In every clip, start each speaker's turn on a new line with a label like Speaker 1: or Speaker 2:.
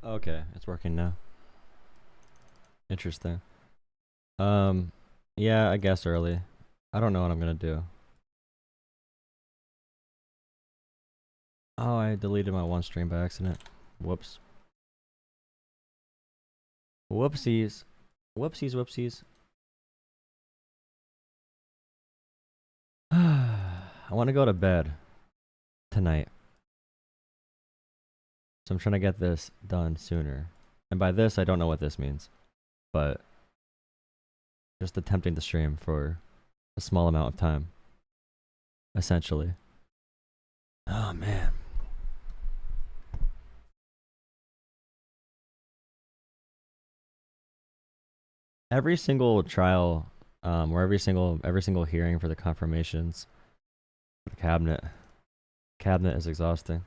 Speaker 1: Okay, it's working now. Interesting. Yeah, I guess early. I don't know what I'm gonna do. Oh, I deleted my one stream by accident. Whoops. Whoopsies. Whoopsies, whoopsies. I want to go to bed tonight. So I'm trying to get this done sooner. And by this, I don't know what this means. But just attempting to stream for a small amount of time. Essentially. Oh, man. Every single trial, or every single hearing for the confirmations, the cabinet is exhausting.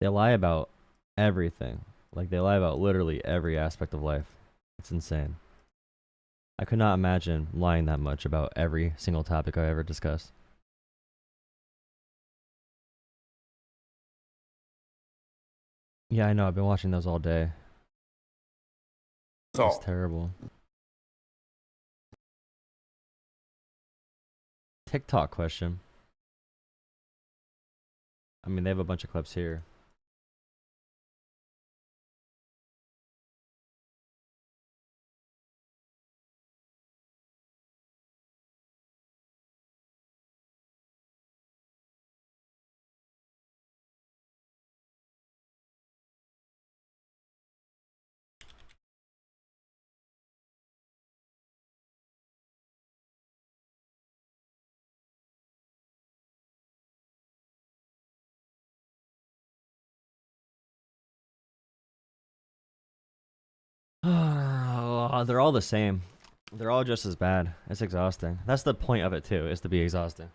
Speaker 1: They lie about everything. Like, they lie about literally every aspect of life. It's insane. I could not imagine lying that much about every single topic I ever discussed. Yeah, I know. I've been watching those all day. It's terrible. TikTok question. I mean, they have a bunch of clips here. They're all the same. They're all just as bad. It's exhausting. That's the point of it too, is to be exhausting.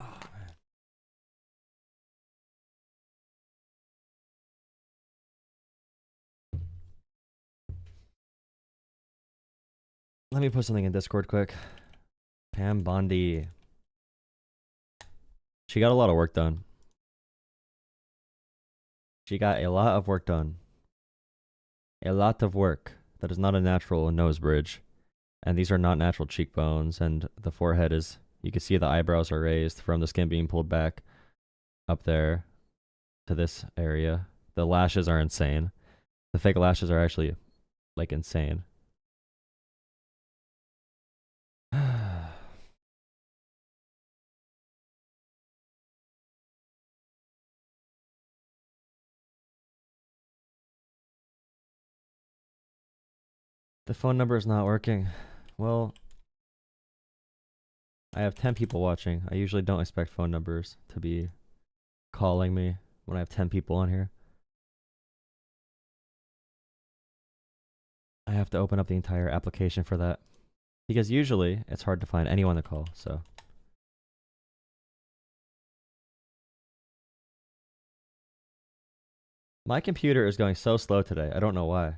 Speaker 1: Oh, man. Let me put something in Discord quick. Pam Bondi. She got a lot of work done. She got a lot of work done. A lot of work. That is not a natural nose bridge. And these are not natural cheekbones. And the forehead is, you can see the eyebrows are raised from the skin being pulled back up there to this area. The lashes are insane. The fake lashes are actually, like, insane. The phone number is not working. Well, I have 10 people watching. I usually don't expect phone numbers to be calling me when I have 10 people on here. I have to open up the entire application for that. Because usually it's hard to find anyone to call, so. My computer is going so slow today. I don't know why.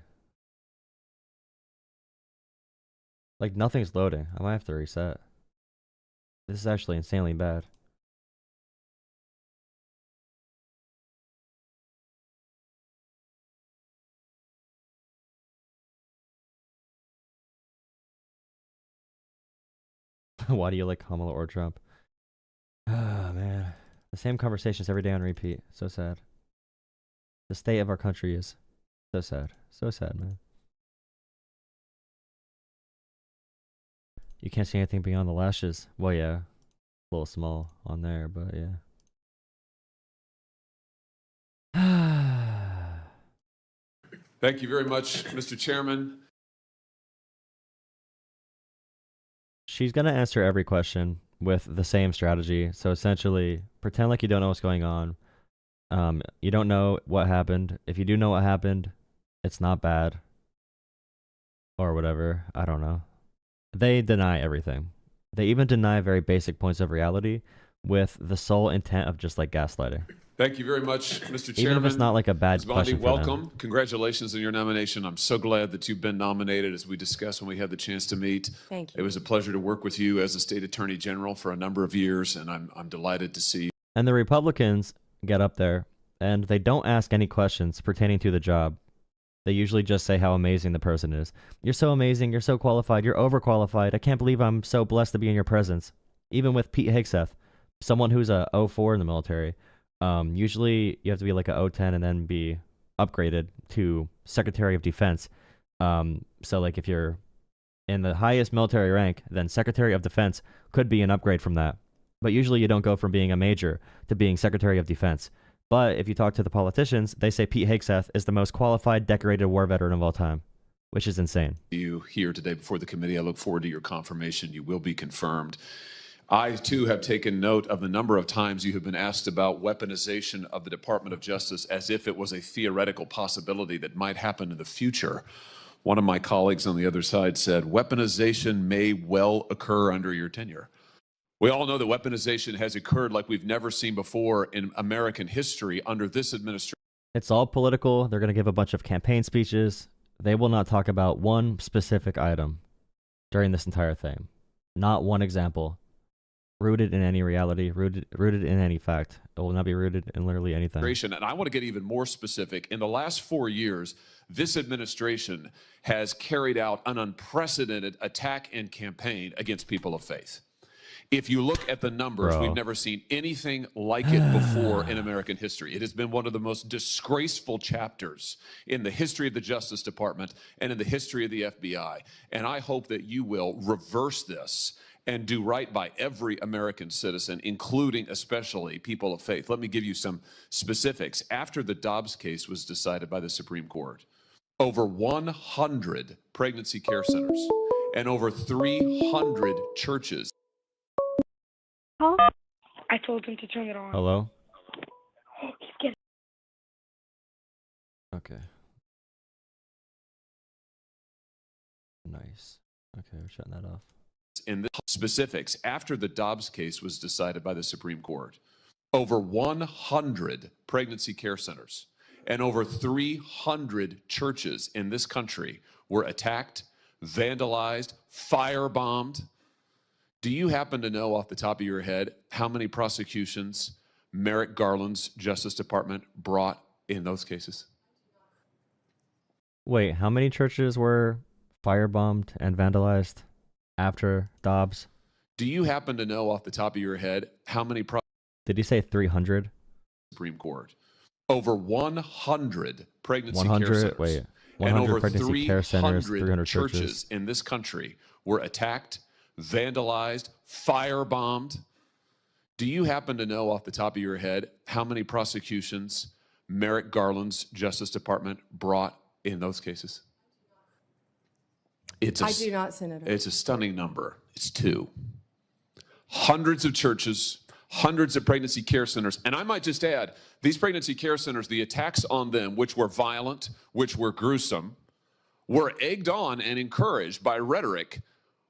Speaker 1: Like, nothing's loading. I might have to reset. This is actually insanely bad. Why do you like Kamala or Trump? Ah, man. The same conversations every day on repeat. So sad. The state of our country is so sad. So sad, man. You can't see anything beyond the lashes. Well, yeah. A little small on there, but yeah.
Speaker 2: Thank you very much, Mr. Chairman.
Speaker 1: She's going to answer every question with the same strategy. So essentially, pretend like you don't know what's going on. You don't know what happened. If you do know what happened, it's not bad. Or whatever. I don't know. They deny everything. They even deny very basic points of reality with the sole intent of just like gaslighting.
Speaker 2: Thank you very much, Mr. Chairman.
Speaker 1: Even if it's not like a bad
Speaker 2: Ms. Bondi,
Speaker 1: question for them.
Speaker 2: welcome. Congratulations on your nomination. I'm so glad that you've been nominated, as we discussed when we had the chance to meet.
Speaker 3: Thank you.
Speaker 2: It was a pleasure to work with you as a state attorney general for a number of years, and I'm delighted to see.
Speaker 1: And the Republicans get up there and they don't ask any questions pertaining to the job. They usually just say how amazing the person is. You're so amazing. You're so qualified. You're overqualified. I can't believe I'm so blessed to be in your presence. Even with Pete Hegseth, someone who's a 04 in the military, usually you have to be like a 010 and then be upgraded to Secretary of Defense. So like if you're in the highest military rank, then Secretary of Defense could be an upgrade from that. But usually you don't go from being a major to being Secretary of Defense. But if you talk to the politicians, they say Pete Hegseth is the most qualified, decorated war veteran of all time, which is insane.
Speaker 2: You here today before the committee. I look forward to your confirmation. You will be confirmed. I, too, have taken note of the number of times you have been asked about weaponization of the Department of Justice as if it was a theoretical possibility that might happen in the future. One of my colleagues on the other side said, weaponization may well occur under your tenure. We all know that weaponization has occurred like we've never seen before in American history under this administration.
Speaker 1: It's all political. They're going to give a bunch of campaign speeches. They will not talk about one specific item during this entire thing. Not one example rooted in any reality, rooted in any fact. It will not be rooted in literally anything.
Speaker 2: And I want to get even more specific. In the last 4 years, this administration has carried out an unprecedented attack and campaign against people of faith. If you look at the numbers, we've never seen anything like it before in American history. It has been one of the most disgraceful chapters in the history of the Justice Department and in the history of the FBI. And I hope that you will reverse this and do right by every American citizen, including especially people of faith. Let me give you some specifics. After the Dobbs case was decided by the Supreme Court, over 100 pregnancy care centers and over 300 churches.
Speaker 4: Huh? I told him to turn it on.
Speaker 1: Hello?
Speaker 4: He's getting.
Speaker 1: Okay. Nice. Okay, we're shutting that off.
Speaker 2: In the specifics, after the Dobbs case was decided by the Supreme Court, over 100 pregnancy care centers and over 300 churches in this country were attacked, vandalized, firebombed. Do you happen to know off the top of your head how many prosecutions Merrick Garland's Justice Department brought in those cases?
Speaker 1: Wait, how many churches were firebombed and vandalized after Dobbs?
Speaker 2: Do you happen to know off the top of your head how many
Speaker 1: Did you say 300?
Speaker 2: Supreme Court? Over 100 pregnancy
Speaker 1: 100?
Speaker 2: care centers.
Speaker 1: Wait,
Speaker 2: And
Speaker 1: 100
Speaker 2: over
Speaker 1: pregnancy care centers,
Speaker 2: 300
Speaker 1: 300
Speaker 2: churches
Speaker 1: churches.
Speaker 2: in this country were attacked, vandalized, firebombed. Do you happen to know off the top of your head how many prosecutions Merrick Garland's Justice Department brought in those cases?
Speaker 3: I do not, Senator.
Speaker 2: It's a stunning number. It's 2. Hundreds of churches, hundreds of pregnancy care centers. And I might just add, these pregnancy care centers, the attacks on them, which were violent, which were gruesome, were egged on and encouraged by rhetoric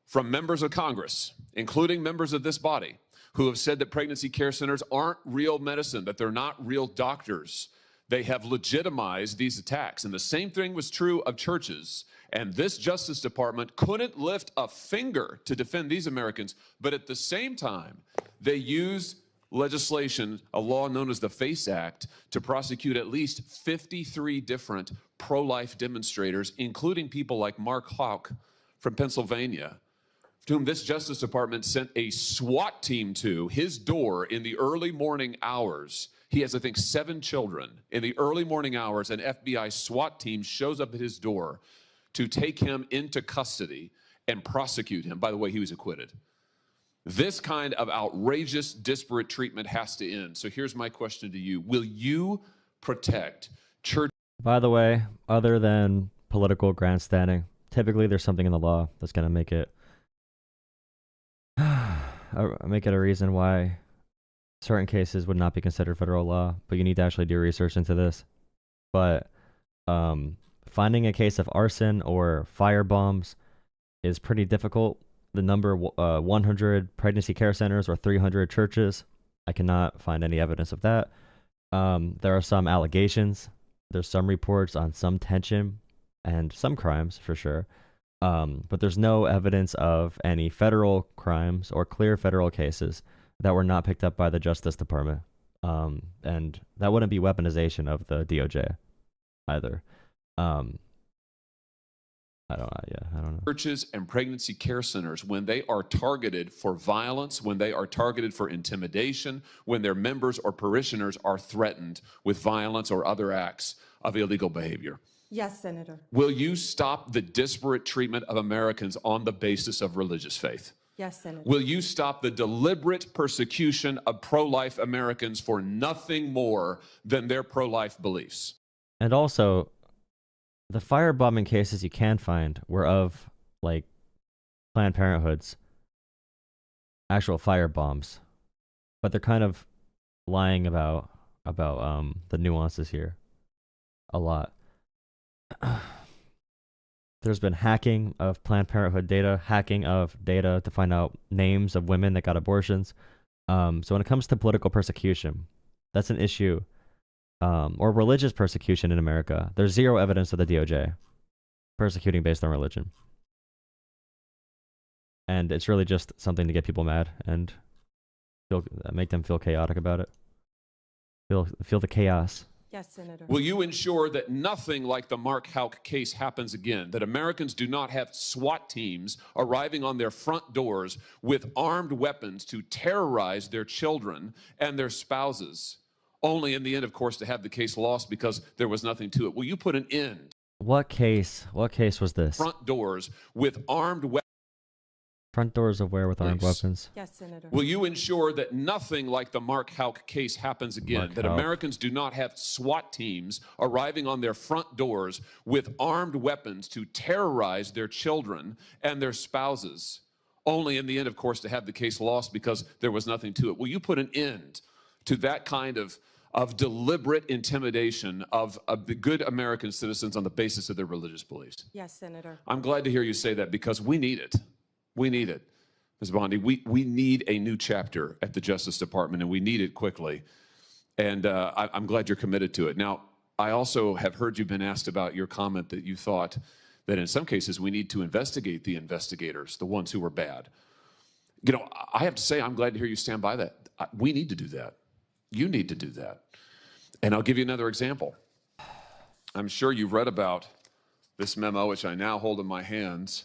Speaker 2: from members of Congress, including members of this body, who have said that pregnancy care centers aren't real medicine, that they're not real doctors. They have legitimized these attacks. And the same thing was true of churches. And this Justice Department couldn't lift a finger to defend these Americans. But at the same time, they used legislation, a law known as the FACE Act, to prosecute at least 53 different pro-life demonstrators, including people like Mark Houck from Pennsylvania, to whom this Justice Department sent a SWAT team to his door in the early morning hours. He has, I think, 7 children. In the early morning hours, an FBI SWAT team shows up at his door to take him into custody and prosecute him. By the way, he was acquitted. This kind of outrageous, disparate treatment has to end. So here's my question to you. Will you protect church?
Speaker 1: By the way, other than political grandstanding, typically there's something in the law that's going to make it a reason why certain cases would not be considered federal law, but you need to actually do research into this. But finding a case of arson or fire bombs is pretty difficult. The number 100 pregnancy care centers or 300 churches, I cannot find any evidence of that. There are some allegations. There's some reports on some tension and some crimes for sure. But there's no evidence of any federal crimes or clear federal cases that were not picked up by the Justice Department. And that wouldn't be weaponization of the DOJ either. I don't know.
Speaker 2: Churches and pregnancy care centers, when they are targeted for violence, when they are targeted for intimidation, when their members or parishioners are threatened with violence or other acts of illegal behavior.
Speaker 3: Yes, Senator.
Speaker 2: Will you stop the disparate treatment of Americans on the basis of religious faith?
Speaker 3: Yes, Senator.
Speaker 2: Will you stop the deliberate persecution of pro-life Americans for nothing more than their pro-life beliefs?
Speaker 1: And also, the firebombing cases you can find were of, like, Planned Parenthood's actual firebombs. But they're kind of lying about the nuances here a lot. There's been hacking of Planned Parenthood data, hacking of data to find out names of women that got abortions. So when it comes to political persecution, that's an issue. Or religious persecution in America. There's zero evidence of the DOJ persecuting based on religion. And it's really just something to get people mad and make them feel chaotic about it. Feel the chaos.
Speaker 3: Yes, Senator.
Speaker 2: Will you ensure that nothing like the Mark Houck case happens again, that Americans do not have SWAT teams arriving on their front doors with armed weapons to terrorize their children and their spouses, only in the end, of course, to have the case lost because there was nothing to it? Will you put an end?
Speaker 1: What case was this?
Speaker 2: Front doors with armed weapons.
Speaker 1: Front doors of where with armed weapons?
Speaker 3: Yes, Senator.
Speaker 2: Will you ensure that nothing like the Mark Houck case happens again, that Americans do not have SWAT teams arriving on their front doors with armed weapons to terrorize their children and their spouses, only in the end, of course, to have the case lost because there was nothing to it? Will you put an end to that kind of deliberate intimidation of the good American citizens on the basis of their religious beliefs?
Speaker 3: Yes, Senator.
Speaker 2: I'm glad to hear you say that because we need it. We need it. Ms. Bondi, we need a new chapter at the Justice Department, and we need it quickly. And I'm glad you're committed to it. Now, I also have heard you've been asked about your comment that you thought that in some cases we need to investigate the investigators, the ones who were bad. You know, I have to say I'm glad to hear you stand by that. We need to do that. You need to do that. And I'll give you another example. I'm sure you've read about this memo, which I now hold in my hands.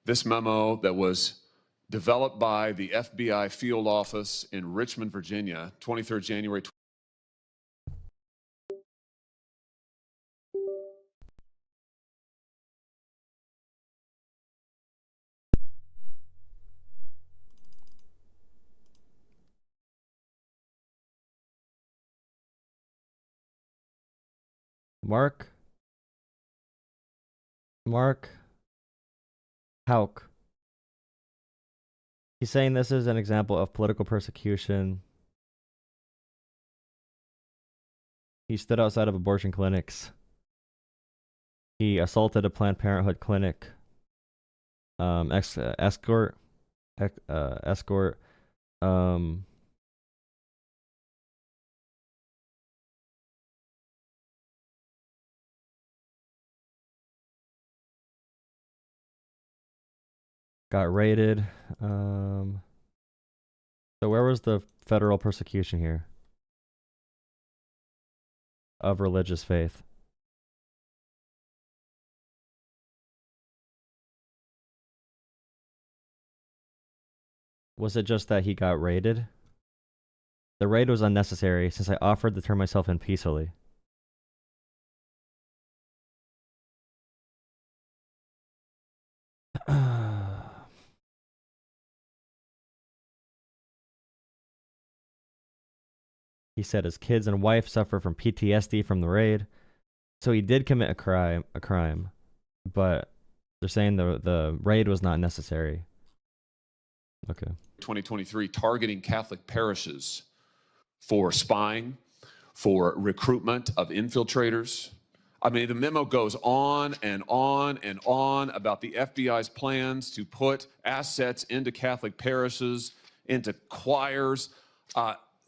Speaker 2: This memo that was developed by the FBI field office in Richmond, Virginia, 23rd January.
Speaker 1: Mark Houck. He's saying this is an example of political persecution. He stood outside of abortion clinics. He assaulted a Planned Parenthood clinic. Escort. Got raided. So where was the federal persecution here? Of religious faith. Was it just that he got raided? The raid was unnecessary since I offered to turn myself in peacefully. He said his kids and wife suffer from PTSD from the raid. So he did commit a crime, but they're saying the raid was not necessary. Okay.
Speaker 2: 2023, targeting Catholic parishes for spying, for recruitment of infiltrators. I mean, the memo goes on and on and on about the FBI's plans to put assets into Catholic parishes, into choirs.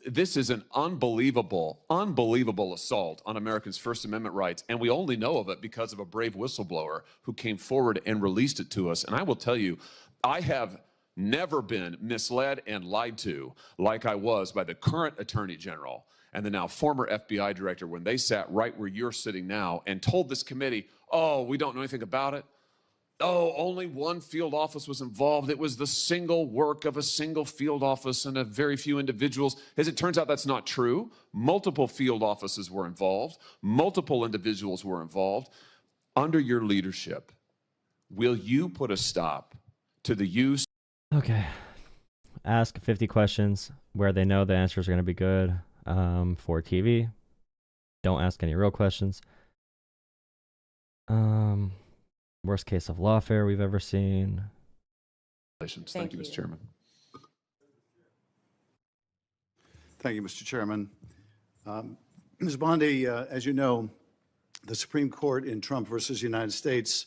Speaker 2: this is an unbelievable, unbelievable assault on Americans' First Amendment rights. And we only know of it because of a brave whistleblower who came forward and released it to us. And I will tell you, I have never been misled and lied to like I was by the current Attorney General and the now former FBI director when they sat right where you're sitting now and told this committee, oh, we don't know anything about it. Oh, only one field office was involved. It was the single work of a single field office and a very few individuals. As it turns out, that's not true. Multiple field offices were involved. Multiple individuals were involved. Under your leadership, will you put a stop to the use?
Speaker 1: Okay. Ask 50 questions where they know the answers are going to be good for TV. Don't ask any real questions. Worst case of lawfare we've ever seen.
Speaker 2: Thank you, Mr. Chairman.
Speaker 3: Thank you, Mr. Chairman. Ms. Bondi, as you know, the Supreme Court in Trump versus United States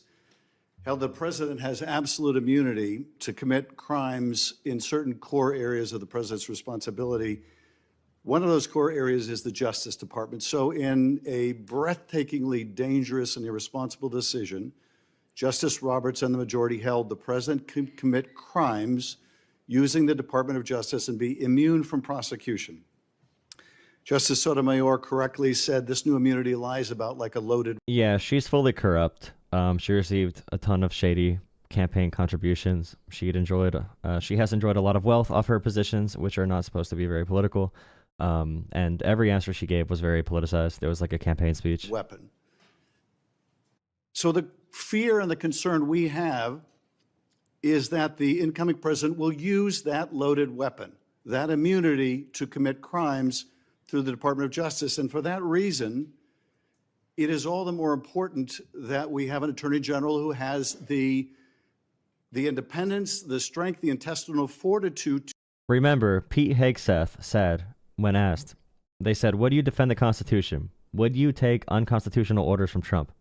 Speaker 3: held the president has absolute immunity to commit crimes in certain core areas of the president's responsibility. One of those core areas is the Justice Department. So in a breathtakingly dangerous and irresponsible decision, Justice Roberts and the majority held the president could commit crimes using the Department of Justice and be immune from prosecution. Justice Sotomayor correctly said this new immunity lies about like a loaded...
Speaker 1: Yeah, she's fully corrupt. She received a ton of shady campaign contributions. She has enjoyed a lot of wealth off her positions, which are not supposed to be very political. And every answer she gave was very politicized. There was like a campaign speech.
Speaker 3: Weapon. So the fear and the concern we have is that the incoming president will use that loaded weapon, that immunity, to commit crimes through the Department of Justice. And for that reason, it is all the more important that we have an attorney general who has the independence, the strength, the intestinal fortitude.
Speaker 1: Remember, Pete Hegseth said, when asked, they said, would you defend the Constitution? Would you take unconstitutional orders from Trump?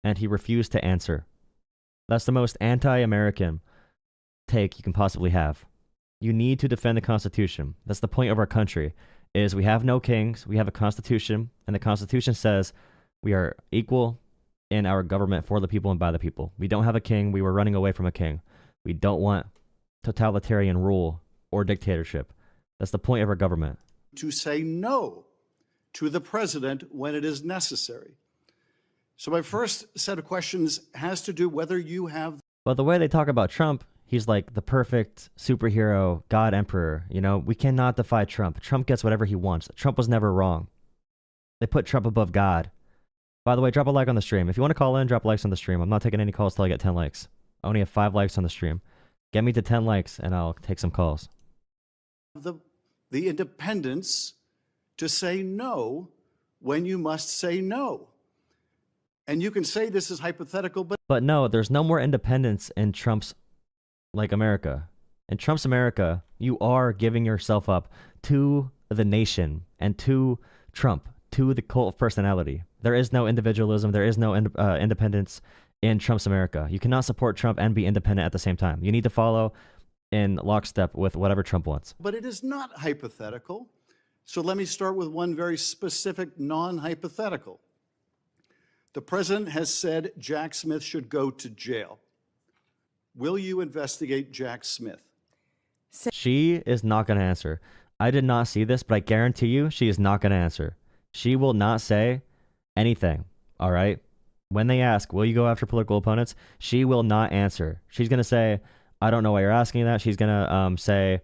Speaker 1: And he refused to answer. That's the most anti-American take you can possibly have. You need to defend the Constitution. That's the point of our country, is we have no kings, we have a Constitution, and the Constitution says we are equal in our government for the people and by the people. We don't have a king. We were running away from a king. We don't want totalitarian rule or dictatorship. That's the point of our government.
Speaker 3: To say no to the president when it is necessary. So my first set of questions has to do whether you have...
Speaker 1: But the way they talk about Trump, he's like the perfect superhero, God emperor. You know, we cannot defy Trump. Trump gets whatever he wants. Trump was never wrong. They put Trump above God. By the way, drop a like on the stream. If you want to call in, drop likes on the stream. I'm not taking any calls till I get 10 likes. I only have 5 likes on the stream. Get me to 10 likes and I'll take some calls.
Speaker 3: The independence to say no when you must say no. And you can say this is hypothetical,
Speaker 1: but no, there's no more independence in Trump's, like, America. In Trump's America, you are giving yourself up to the nation and to Trump, to the cult of personality. There is no individualism. There is no independence in Trump's America. You cannot support Trump and be independent at the same time. You need to follow in lockstep with whatever Trump wants.
Speaker 3: But it is not hypothetical. So let me start with one very specific non-hypothetical. The president has said Jack Smith should go to jail. Will you investigate Jack Smith?
Speaker 1: She is not going to answer. I did not see this, but I guarantee you she is not going to answer. She will not say anything, all right? When they ask, will you go after political opponents? She will not answer. She's going to say, I don't know why you're asking that. She's going to say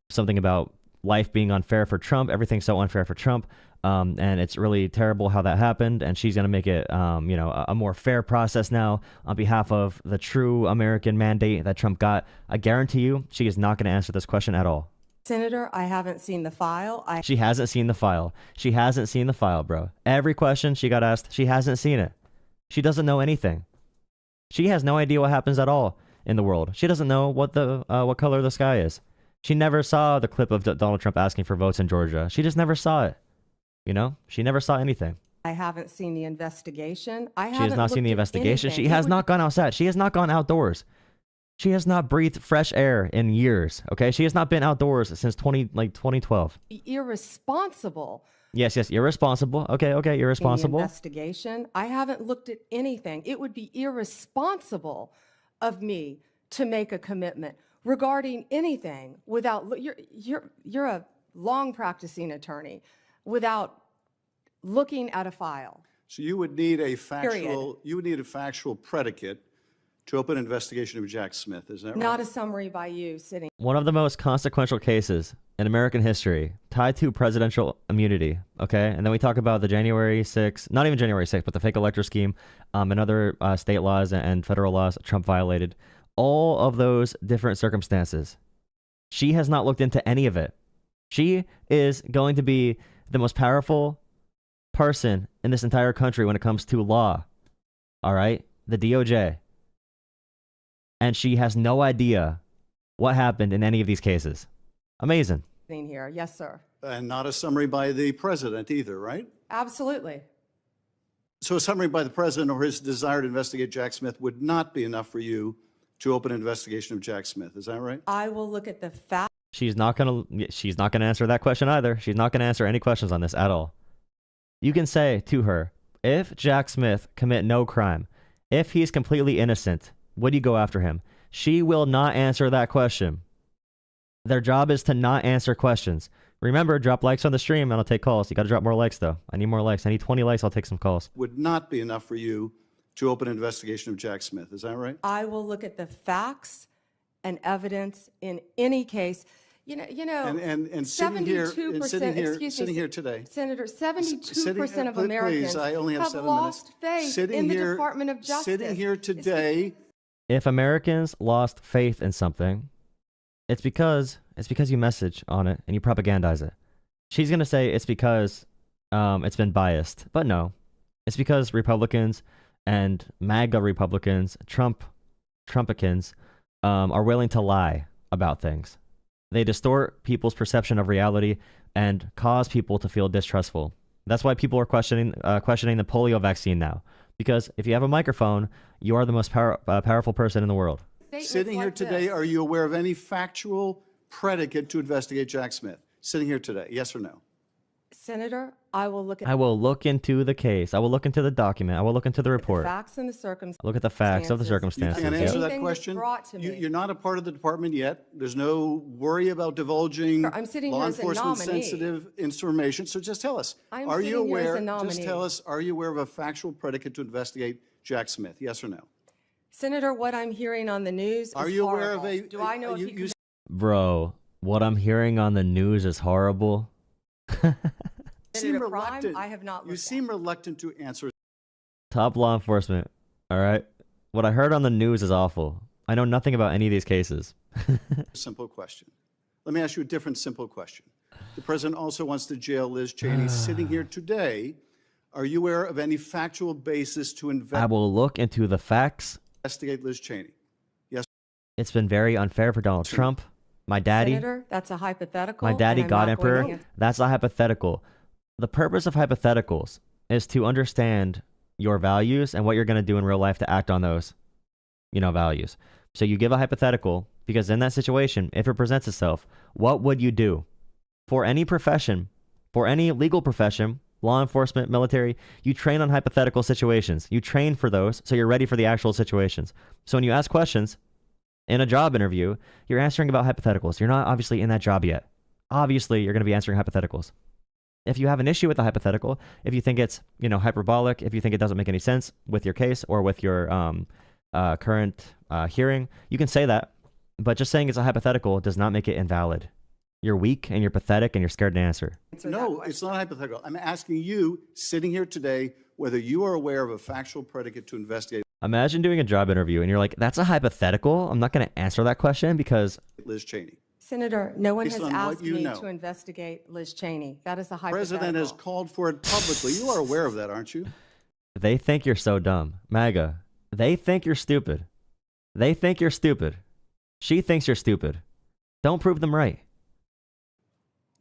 Speaker 1: something about life being unfair for Trump. Everything's so unfair for Trump. And it's really terrible how that happened. And she's going to make it, a more fair process now on behalf of the true American mandate that Trump got. I guarantee you she is not going to answer this question at all.
Speaker 5: Senator, I haven't seen the file.
Speaker 1: She hasn't seen the file. She hasn't seen the file, bro. Every question she got asked, she hasn't seen it. She doesn't know anything. She has no idea what happens at all in the world. She doesn't know what color the sky is. She never saw the clip of Donald Trump asking for votes in Georgia. She just never saw it. You know, she never saw anything.
Speaker 5: I haven't seen the investigation.
Speaker 1: She has not seen the investigation. She has not gone outside. She has not gone outdoors. She has not breathed fresh air in years. Okay, she has not been outdoors since 2012.
Speaker 5: Irresponsible.
Speaker 1: Yes, irresponsible. Okay,
Speaker 5: In the
Speaker 1: irresponsible.
Speaker 5: investigation, I haven't looked at anything. It would be irresponsible of me to make a commitment regarding anything without. You're a long practicing attorney without looking at a file.
Speaker 3: So you would need a
Speaker 5: Period.
Speaker 3: factual predicate to open an investigation of Jack Smith. Is that right?
Speaker 5: Not a summary by you sitting.
Speaker 1: One of the most consequential cases in American history tied to presidential immunity. Okay, and then we talk about the January 6th, not even January 6th, but the fake elector scheme, and other state laws and federal laws Trump violated. All of those different circumstances. She has not looked into any of it. She is going to be the most powerful person in this entire country when it comes to law. All right, the DOJ. And she has no idea what happened in any of these cases. Amazing.
Speaker 5: Here. Yes, sir.
Speaker 3: And not a summary by the president either, right?
Speaker 5: Absolutely.
Speaker 3: So a summary by the president or his desire to investigate Jack Smith would not be enough for you to open an investigation of Jack Smith. Is that right?
Speaker 5: I will look at the facts.
Speaker 1: She's not gonna answer that question either. She's not gonna answer any questions on this at all. You can say to her, if Jack Smith commit no crime, if he's completely innocent, would you go after him? She will not answer that question. Their job is to not answer questions. Remember, drop likes on the stream and I'll take calls. You got to drop more likes, though. I need more likes. I need 20 likes. I'll take some calls.
Speaker 3: Would not be enough for you to open an investigation of Jack Smith. Is that right?
Speaker 5: I will look at the facts and evidence in any case.
Speaker 3: And sitting here,
Speaker 5: 72%,
Speaker 3: sitting here today.
Speaker 5: Senator, 72% of Americans
Speaker 3: please, I only have
Speaker 5: have
Speaker 3: 7
Speaker 5: lost
Speaker 3: minutes.
Speaker 5: faith in the Department of Justice.
Speaker 3: Sitting here today.
Speaker 1: If Americans lost faith in something, it's because you message on it and you propagandize it. She's going to say it's because it's been biased. But no, it's because Republicans and MAGA Republicans, Trumpicans, are willing to lie about things. They distort people's perception of reality and cause people to feel distrustful. That's why people are questioning the polio vaccine now. Because if you have a microphone, you are the most powerful person in the world.
Speaker 3: Sitting here today, are you aware of any factual predicate to investigate Jack Smith? Sitting here today, yes or no?
Speaker 5: Senator, I will look at
Speaker 1: I will look into the case. I will look into the document. I will look into the report.
Speaker 5: the facts and the circumstances.
Speaker 1: Look at the facts of the
Speaker 3: You
Speaker 1: circumstances.
Speaker 3: can't
Speaker 1: Yep.
Speaker 3: answer that
Speaker 5: Anything that's
Speaker 3: question.
Speaker 5: brought to me.
Speaker 3: You're not a part of the department yet. There's no worry about divulging
Speaker 5: Sure, I'm sitting
Speaker 3: law
Speaker 5: here as a
Speaker 3: enforcement
Speaker 5: nominee.
Speaker 3: sensitive information. So just tell us,
Speaker 5: I'm
Speaker 3: are you
Speaker 5: sitting here as
Speaker 3: aware?
Speaker 5: a nominee.
Speaker 3: Just tell us, are you aware of a factual predicate to investigate Jack Smith? Yes or no?
Speaker 5: Senator, what I'm hearing on the news
Speaker 3: Are
Speaker 5: is
Speaker 3: you aware
Speaker 5: horrible.
Speaker 3: of a?
Speaker 5: Do I know if you
Speaker 1: Bro, what I'm hearing on the news is horrible.
Speaker 5: committed a crime? I have not
Speaker 3: You
Speaker 5: looked
Speaker 3: seem reluctant to answer.
Speaker 1: Top law enforcement. All right. What I heard on the news is awful. I know nothing about any of these cases.
Speaker 3: Simple question. Let me ask you a different simple question. The president also wants to jail Liz Cheney. Sitting here today, are you aware of any factual basis to
Speaker 1: I will look into the facts.
Speaker 3: investigate Liz Cheney? Yes.
Speaker 1: It's been very unfair for Donald Trump. My daddy.
Speaker 5: Senator, that's a hypothetical.
Speaker 1: My daddy,
Speaker 5: and I'm
Speaker 1: God
Speaker 5: not going
Speaker 1: Emperor,
Speaker 5: to-
Speaker 1: that's a hypothetical. The purpose of hypotheticals is to understand your values and what you're going to do in real life to act on those, values. So you give a hypothetical because in that situation, if it presents itself, what would you do? For any profession, for any legal profession, law enforcement, military, you train on hypothetical situations. You train for those so you're ready for the actual situations. So when you ask questions in a job interview, you're answering about hypotheticals. You're not obviously in that job yet. Obviously, you're going to be answering hypotheticals. If you have an issue with the hypothetical, if you think it's, hyperbolic, if you think it doesn't make any sense with your case or with your current hearing, you can say that. But just saying it's a hypothetical does not make it invalid. You're weak and you're pathetic and you're scared to answer.
Speaker 3: No, it's not hypothetical. I'm asking you, sitting here today, whether you are aware of a factual predicate to investigate
Speaker 1: Imagine doing a job interview and you're like, that's a hypothetical. I'm not going to answer that question because
Speaker 3: Liz Cheney.
Speaker 5: Senator, no one
Speaker 3: Based
Speaker 5: has
Speaker 3: on what
Speaker 5: asked
Speaker 3: you
Speaker 5: me
Speaker 3: know.
Speaker 5: to investigate Liz Cheney. That is a
Speaker 3: The
Speaker 5: hypothetical.
Speaker 3: president has called for it publicly. You are aware of that, aren't you?
Speaker 1: they think you're so dumb. MAGA, they think you're stupid. They think you're stupid. She thinks you're stupid. Don't prove them right.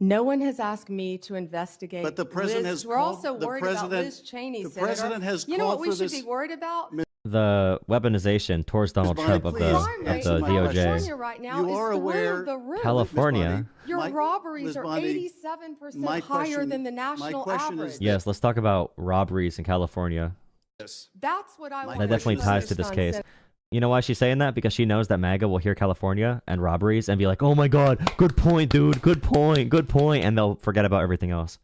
Speaker 5: No one has asked me to investigate.
Speaker 3: But the president
Speaker 5: Liz.
Speaker 3: has
Speaker 5: We're
Speaker 3: called-
Speaker 5: also
Speaker 3: the
Speaker 5: worried about
Speaker 3: president-
Speaker 5: Liz Cheney,
Speaker 3: the
Speaker 5: Senator.
Speaker 3: president has
Speaker 5: You know what
Speaker 3: called
Speaker 5: we
Speaker 3: for
Speaker 5: should
Speaker 3: this-
Speaker 5: be worried about?
Speaker 1: the weaponization towards Donald
Speaker 3: Bondi,
Speaker 1: Trump of
Speaker 3: please
Speaker 1: the
Speaker 3: answer my
Speaker 1: DOJ.
Speaker 5: California right now
Speaker 3: You
Speaker 5: is
Speaker 3: are
Speaker 5: through
Speaker 3: aware-
Speaker 5: the roof.
Speaker 1: California.
Speaker 5: Your
Speaker 3: My-
Speaker 5: robberies
Speaker 3: Ms.
Speaker 5: are
Speaker 3: Bondi,
Speaker 5: 87%
Speaker 3: my
Speaker 5: higher
Speaker 3: question-
Speaker 5: than the
Speaker 3: my
Speaker 5: national
Speaker 3: question is
Speaker 5: average.
Speaker 3: this.
Speaker 1: Yes, let's talk about robberies in California.
Speaker 3: Yes.
Speaker 5: That's what I
Speaker 3: That
Speaker 5: want
Speaker 1: That
Speaker 5: you
Speaker 1: definitely
Speaker 5: to
Speaker 1: ties to this
Speaker 5: understand,
Speaker 1: case. You know why she's saying that? Because she knows that MAGA will hear California and robberies and be like, oh my god, good point, dude, good point, and they'll forget about everything else.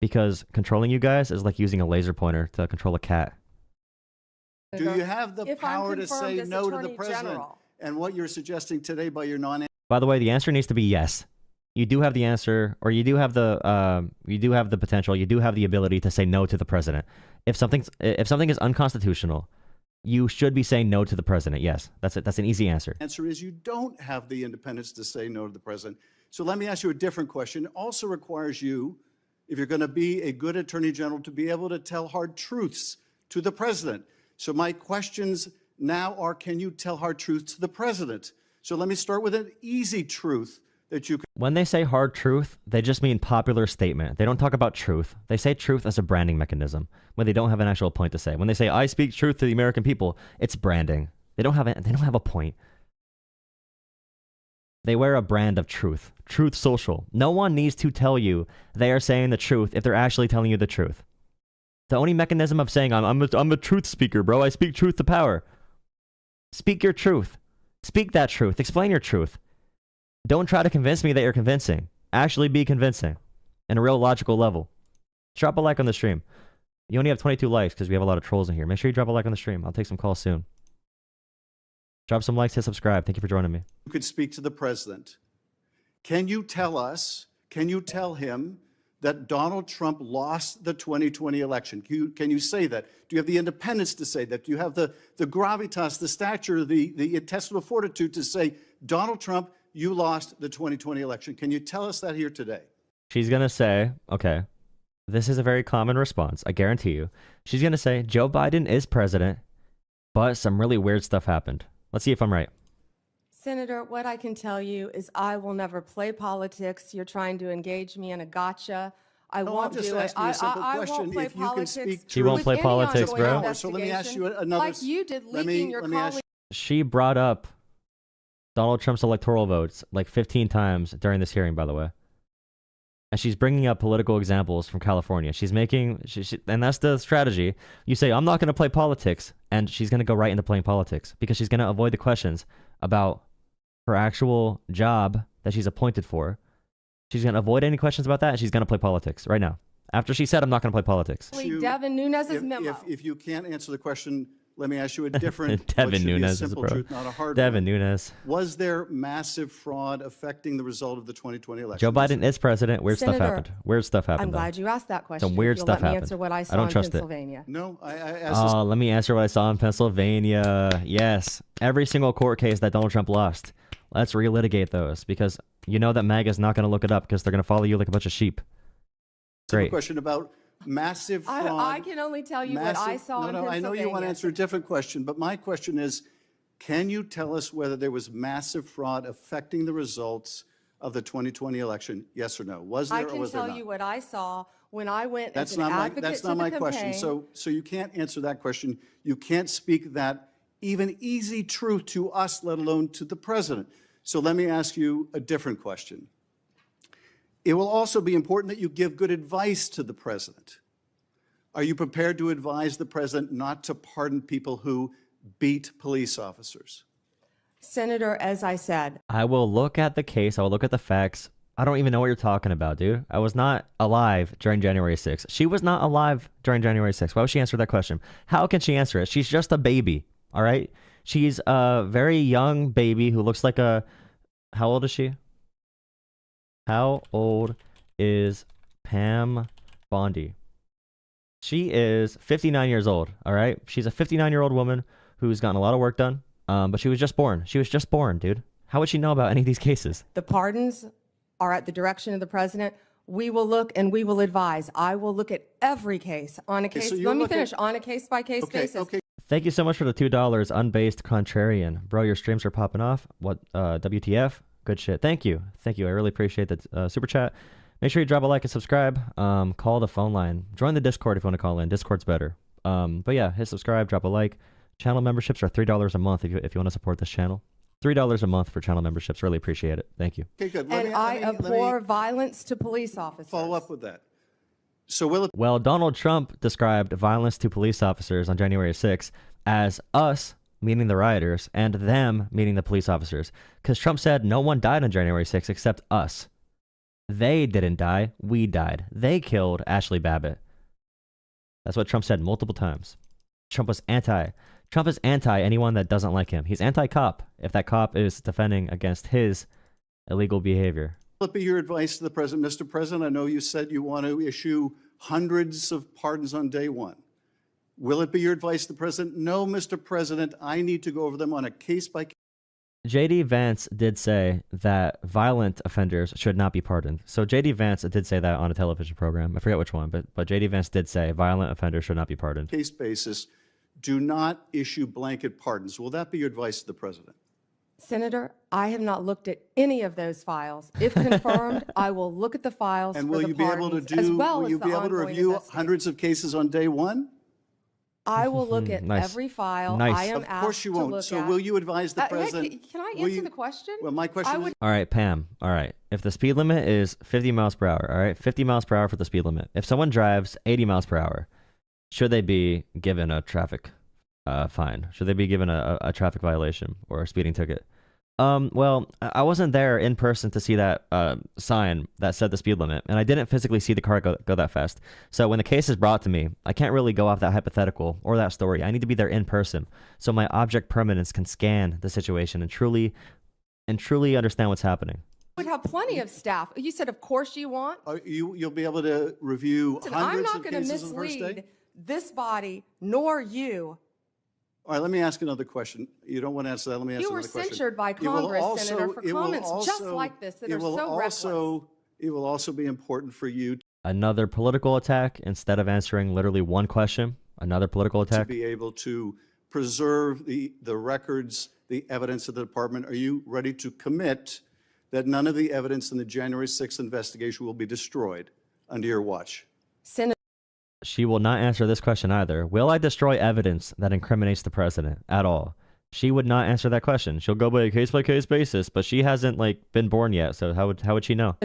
Speaker 1: Because controlling you guys is like using a laser pointer to control a cat.
Speaker 3: Do you have the
Speaker 5: If I'm
Speaker 3: power to
Speaker 5: confirmed
Speaker 3: say
Speaker 5: as
Speaker 3: no to the
Speaker 5: Attorney
Speaker 3: president?
Speaker 5: General.
Speaker 3: And what you're suggesting today by your non
Speaker 1: By the way, the answer needs to be yes. You do have the answer, or you do have the potential, you do have the ability to say no to the president. If something is unconstitutional, you should be saying no to the president. Yes, that's it. That's an easy answer.
Speaker 3: answer is you don't have the independence to say no to the president. So let me ask you a different question. It also requires you, if you're going to be a good attorney general, to be able to tell hard truths to the president. So my questions now are, can you tell hard truths to the president? So let me start with an easy truth that you can.
Speaker 1: When they say hard truth, they just mean popular statement. They don't talk about truth. They say truth as a branding mechanism when they don't have an actual point to say. When they say I speak truth to the American people, it's branding. They don't have a point. They wear a brand of truth. Truth Social. No one needs to tell you they are saying the truth if they're actually telling you the truth. The only mechanism of saying I'm a truth speaker, bro. I speak truth to power. Speak your truth. Speak that truth. Explain your truth. Don't try to convince me that you're convincing. Actually be convincing. In a real logical level. Drop a like on the stream. You only have 22 likes because we have a lot of trolls in here. Make sure you drop a like on the stream. I'll take some calls soon. Drop some likes, hit subscribe. Thank you for joining me.
Speaker 3: You could speak to the president. Can you tell him that Donald Trump lost the 2020 election? Can you say that? Do you have the independence to say that? Do you have the gravitas, the stature, the intestinal fortitude to say, Donald Trump, you lost the 2020 election? Can you tell us that here today?
Speaker 1: She's going to say, okay, this is a very common response. I guarantee you. She's going to say, Joe Biden is president, but some really weird stuff happened. Let's see if I'm right.
Speaker 5: Senator, what I can tell you is I will never play politics. You're trying to engage me in a gotcha. I
Speaker 3: No, I'm
Speaker 5: won't
Speaker 3: just
Speaker 5: do it.
Speaker 3: asking you a simple
Speaker 5: I
Speaker 3: question.
Speaker 5: won't play
Speaker 3: If you can
Speaker 5: politics.
Speaker 3: speak
Speaker 1: She won't
Speaker 5: with
Speaker 1: play
Speaker 5: any
Speaker 1: politics,
Speaker 5: ongoing
Speaker 1: bro.
Speaker 3: So let me ask you
Speaker 5: investigation,
Speaker 3: another.
Speaker 5: like you did,
Speaker 3: let me
Speaker 5: leaking your
Speaker 3: ask you-
Speaker 5: colleague.
Speaker 1: She brought up Donald Trump's electoral votes like 15 times during this hearing, by the way. And she's bringing up political examples from California. She's making, and that's the strategy. You say, I'm not going to play politics, and she's going to go right into playing politics because she's going to avoid the questions about her actual job that she's appointed for. She's going to avoid any questions about that, and she's going to play politics right now. After she said, I'm not going to play politics.
Speaker 5: Devin Nunes's memo.
Speaker 3: If you can't answer the question, let me ask you a different,
Speaker 1: Devin
Speaker 3: what should be a
Speaker 1: Nunes is
Speaker 3: simple
Speaker 1: bro.
Speaker 3: truth, not a hard
Speaker 1: Devin
Speaker 3: one.
Speaker 1: Nunes.
Speaker 3: Was there massive fraud affecting the result of the 2020 election?
Speaker 1: Joe Biden is president. Weird stuff
Speaker 5: Senator,
Speaker 1: happened. Weird stuff happened.
Speaker 5: I'm
Speaker 1: though.
Speaker 5: glad you asked that question.
Speaker 1: Some weird
Speaker 5: If you'll
Speaker 1: stuff
Speaker 5: let me
Speaker 1: happened.
Speaker 5: answer what I saw
Speaker 1: don't
Speaker 5: in
Speaker 1: trust it.
Speaker 5: Pennsylvania.
Speaker 3: No, I asked this.
Speaker 1: Oh, let me answer what I saw in Pennsylvania. Yes. Every single court case that Donald Trump lost. Let's relitigate those because you know that MAGA is not going to look it up because they're going to follow you like a bunch of sheep. Great.
Speaker 3: Question about massive fraud.
Speaker 5: I can only tell you what I saw in Pennsylvania.
Speaker 3: I know you want to answer a different question, but my question is, can you tell us whether there was massive fraud affecting the results of the 2020 election? Yes or no? Was there
Speaker 5: I
Speaker 3: or
Speaker 5: can
Speaker 3: was there
Speaker 5: tell
Speaker 3: not?
Speaker 5: you what I saw when I went
Speaker 3: That's
Speaker 5: as an
Speaker 3: not my,
Speaker 5: advocate
Speaker 3: that's
Speaker 5: to
Speaker 3: not
Speaker 5: the
Speaker 3: my
Speaker 5: campaign.
Speaker 3: question. So you can't answer that question. You can't speak that even easy truth to us, let alone to the president. So let me ask you a different question. It will also be important that you give good advice to the president. Are you prepared to advise the president not to pardon people who beat police officers?
Speaker 5: Senator, as I said,
Speaker 1: I will look at the case. I will look at the facts. I don't even know what you're talking about, dude. I was not alive during January 6th. She was not alive during January 6th. Why would she answer that question? How can she answer it? She's just a baby, all right? She's a very young baby who looks like a... How old is she? How old is Pam Bondi? She is 59 years old, all right? She's a 59-year-old woman who's gotten a lot of work done, but she was just born. She was just born, dude. How would she know about any of these cases?
Speaker 5: the pardons are at the direction of the president. We will look and we will advise. I will look at every case on a case.
Speaker 3: so you
Speaker 5: Let me
Speaker 3: look at-
Speaker 5: finish. On a case-by-case basis.
Speaker 3: Okay.
Speaker 1: Thank you so much for the $2, unbased contrarian. Bro, your streams are popping off. What, WTF? Good shit. Thank you. Thank you. I really appreciate that super chat. Make sure you drop a like and subscribe. Call the phone line. Join the Discord if you want to call in. Discord's better. But yeah, hit subscribe, drop a like. Channel memberships are $3 a month if you want to support this channel. $3 a month for channel memberships. Really appreciate it. Thank you.
Speaker 3: Okay, good.
Speaker 5: And I abhor violence to police officers.
Speaker 3: Follow up with that. So will it
Speaker 1: Well, Donald Trump described violence to police officers on January 6th as us, meaning the rioters, and them, meaning the police officers. Because Trump said no one died on January 6th except us. They didn't die. We died. They killed Ashley Babbitt. That's what Trump said multiple times. Trump is anti anyone that doesn't like him. He's anti-cop if that cop is defending against his illegal behavior.
Speaker 3: Will it be your advice to the president? Mr. President, I know you said you want to issue hundreds of pardons on day one. Will it be your advice to the president? No, Mr. President, I need to go over them on a case-by-case.
Speaker 1: J.D. Vance did say that violent offenders should not be pardoned. So J.D. Vance did say that on a television program. I forget which one, but J.D. Vance did say violent offenders should not be pardoned.
Speaker 3: Case basis, do not issue blanket pardons. Will that be your advice to the president?
Speaker 5: Senator, I have not looked at any of those files. If confirmed, I will look at the files
Speaker 3: And
Speaker 5: for
Speaker 3: will
Speaker 5: the
Speaker 3: you be able to
Speaker 5: pardons, as
Speaker 3: do?
Speaker 5: well
Speaker 3: Will
Speaker 5: as
Speaker 3: you
Speaker 5: the
Speaker 3: be able to
Speaker 5: ongoing
Speaker 3: review
Speaker 5: investigation.
Speaker 3: hundreds of cases on day one?
Speaker 5: I will look at
Speaker 1: Nice.
Speaker 5: every file
Speaker 1: Nice.
Speaker 5: I am
Speaker 3: Of course
Speaker 5: asked
Speaker 3: you
Speaker 5: to
Speaker 3: won't.
Speaker 5: look
Speaker 3: So
Speaker 5: at.
Speaker 3: will you advise the
Speaker 5: Hey,
Speaker 3: president?
Speaker 5: can I
Speaker 3: will
Speaker 5: answer
Speaker 3: you-
Speaker 5: the question?
Speaker 3: Well, my question
Speaker 5: would-
Speaker 3: is,
Speaker 1: All right, Pam. All right. If the speed limit is 50 miles per hour, all right, 50 miles per hour for the speed limit. If someone drives 80 miles per hour, should they be given a traffic fine? Should they be given a traffic violation or a speeding ticket? Well, I wasn't there in person to see that sign that said the speed limit, and I didn't physically see the car go that fast. So when the case is brought to me, I can't really go off that hypothetical or that story. I need to be there in person, so my object permanence can scan the situation and truly understand what's happening.
Speaker 5: We would have plenty of staff. You said, of course you want.
Speaker 3: you'll be able to review
Speaker 5: Listen, I'm
Speaker 3: hundreds
Speaker 5: not
Speaker 3: of
Speaker 5: going to
Speaker 3: cases on the first day?
Speaker 5: mislead this body nor you.
Speaker 3: All right, let me ask another question. You don't want to answer that. Let me ask
Speaker 5: You were
Speaker 3: another question.
Speaker 5: censured by
Speaker 3: It will
Speaker 5: Congress, Senator, for
Speaker 3: it will
Speaker 5: comments just
Speaker 3: also-
Speaker 5: like this that
Speaker 3: it
Speaker 5: are
Speaker 3: will
Speaker 5: so reckless.
Speaker 3: It will also be important for you
Speaker 1: Another political attack instead of answering literally one question. Another political
Speaker 3: to
Speaker 1: attack.
Speaker 3: be able to preserve the records, the evidence of the department. Are you ready to commit that none of the evidence in the January 6th investigation will be destroyed under your watch?
Speaker 5: Senator,
Speaker 1: She will not answer this question either. Will I destroy evidence that incriminates the president at all? She would not answer that question. She'll go by a case-by-case basis, but she hasn't been born yet, so how would she know?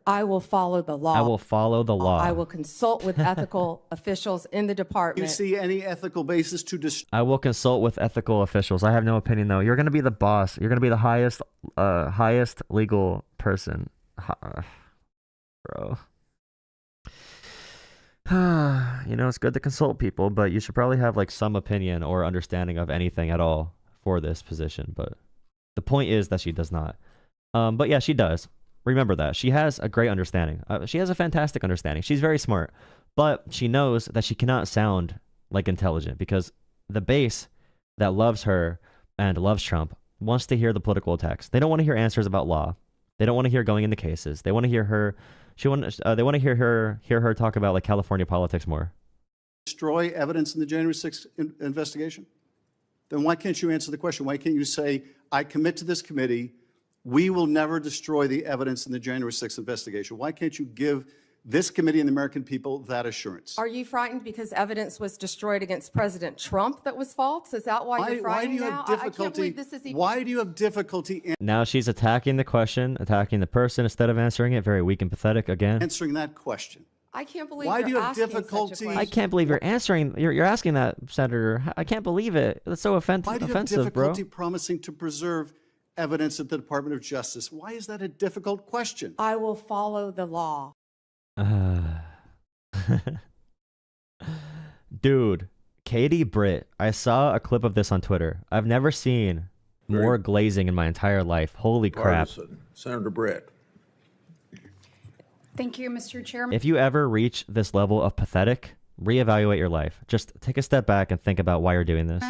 Speaker 5: I will follow the law.
Speaker 1: I will follow the law.
Speaker 5: I will consult with ethical officials in the
Speaker 3: Do you
Speaker 5: department.
Speaker 3: see any ethical basis to destroy?
Speaker 1: I will consult with ethical officials. I have no opinion though. You're gonna be the boss. You're gonna be the highest legal person, bro. It's good to consult people, but you should probably have some opinion or understanding of anything at all for this position. But the point is that she does not. But yeah, she does. Remember that. She has a great understanding. She has a fantastic understanding. She's very smart, but she knows that she cannot sound intelligent because the base that loves her and loves Trump wants to hear the political attacks. They don't want to hear answers about law. They don't want to hear going into cases. They want to hear her. They want to hear her talk about California politics more.
Speaker 3: Destroy evidence in the January 6th investigation? Then why can't you answer the question? Why can't you say, I commit to this committee, we will never destroy the evidence in the January 6th investigation? Why can't you give this committee and the American people that assurance?
Speaker 5: Are you frightened because evidence was destroyed against President Trump that was false? Is that why you're
Speaker 3: Why do
Speaker 5: frightened
Speaker 3: you
Speaker 5: now?
Speaker 3: have
Speaker 5: I can't
Speaker 3: difficulty?
Speaker 5: believe this is even...
Speaker 3: Why do you have difficulty
Speaker 1: Now she's attacking the question, attacking the person instead of answering it. Very weak and pathetic again.
Speaker 3: answering that question?
Speaker 5: I can't believe
Speaker 3: Why
Speaker 5: you're
Speaker 3: do you have
Speaker 5: asking such a
Speaker 3: difficulty-
Speaker 5: question.
Speaker 1: I can't believe you're answering. You're asking that, Senator. I can't believe it. That's so
Speaker 3: Why do you have
Speaker 1: offensive, bro.
Speaker 3: difficulty promising to preserve evidence at the Department of Justice? Why is that a difficult question?
Speaker 5: I will follow the law.
Speaker 1: Dude, Katie Britt. I saw a clip of this on Twitter. I've never seen more glazing in my entire life. Holy crap.
Speaker 6: Partisan. Senator Britt.
Speaker 7: Thank you, Mr. Chairman.
Speaker 1: If you ever reach this level of pathetic, reevaluate your life. Just take a step back and think about why you're doing this.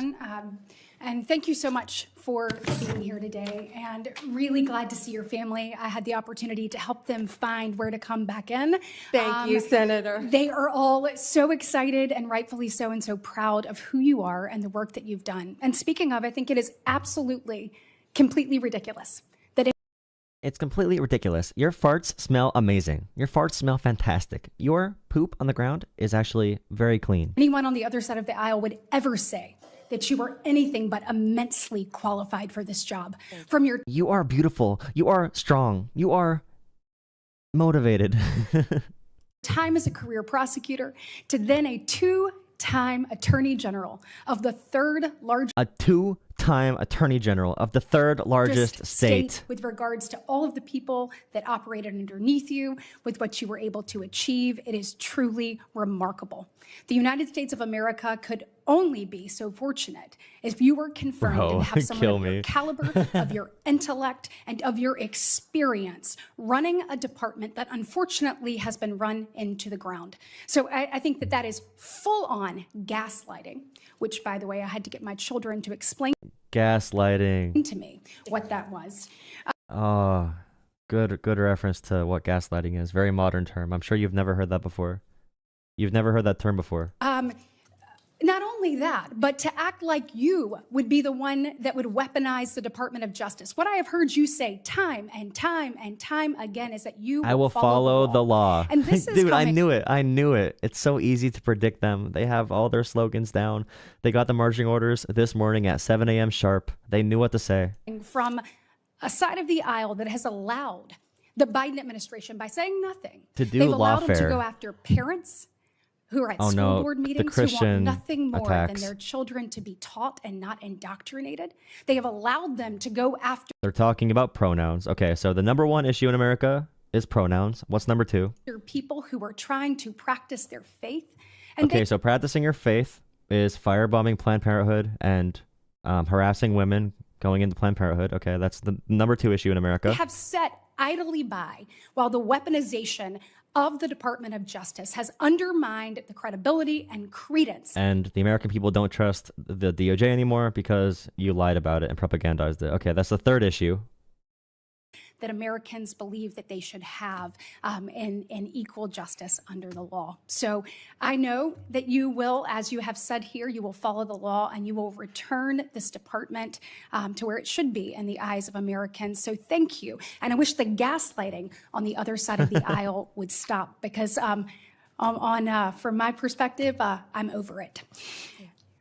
Speaker 7: And thank you so much for being here today, and really glad to see your family. I had the opportunity to help them find where to come back in.
Speaker 5: Thank you, Senator.
Speaker 7: They are all so excited, and rightfully so, and so proud of who you are and the work that you've done. And speaking of, I think it is absolutely, completely ridiculous
Speaker 1: It's completely ridiculous. Your farts smell amazing. Your farts smell fantastic. Your poop on the ground is actually very clean.
Speaker 7: Anyone on the other side of the aisle would ever say that you were anything but immensely qualified for this job. From your
Speaker 1: You are beautiful. You are strong. You are motivated.
Speaker 7: time as a career prosecutor to then a two-time attorney general of the third largest
Speaker 1: A two-time attorney general of the third largest state.
Speaker 7: with regards to all of the people that operated underneath you, with what you were able to achieve. It is truly remarkable. The United States of America could only be so fortunate if you were confirmed
Speaker 1: Bro,
Speaker 7: and have someone
Speaker 1: kill
Speaker 7: of your
Speaker 1: me.
Speaker 7: caliber, of your intellect, and of your experience running a department that unfortunately has been run into the ground. So I think that that is full-on gaslighting, which, by the way, I had to get my children to explain
Speaker 1: Gaslighting.
Speaker 7: to me what that was.
Speaker 1: Oh, good reference to what gaslighting is. Very modern term. I'm sure you've never heard that before. You've never heard that term before.
Speaker 7: Not only that, but to act like you would be the one that would weaponize the Department of Justice. What I have heard you say time and time and time again is that you
Speaker 1: I will follow the law.
Speaker 7: And this is
Speaker 1: Dude, I
Speaker 7: coming
Speaker 1: knew it. I knew it. It's so easy to predict them. They have all their slogans down. They got the marching orders this morning at 7 a.m. sharp. They knew what to say.
Speaker 7: from a side of the aisle that has allowed the Biden administration, by saying nothing,
Speaker 1: To do
Speaker 7: they've allowed them to
Speaker 1: lawfare.
Speaker 7: go after parents who are at
Speaker 1: Oh,
Speaker 7: school
Speaker 1: no,
Speaker 7: board
Speaker 1: the
Speaker 7: meetings who
Speaker 1: Christian
Speaker 7: want nothing more
Speaker 1: attacks.
Speaker 7: than their children to be taught and not indoctrinated. They have allowed them to go after
Speaker 1: They're talking about pronouns. Okay, so the number one issue in America is pronouns. What's number two?
Speaker 7: people who are trying to practice their faith. And
Speaker 1: Okay, so practicing your faith is firebombing Planned Parenthood and harassing women going into Planned Parenthood. Okay, that's the number two issue in America.
Speaker 7: they have sat idly by while the weaponization of the Department of Justice has undermined the credibility and credence
Speaker 1: And the American people don't trust the DOJ anymore because you lied about it and propagandized it. Okay, that's the third issue.
Speaker 7: that Americans believe that they should have in equal justice under the law. So I know that you will, as you have said here, you will follow the law and you will return this department to where it should be in the eyes of Americans. So thank you. And I wish the gaslighting on the other side of the aisle would stop, because from my perspective, I'm over it.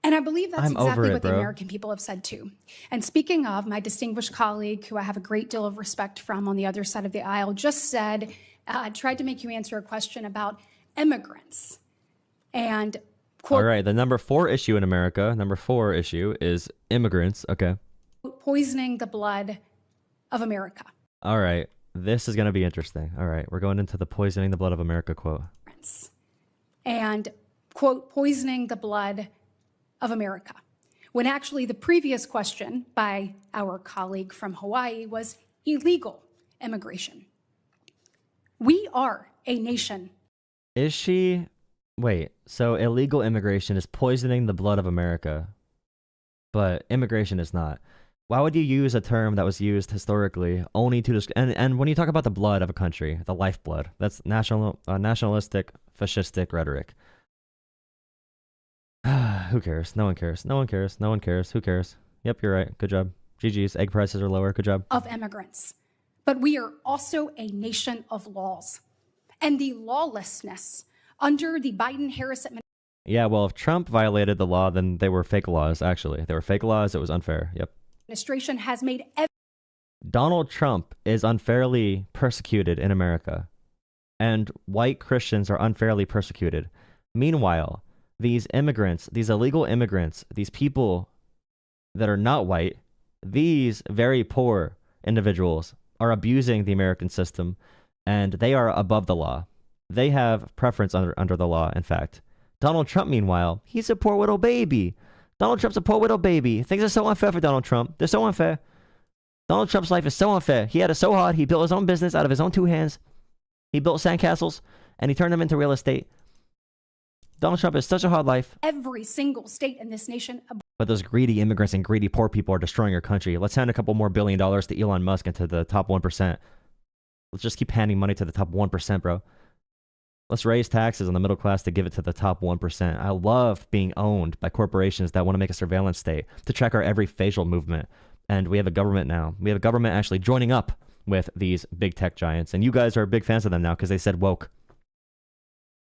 Speaker 7: And I believe that's
Speaker 1: I'm over
Speaker 7: exactly
Speaker 1: it,
Speaker 7: what the
Speaker 1: bro.
Speaker 7: American people have said too. And speaking of, my distinguished colleague, who I have a great deal of respect from on the other side of the aisle, just said, tried to make you answer a question about immigrants. And quote,
Speaker 1: All right, the number four issue in America, number four issue is immigrants. Okay.
Speaker 7: poisoning the blood of America.
Speaker 1: All right, this is going to be interesting. All right, we're going into the poisoning the blood of America quote.
Speaker 7: And quote, poisoning the blood of America. When actually the previous question by our colleague from Hawaii was illegal immigration. We are a nation.
Speaker 1: Is she... Wait, so illegal immigration is poisoning the blood of America, but immigration is not. Why would you use a term that was used historically only to... And when you talk about the blood of a country, the lifeblood, that's nationalistic, fascistic rhetoric. Who cares? No one cares. No one cares. No one cares. Who cares? Yep, you're right. Good job. GG's. Egg prices are lower. Good job.
Speaker 7: Of immigrants. But we are also a nation of laws. And the lawlessness under the Biden-Harris administration.
Speaker 1: Yeah, well, if Trump violated the law, then they were fake laws, actually. They were fake laws. It was unfair. Yep.
Speaker 7: Administration has made
Speaker 1: Donald Trump is unfairly persecuted in America, and white Christians are unfairly persecuted. Meanwhile, these immigrants, these illegal immigrants, these people that are not white, these very poor individuals are abusing the American system, and they are above the law. They have preference under the law, in fact. Donald Trump, meanwhile, he's a poor little baby. Donald Trump's a poor little baby. Things are so unfair for Donald Trump. They're so unfair. Donald Trump's life is so unfair. He had it so hard. He built his own business out of his own two hands. He built sandcastles, and he turned them into real estate. Donald Trump has such a hard life.
Speaker 7: every single state in this nation.
Speaker 1: But those greedy immigrants and greedy poor people are destroying our country. Let's hand a couple more $1 billion to Elon Musk and to the top 1%. Let's just keep handing money to the top 1%, bro. Let's raise taxes on the middle class to give it to the top 1%. I love being owned by corporations that want to make a surveillance state to track our every facial movement. And we have a government now. We have a government actually joining up with these big tech giants. And you guys are big fans of them now because they said woke.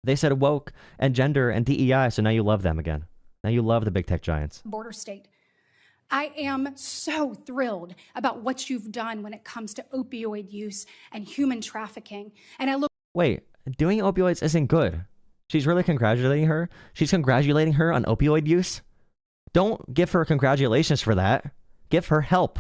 Speaker 1: They said woke and gender and DEI, so now you love them again. Now you love the big tech giants.
Speaker 7: Border state. I am so thrilled about what you've done when it comes to opioid use and human trafficking. And I look.
Speaker 1: Wait, doing opioids isn't good. She's really congratulating her. She's congratulating her on opioid use. Don't give her congratulations for that. Give her help.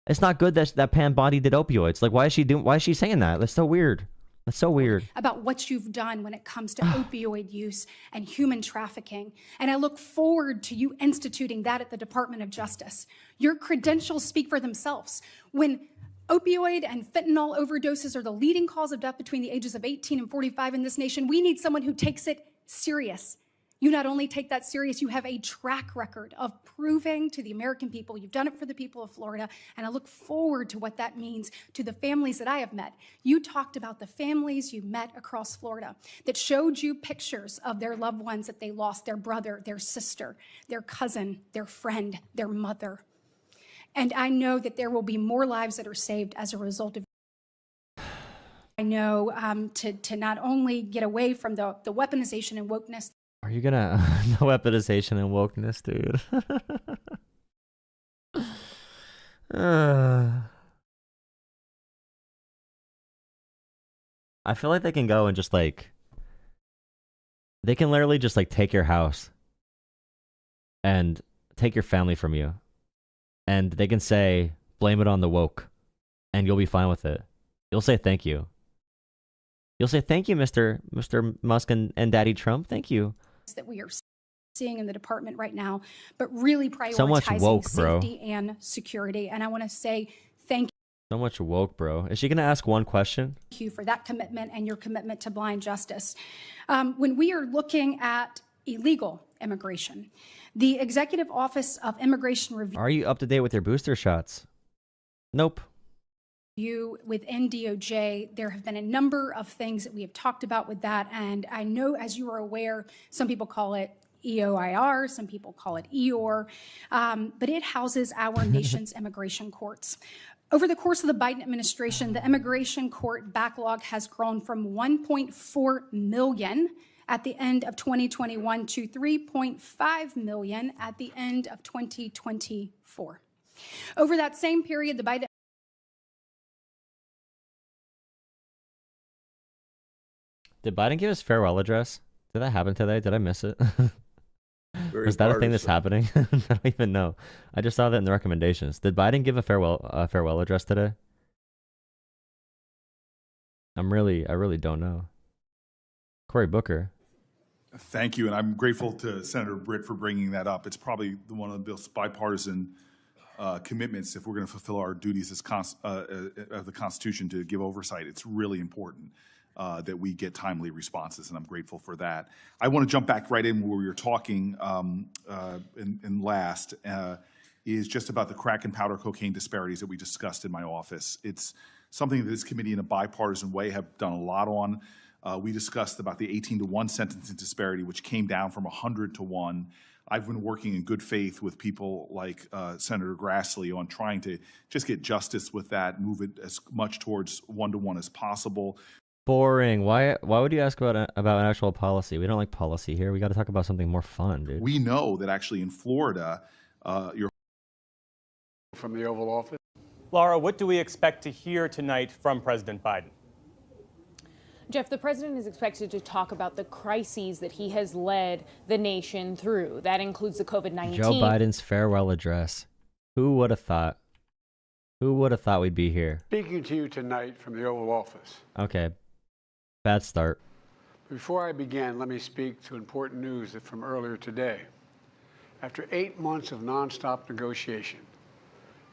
Speaker 1: It's not good that Pam Bondi did opioids. Like, why is she saying that? That's so weird. That's so weird.
Speaker 7: About what you've done when it comes to opioid use and human trafficking. And I look forward to you instituting that at the Department of Justice. Your credentials speak for themselves. When opioid and fentanyl overdoses are the leading cause of death between the ages of 18 and 45 in this nation, we need someone who takes it serious. You not only take that serious, you have a track record of proving to the American people you've done it for the people of Florida, and I look forward to what that means to the families that I have met. You talked about the families you met across Florida that showed you pictures of their loved ones that they lost, their brother, their sister, their cousin, their friend, their mother. And I know that there will be more lives that are saved as a result of. I know to not only get away from the weaponization and wokeness.
Speaker 1: Are you gonna no weaponization and wokeness, dude? I feel like they can go and just like they can literally just like take your house and take your family from you, and they can say blame it on the woke, and you'll be fine with it. You'll say thank you. You'll say thank you, Mr. Musk and Daddy Trump. Thank you.
Speaker 7: That we are seeing in the department right now, but really prioritizing
Speaker 1: so much woke,
Speaker 7: safety and security. And I want to say thank
Speaker 1: so much woke, bro. Is she going to ask one question?
Speaker 7: you for that commitment and your commitment to blind justice. When we are looking at illegal immigration, the Executive Office of Immigration Review.
Speaker 1: Are you up to date with your booster shots? Nope.
Speaker 7: Within DOJ, there have been a number of things that we have talked about with that. And I know, as you are aware, some people call it EOIR, some people call it EOR, but it houses our nation's immigration courts. Over the course of the Biden administration, the immigration court backlog has grown from 1.4 million at the end of 2021 to 3.5 million at the end of 2024. Over that same period, the Biden.
Speaker 1: Did Biden give his farewell address? Did that happen today? Did I miss it? Was that a thing that's happening? I don't even know. I just saw that in the recommendations. Did Biden give a farewell address today? I really don't know. Cory Booker.
Speaker 6: Thank you, and I'm grateful to Senator Britt for bringing that up. It's probably one of the most bipartisan commitments if we're going to fulfill our duties as of the Constitution to give oversight. It's really important that we get timely responses, and I'm grateful for that. I want to jump back right in where we were talking in last is just about the crack and powder cocaine disparities that we discussed in my office. It's something that this committee in a bipartisan way have done a lot on. We discussed about the 18-to-1 sentencing disparity, which came down from 100-to-1. I've been working in good faith with people like Senator Grassley on trying to just get justice with that, move it as much towards 1-to-1 as possible.
Speaker 1: Boring. Why would you ask about an actual policy? We don't like policy here. We got to talk about something more fun, dude.
Speaker 6: We know that actually in Florida, you're
Speaker 8: from the Oval Office.
Speaker 9: Laura, what do we expect to hear tonight from President Biden?
Speaker 10: Jeff, the president is expected to talk about the crises that he has led the nation through. That includes the COVID-19.
Speaker 1: Joe Biden's farewell address. Who would have thought? Who would have thought we'd be here?
Speaker 8: Speaking to you tonight from the Oval Office.
Speaker 1: Okay. Bad start.
Speaker 8: Before I begin, let me speak to important news from earlier today. After 8 months of nonstop negotiation,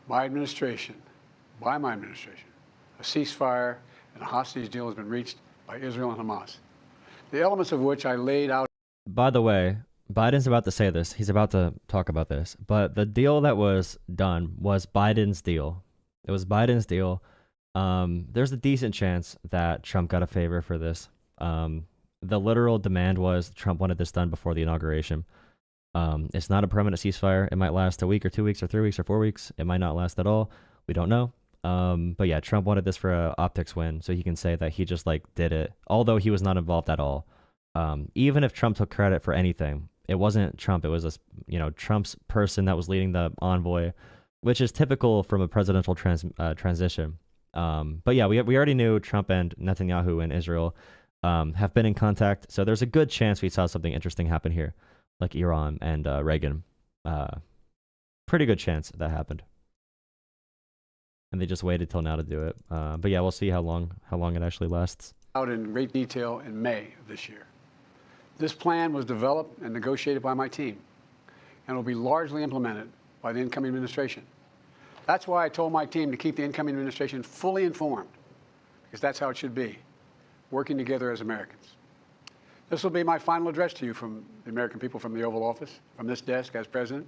Speaker 8: my administration, a ceasefire and a hostage deal has been reached by Israel and Hamas, the elements of which I laid out.
Speaker 1: By the way, Biden's about to say this. He's about to talk about this. But the deal that was done was Biden's deal. It was Biden's deal. There's a decent chance that Trump got a favor for this. The literal demand was Trump wanted this done before the inauguration. It's not a permanent ceasefire. It might last a week or 2 weeks or 3 weeks or 4 weeks. It might not last at all. We don't know. But yeah, Trump wanted this for a optics win, so he can say that he just like did it, although he was not involved at all. Even if Trump took credit for anything, it wasn't Trump. It was Trump's person that was leading the envoy, which is typical from a presidential transition. But yeah, we already knew Trump and Netanyahu in Israel have been in contact, so there's a good chance we saw something interesting happen here, like Iran and Reagan. Pretty good chance that happened, and they just waited till now to do it. But yeah, we'll see how long it actually lasts.
Speaker 8: Out in great detail in May of this year. This plan was developed and negotiated by my team, and will be largely implemented by the incoming administration. That's why I told my team to keep the incoming administration fully informed, because that's how it should be, working together as Americans. This will be my final address to you from the American people, from the Oval Office, from this desk as president.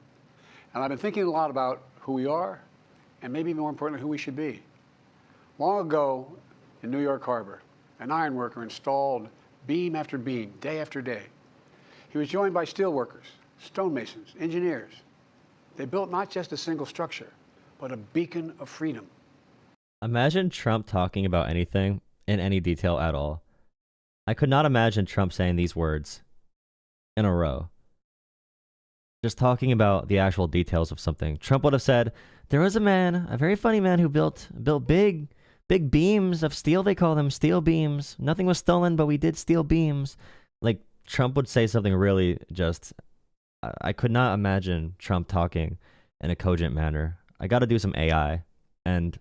Speaker 8: And I've been thinking a lot about who we are, and maybe more importantly, who we should be. Long ago in New York Harbor, an iron worker installed beam after beam, day after day. He was joined by steel workers, stonemasons, engineers. They built not just a single structure, but a beacon of freedom.
Speaker 1: Imagine Trump talking about anything in any detail at all. I could not imagine Trump saying these words in a row. Just talking about the actual details of something. Trump would have said, there was a man, a very funny man, who built big beams of steel. They call them steel beams. Nothing was stolen, but we did steal beams. Like, Trump would say something really just... I could not imagine Trump talking in a cogent manner. I got to do some AI, and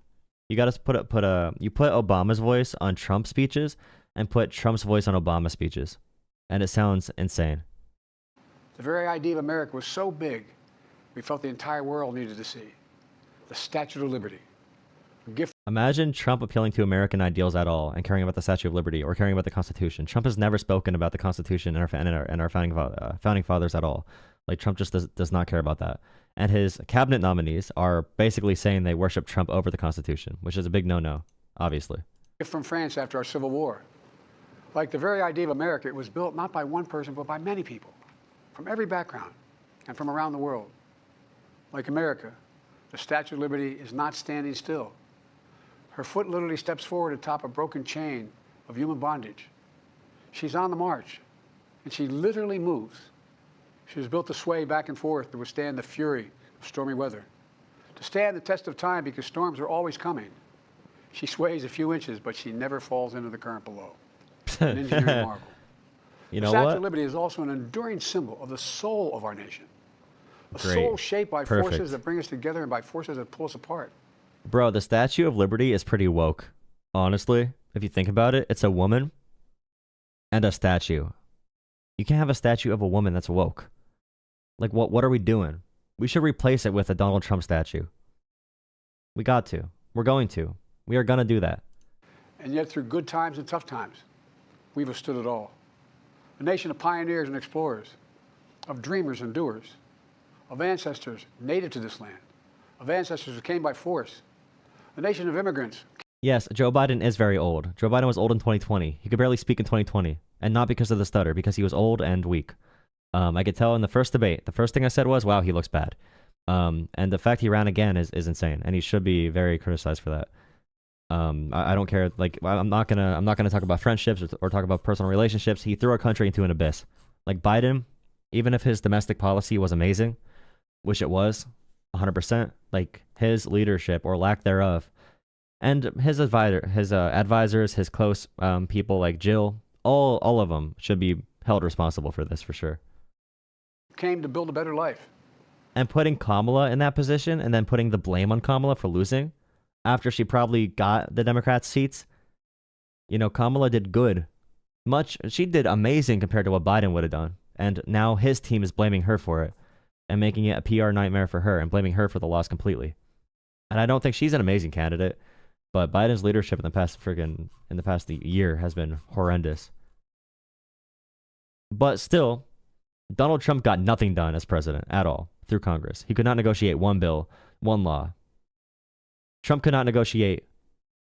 Speaker 1: you got to put Obama's voice on Trump speeches and put Trump's voice on Obama speeches, and it sounds insane.
Speaker 8: The very idea of America was so big, we felt the entire world needed to see. The Statue of Liberty. A gift.
Speaker 1: Imagine Trump appealing to American ideals at all and caring about the Statue of Liberty or caring about the Constitution. Trump has never spoken about the Constitution and our founding fathers at all. Like, Trump just does not care about that. And his cabinet nominees are basically saying they worship Trump over the Constitution, which is a big no-no, obviously.
Speaker 8: Gift from France after our Civil War. Like the very idea of America, it was built not by one person, but by many people, from every background and from around the world. Like America, the Statue of Liberty is not standing still. Her foot literally steps forward atop a broken chain of human bondage. She's on the march, and she literally moves. She was built to sway back and forth to withstand the fury of stormy weather, to stand the test of time because storms are always coming. She sways a few inches, but she never falls into the current below. An engineering marvel.
Speaker 1: You know
Speaker 8: the Statue
Speaker 1: what?
Speaker 8: of Liberty is also an enduring symbol of the soul of our nation. A
Speaker 1: Great.
Speaker 8: soul shaped by
Speaker 1: Perfect.
Speaker 8: forces that bring us together and by forces that pull us apart.
Speaker 1: Bro, the Statue of Liberty is pretty woke. Honestly, if you think about it, it's a woman and a statue. You can't have a statue of a woman that's woke. Like, what are we doing? We should replace it with a Donald Trump statue. We got to. We're going to. We are going to do that.
Speaker 8: And yet, through good times and tough times, we've withstood it all. A nation of pioneers and explorers, of dreamers and doers, of ancestors native to this land, of ancestors who came by force, a nation of immigrants.
Speaker 1: Yes, Joe Biden is very old. Joe Biden was old in 2020. He could barely speak in 2020. And not because of the stutter, because he was old and weak. I could tell in the first debate, the first thing I said was, wow, he looks bad. And the fact he ran again is insane. And he should be very criticized for that. I don't care. Like, I'm not gonna talk about friendships or talk about personal relationships. He threw our country into an abyss. Like, Biden, even if his domestic policy was amazing, which it was, 100%, like, his leadership or lack thereof, and his advisors, his close people like Jill, all of them should be held responsible for this for sure.
Speaker 8: Came to build a better life.
Speaker 1: And putting Kamala in that position and then putting the blame on Kamala for losing after she probably got the Democrats' seats, you know, Kamala did good. She did amazing compared to what Biden would have done. And now his team is blaming her for it and making it a PR nightmare for her and blaming her for the loss completely. And I don't think she's an amazing candidate, but Biden's leadership in the past year has been horrendous. But still, Donald Trump got nothing done as president at all through Congress. He could not negotiate one bill, one law. Trump could not negotiate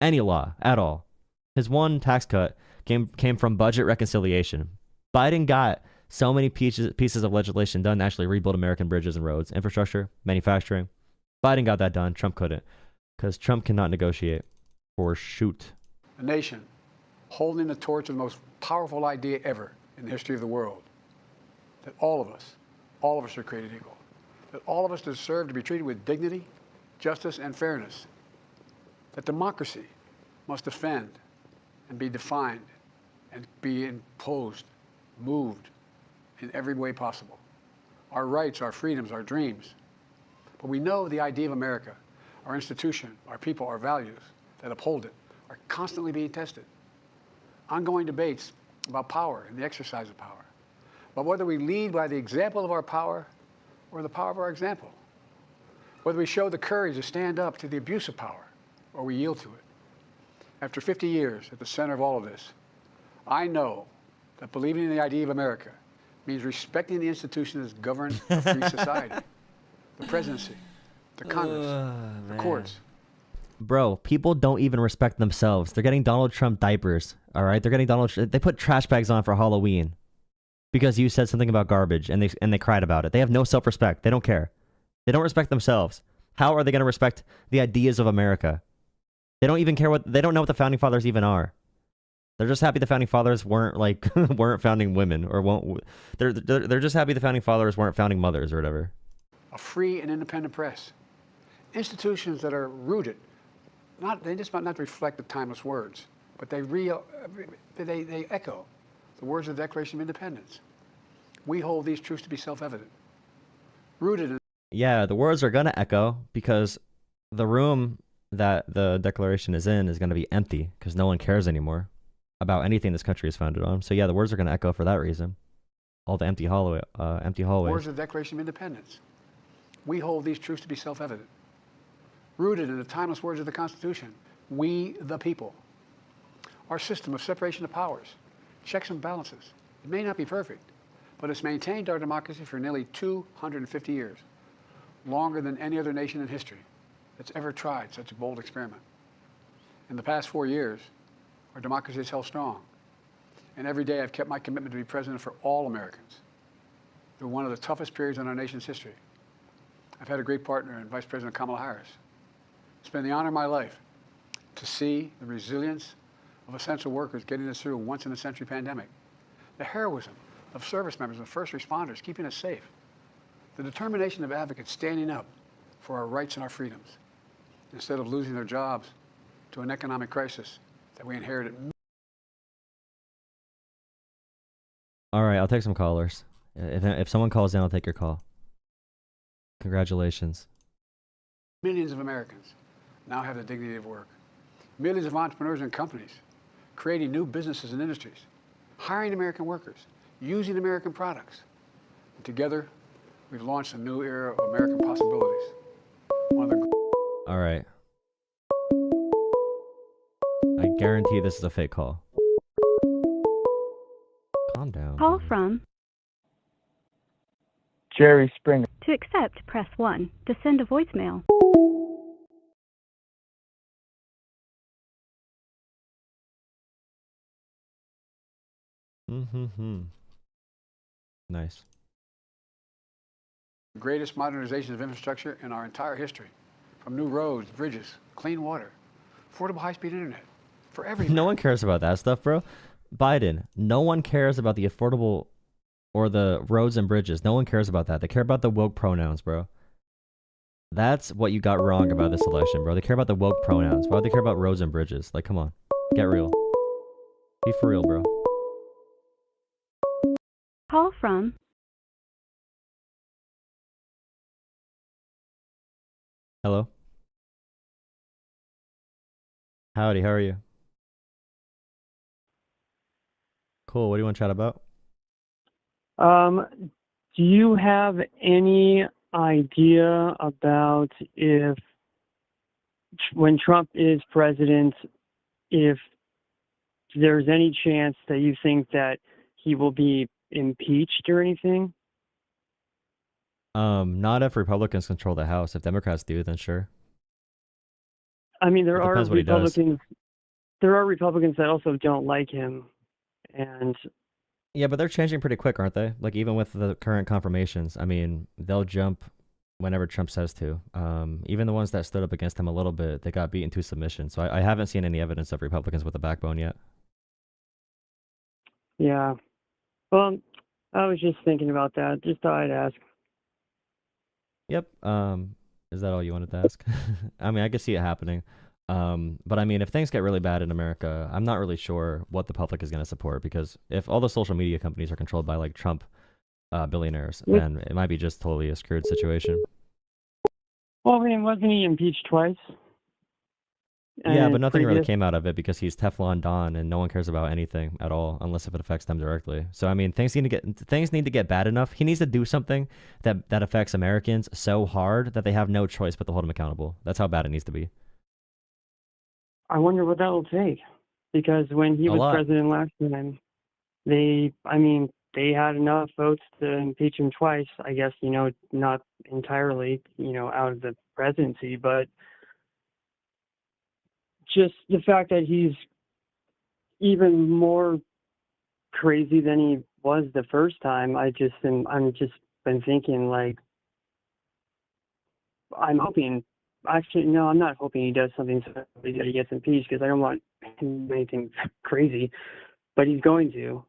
Speaker 1: any law at all. His one tax cut came from budget reconciliation. Biden got so many pieces of legislation done to actually rebuild American bridges and roads, infrastructure, manufacturing. Biden got that done. Trump couldn't. Because Trump cannot negotiate. Or shoot.
Speaker 8: A nation holding the torch of the most powerful idea ever in the history of the world. That all of us are created equal. That all of us deserve to be treated with dignity, justice, and fairness. That democracy must defend and be defined and be imposed, moved in every way possible. Our rights, our freedoms, our dreams. But we know the idea of America, our institution, our people, our values that uphold it are constantly being tested. Ongoing debates about power and the exercise of power. But whether we lead by the example of our power or the power of our example. Whether we show the courage to stand up to the abuse of power or we yield to it. After 50 years at the center of all of this, I know that believing in the idea of America means respecting the institutions that govern a free society. The presidency, the Congress, the courts.
Speaker 1: Bro, people don't even respect themselves. They're getting Donald Trump diapers, all right? They're getting they put trash bags on for Halloween because you said something about garbage and they cried about it. They have no self-respect. They don't care. They don't respect themselves. How are they going to respect the ideas of America? They don't even care they don't know what the founding fathers even are. They're just happy the founding fathers weren't weren't founding women or won't. They're just happy the founding fathers weren't founding mothers or whatever.
Speaker 8: A free and independent press. Institutions that are rooted, they just might not reflect the timeless words, but they echo the words of the Declaration of Independence. We hold these truths to be self-evident. Rooted in...
Speaker 1: Yeah, the words are going to echo because the room that the Declaration is in is going to be empty because no one cares anymore about anything this country is founded on. So yeah, the words are going to echo for that reason. All the empty hallways.
Speaker 8: Words of the Declaration of Independence. We hold these truths to be self-evident. Rooted in the timeless words of the Constitution. We, the people. Our system of separation of powers, checks and balances. It may not be perfect, but it's maintained our democracy for nearly 250 years, longer than any other nation in history that's ever tried such a bold experiment. In the past 4 years, our democracy has held strong. And every day I've kept my commitment to be president for all Americans through one of the toughest periods in our nation's history. I've had a great partner in Vice President Kamala Harris. It's been the honor of my life to see the resilience of essential workers getting us through a once-in-a-century pandemic, the heroism of service members and first responders keeping us safe, the determination of advocates standing up for our rights and our freedoms instead of losing their jobs to an economic crisis that we inherited.
Speaker 1: All right, I'll take some callers. If someone calls in, I'll take your call. Congratulations.
Speaker 8: Millions of Americans now have the dignity of work. Millions of entrepreneurs and companies creating new businesses and industries, hiring American workers, using American products. And together, we've launched a new era of American possibilities.
Speaker 1: All right. I guarantee this is a fake call. Calm down.
Speaker 11: Call from
Speaker 12: Jerry Springer.
Speaker 11: To accept, press 1. To send a voicemail.
Speaker 1: Nice.
Speaker 8: The greatest modernization of infrastructure in our entire history. From new roads, bridges, clean water, affordable high-speed internet for everyone.
Speaker 1: No one cares about that stuff, bro. Biden, no one cares about the affordable or the roads and bridges. No one cares about that. They care about the woke pronouns, bro. That's what you got wrong about this election, bro. They care about the woke pronouns. Why would they care about roads and bridges? Like, come on. Get real. Be for real, bro.
Speaker 11: Call from
Speaker 1: Hello? Howdy, how are you? Cool, what do you want to chat about?
Speaker 12: Do you have any idea about if, when Trump is president, if there's any chance that you think that he will be impeached or anything?
Speaker 1: Not if Republicans control the House. If Democrats do, then sure.
Speaker 12: I mean, there
Speaker 1: It
Speaker 12: are
Speaker 1: depends what he does.
Speaker 12: Republicans. There are Republicans that also don't like him, and
Speaker 1: Yeah, but they're changing pretty quick, aren't they? Like, even with the current confirmations, I mean, they'll jump whenever Trump says to. Even the ones that stood up against him a little bit, they got beaten to submission. So I haven't seen any evidence of Republicans with a backbone yet.
Speaker 12: Yeah. Well, I was just thinking about that. Just thought I'd ask.
Speaker 1: Yep. Is that all you wanted to ask? I mean, I could see it happening. But I mean, if things get really bad in America, I'm not really sure what the public is going to support, because if all the social media companies are controlled by like Trump billionaires, then it might be just totally a screwed situation.
Speaker 12: Well, I mean, wasn't he impeached twice?
Speaker 1: Yeah, but
Speaker 12: And
Speaker 1: nothing really
Speaker 12: previous?
Speaker 1: came out of it because he's Teflon Don, and no one cares about anything at all unless if it affects them directly. So I mean, things need to get bad enough. He needs to do something that affects Americans so hard that they have no choice but to hold him accountable. That's how bad it needs to be.
Speaker 12: I wonder what that will take. Because when he
Speaker 1: A
Speaker 12: was
Speaker 1: lot.
Speaker 12: president last time, they had enough votes to impeach him twice. I guess, not entirely, out of the presidency, but just the fact that he's even more crazy than he was the first time. I'm just been thinking, like, I'm hoping. Actually, no, I'm not hoping he does something so that he gets impeached, because I don't want him to do anything crazy, but he's going to.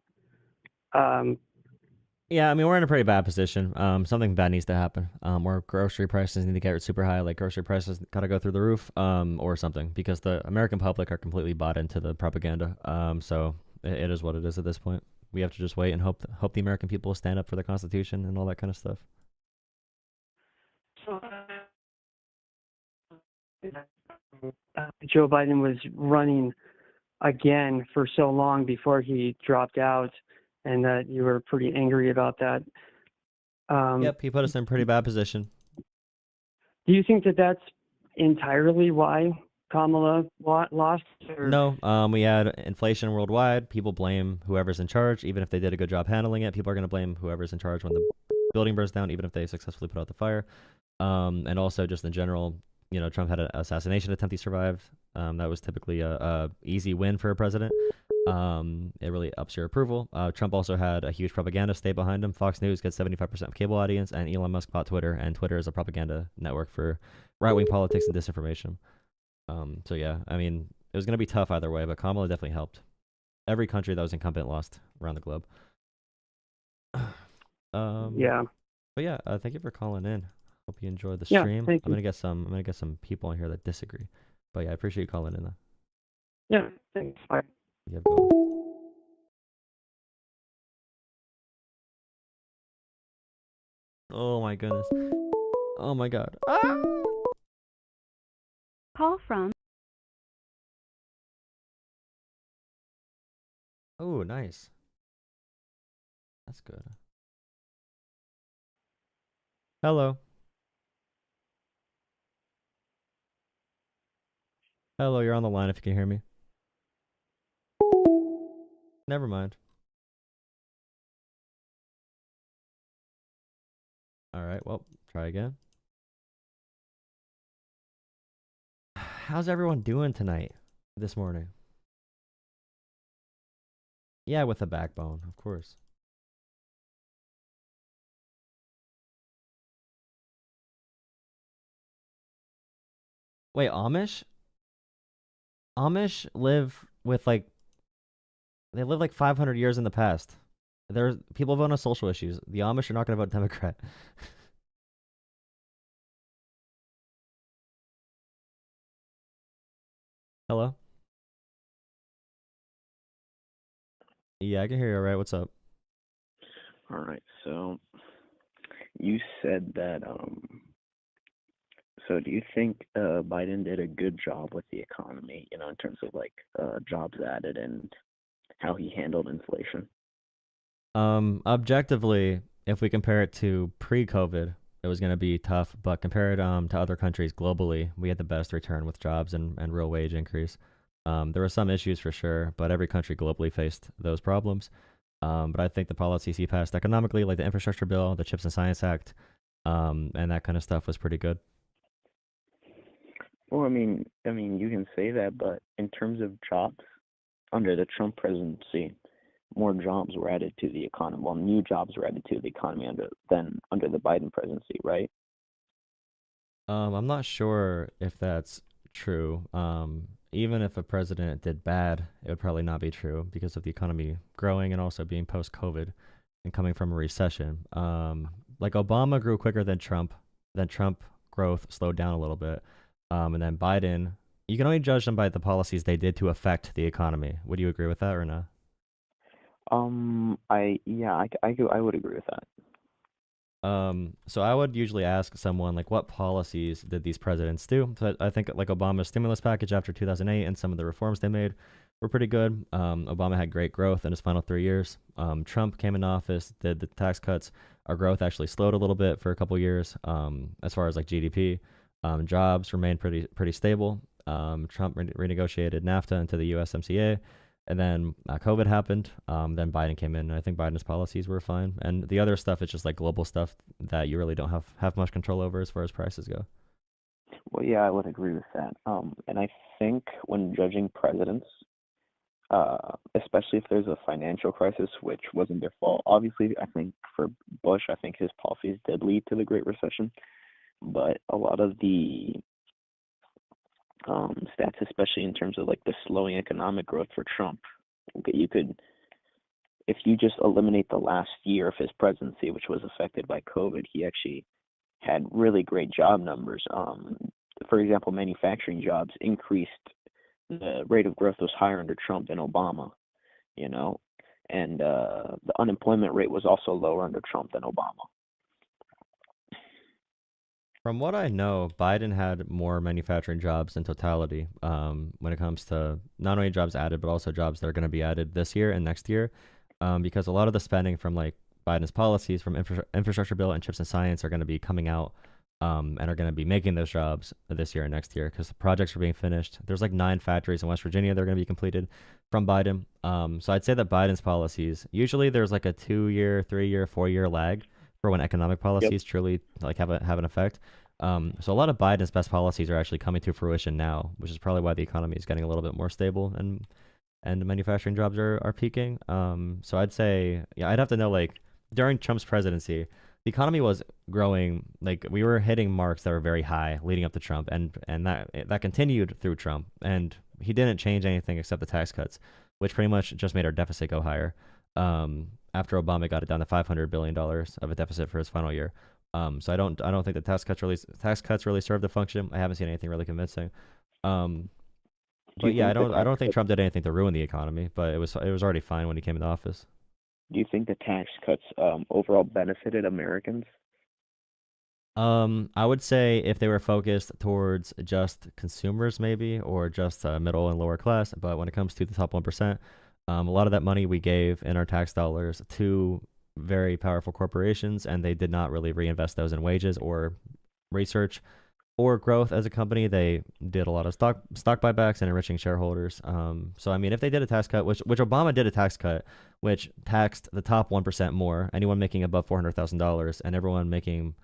Speaker 1: Yeah, I mean, we're in a pretty bad position. Something bad needs to happen. Where grocery prices need to get super high, like grocery prices gotta go through the roof, or something, because the American public are completely bought into the propaganda. So it is what it is at this point. We have to just wait and hope the American people will stand up for the Constitution and all that kind of stuff.
Speaker 12: So, Joe Biden was running again for so long before he dropped out, and that you were pretty angry about that.
Speaker 1: Yep, he put us in a pretty bad position.
Speaker 12: Do you think that that's entirely why Kamala lost? Or?
Speaker 1: No, we had inflation worldwide. People blame whoever's in charge, even if they did a good job handling it. People are going to blame whoever's in charge when the building burns down, even if they successfully put out the fire. And also just in general, Trump had an assassination attempt he survived. That was typically a easy win for a president. It really ups your approval. Trump also had a huge propaganda state behind him. Fox News gets 75% of cable audience, and Elon Musk bought Twitter, and Twitter is a propaganda network for right-wing politics and disinformation. So yeah, I mean, it was going to be tough either way, but Kamala definitely helped. Every country that was incumbent lost around the globe.
Speaker 12: Yeah.
Speaker 1: But yeah, thank you for calling in. Hope you enjoyed the
Speaker 12: Yeah,
Speaker 1: stream.
Speaker 12: thank
Speaker 1: I'm
Speaker 12: you.
Speaker 1: gonna get some people in here that disagree. But yeah, I appreciate you calling in though.
Speaker 12: Yeah, thanks. Bye.
Speaker 1: You have a good one. Oh my goodness. Oh my god. Ah!
Speaker 11: Call from
Speaker 1: Oh, nice. That's good. Hello. Hello, you're on the line if you can hear me. Never mind. All right, well, try again. How's everyone doing tonight, this morning? Yeah, with a backbone, of course. Wait, Amish? Amish live with they live like 500 years in the past. There's people vote on social issues. The Amish are not going to vote Democrat. Hello? Yeah, I can hear you all right. What's up?
Speaker 13: All right. So you said that so do you think Biden did a good job with the economy, in terms of like jobs added and how he handled inflation?
Speaker 1: Objectively, if we compare it to pre-COVID, it was going to be tough, but compared to other countries globally, we had the best return with jobs and real wage increase. There were some issues for sure, but every country globally faced those problems. But I think the policies he passed economically, like the infrastructure bill, the Chips and Science Act, and that kind of stuff was pretty good.
Speaker 13: Well, you can say that, but in terms of jobs, under the Trump presidency, more jobs were added to the economy. Well, new jobs were added to the economy than under the Biden presidency, right?
Speaker 1: I'm not sure if that's true. Even if a president did bad, it would probably not be true because of the economy growing and also being post-COVID and coming from a recession. Like Obama grew quicker than Trump. Then Trump growth slowed down a little bit. And then Biden, you can only judge them by the policies they did to affect the economy. Would you agree with that or not?
Speaker 13: I would agree with that.
Speaker 1: So I would usually ask someone like, what policies did these presidents do? So I think like Obama's stimulus package after 2008 and some of the reforms they made were pretty good. Obama had great growth in his final 3 years. Trump came in office, did the tax cuts. Our growth actually slowed a little bit for a couple years. As far as like GDP, jobs remained pretty stable. Trump renegotiated NAFTA into the USMCA. And then COVID happened. Then Biden came in, and I think Biden's policies were fine. And the other stuff is just like global stuff that you really don't have much control over as far as prices go.
Speaker 13: Well, yeah, I would agree with that. And I think when judging presidents, especially if there's a financial crisis, which wasn't their fault, obviously, I think for Bush, I think his policies did lead to the Great Recession. But a lot of the stats, especially in terms of like the slowing economic growth for Trump, you could, if you just eliminate the last year of his presidency, which was affected by COVID, he actually had really great job numbers. For example, manufacturing jobs increased. The rate of growth was higher under Trump than Obama, you know, and the unemployment rate was also lower under Trump than Obama.
Speaker 1: From what I know, Biden had more manufacturing jobs in totality when it comes to not only jobs added, but also jobs that are going to be added this year and next year. Because a lot of the spending from like Biden's policies from infrastructure bill and chips and science are going to be coming out and are going to be making those jobs this year and next year because the projects are being finished. There's like 9 factories in West Virginia that are going to be completed from Biden. So I'd say that Biden's policies, usually there's like a 2-year, 3-year, 4-year lag for when economic policies truly like have an effect. So a lot of Biden's best policies are actually coming to fruition now, which is probably why the economy is getting a little bit more stable and manufacturing jobs are peaking. So I'd say, yeah, I'd have to know like during Trump's presidency, the economy was growing, like we were hitting marks that were very high leading up to Trump, and that continued through Trump, and he didn't change anything except the tax cuts, which pretty much just made our deficit go higher. After Obama got it down to $500 billion of a deficit for his final year. So I don't think the tax cuts really served the function. I haven't seen anything really convincing. But yeah, I don't think Trump did anything to ruin the economy, but it was already fine when he came into office.
Speaker 13: Do you think the tax cuts overall benefited Americans?
Speaker 1: I would say if they were focused towards just consumers, maybe, or just middle and lower class. But when it comes to the top 1%, a lot of that money we gave in our tax dollars to very powerful corporations, and they did not really reinvest those in wages or research or growth as a company. They did a lot of stock buybacks and enriching shareholders. So I mean, if they did a tax cut, which Obama did a tax cut, which taxed the top 1% more, anyone making above $400,000, and everyone making,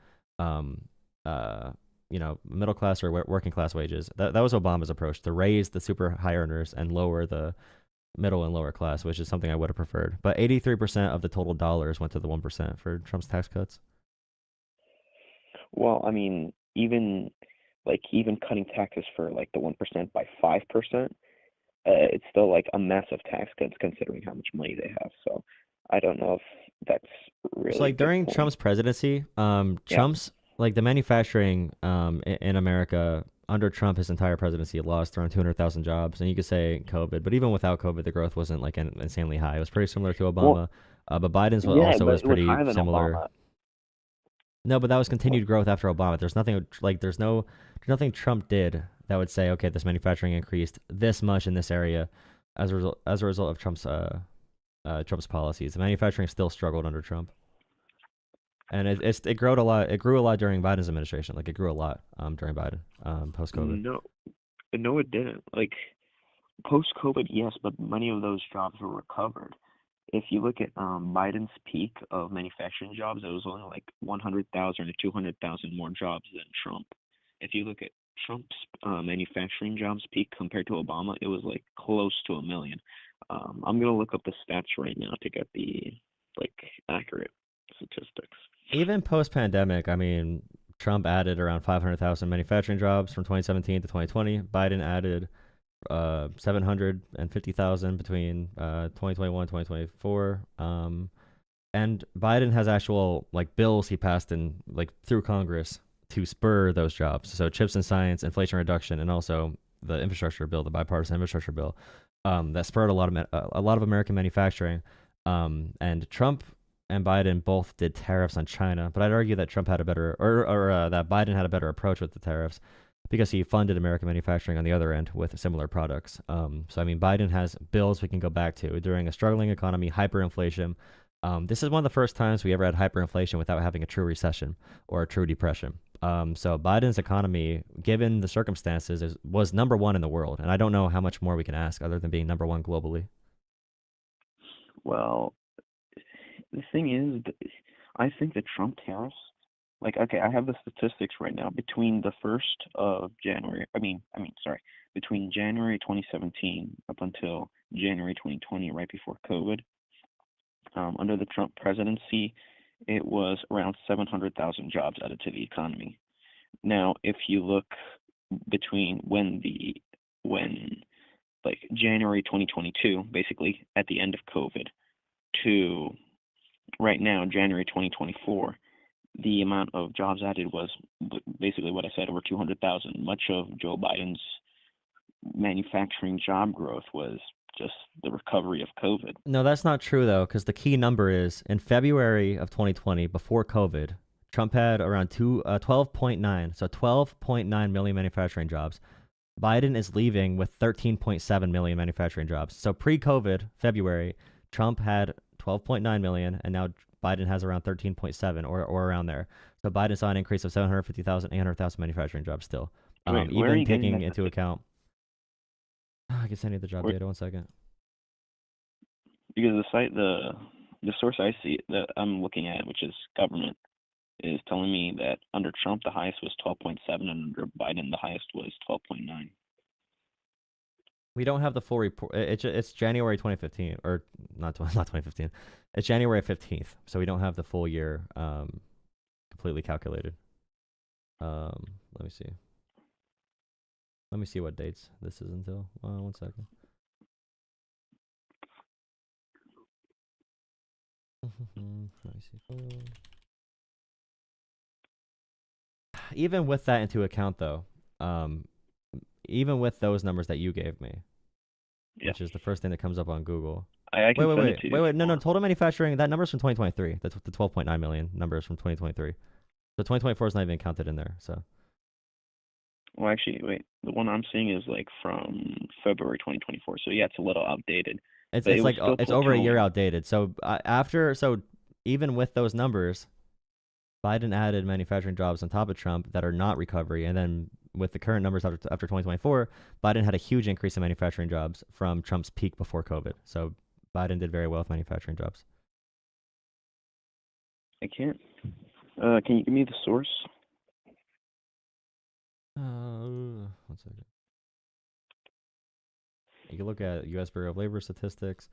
Speaker 1: middle class or working class wages. That was Obama's approach, to raise the super high earners and lower the middle and lower class, which is something I would have preferred. But 83% of the total dollars went to the 1% for Trump's tax cuts.
Speaker 13: Well, I mean, even cutting taxes for like the 1% by 5%, it's still like a massive tax cuts considering how much money they have. So I don't know if that's really.
Speaker 1: So like during Trump's presidency, Trump's like the manufacturing in America under Trump, his entire presidency lost around 200,000 jobs, and you could say COVID, but even without COVID, the growth wasn't like insanely high. It was pretty similar to Obama, but Biden's was pretty similar.
Speaker 13: Obama.
Speaker 1: No, but that was continued growth after Obama. There's nothing Trump did that would say, okay, this manufacturing increased this much in this area as a result of Trump's policies. The manufacturing still struggled under Trump, and it grew a lot. It grew a lot during Biden's administration. Like it grew a lot during Biden post COVID.
Speaker 13: No, it didn't. Like post COVID, yes, but many of those jobs were recovered. If you look at Biden's peak of manufacturing jobs, it was only like 100,000 to 200,000 more jobs than Trump. If you look at Trump's manufacturing jobs peak compared to Obama, it was like close to 1 million. I'm gonna look up the stats right now to get the like accurate statistics.
Speaker 1: Even post pandemic, I mean, Trump added around 500,000 manufacturing jobs from 2017 to 2020. Biden added 750,000 between 2021 and 2024. And Biden has actual like bills he passed in like through Congress to spur those jobs. So chips and science, inflation reduction, and also the infrastructure bill, the bipartisan infrastructure bill, that spurred a lot of American manufacturing. And Trump and Biden both did tariffs on China, but I'd argue that Trump had a better, or that Biden had a better approach with the tariffs because he funded American manufacturing on the other end with similar products. So I mean, Biden has bills we can go back to during a struggling economy, hyperinflation. This is one of the first times we ever had hyperinflation without having a true recession or a true depression. So Biden's economy, given the circumstances, was number one in the world, and I don't know how much more we can ask other than being number one globally.
Speaker 13: Well, the thing is, I think the Trump tariffs, like, okay, I have the statistics right now. Between the 1st of January, between January 2017 up until January 2020, right before COVID, under the Trump presidency, it was around 700,000 jobs added to the economy. Now, if you look between when January 2022, basically at the end of COVID, to right now, January 2024, the amount of jobs added was basically what I said, over 200,000. Much of Joe Biden's manufacturing job growth was just the recovery of COVID.
Speaker 1: No, that's not true, though, because the key number is in February of 2020, before COVID, Trump had around 12.9 million manufacturing jobs. Biden is leaving with 13.7 million manufacturing jobs. So pre-COVID, February, Trump had 12.9 million, and now Biden has around 13.7 or around there. So Biden saw an increase of 750,000, 800,000 manufacturing jobs still. Even taking into account... I can send you the job data, 1 second.
Speaker 13: Because the source I see that I'm looking at, which is government, is telling me that under Trump the highest was 12.7, and under Biden the highest was 12.9.
Speaker 1: We don't have the full report. It's January 2015, or not 2015. It's January 15th, so we don't have the full year completely calculated. Let me see. Let me see what dates this is until. 1 second. Let me see. Even with that into account, though, even with those numbers that you gave me, which is the first thing that comes up on Google.
Speaker 13: I can send it to you.
Speaker 1: Wait. No. Total manufacturing, that number's from 2023. That's the 12.9 million numbers from 2023. So 2024 is not even counted in there. So.
Speaker 13: Well, actually, wait. The one I'm seeing is like from February 2024. So yeah, it's a little outdated.
Speaker 1: It's like it's over a year outdated. So even with those numbers, Biden added manufacturing jobs on top of Trump that are not recovery, and then with the current numbers after 2024, Biden had a huge increase in manufacturing jobs from Trump's peak before COVID. So Biden did very well with manufacturing jobs.
Speaker 13: I can't. Can you give me the source?
Speaker 1: 1 second. You can look at U.S. Bureau of Labor statistics.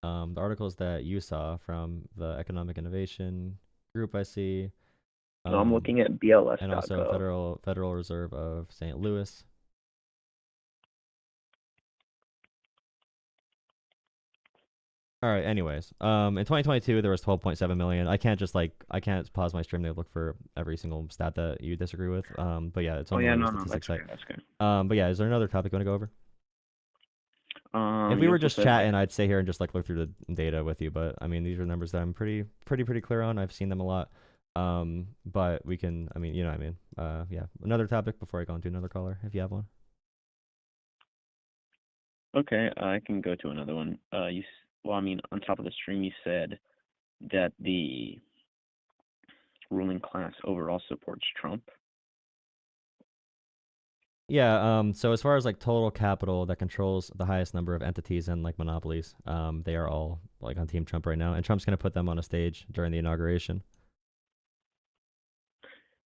Speaker 1: The articles that you saw from the Economic Innovation Group, I see.
Speaker 13: No, I'm looking at BLS.
Speaker 1: And also Federal Reserve of St. Louis. All right. Anyways, in 2022 there was 12.7 million. I can't pause my stream to look for every single stat that you disagree with. But yeah, it's on the statistics site.
Speaker 13: That's good.
Speaker 1: But yeah, is there another topic you want to go over? If we were just chatting, I'd stay here and just like look through the data with you. But I mean, these are numbers that I'm pretty clear on. I've seen them a lot. But we can. I mean, you know what I mean. Yeah. Another topic before I go into another caller, if you have one.
Speaker 13: Okay, I can go to another one. On top of the stream, you said that the ruling class overall supports Trump.
Speaker 1: Yeah, so as far as like total capital that controls the highest number of entities and like monopolies, they are all like on Team Trump right now, and Trump's going to put them on a stage during the inauguration.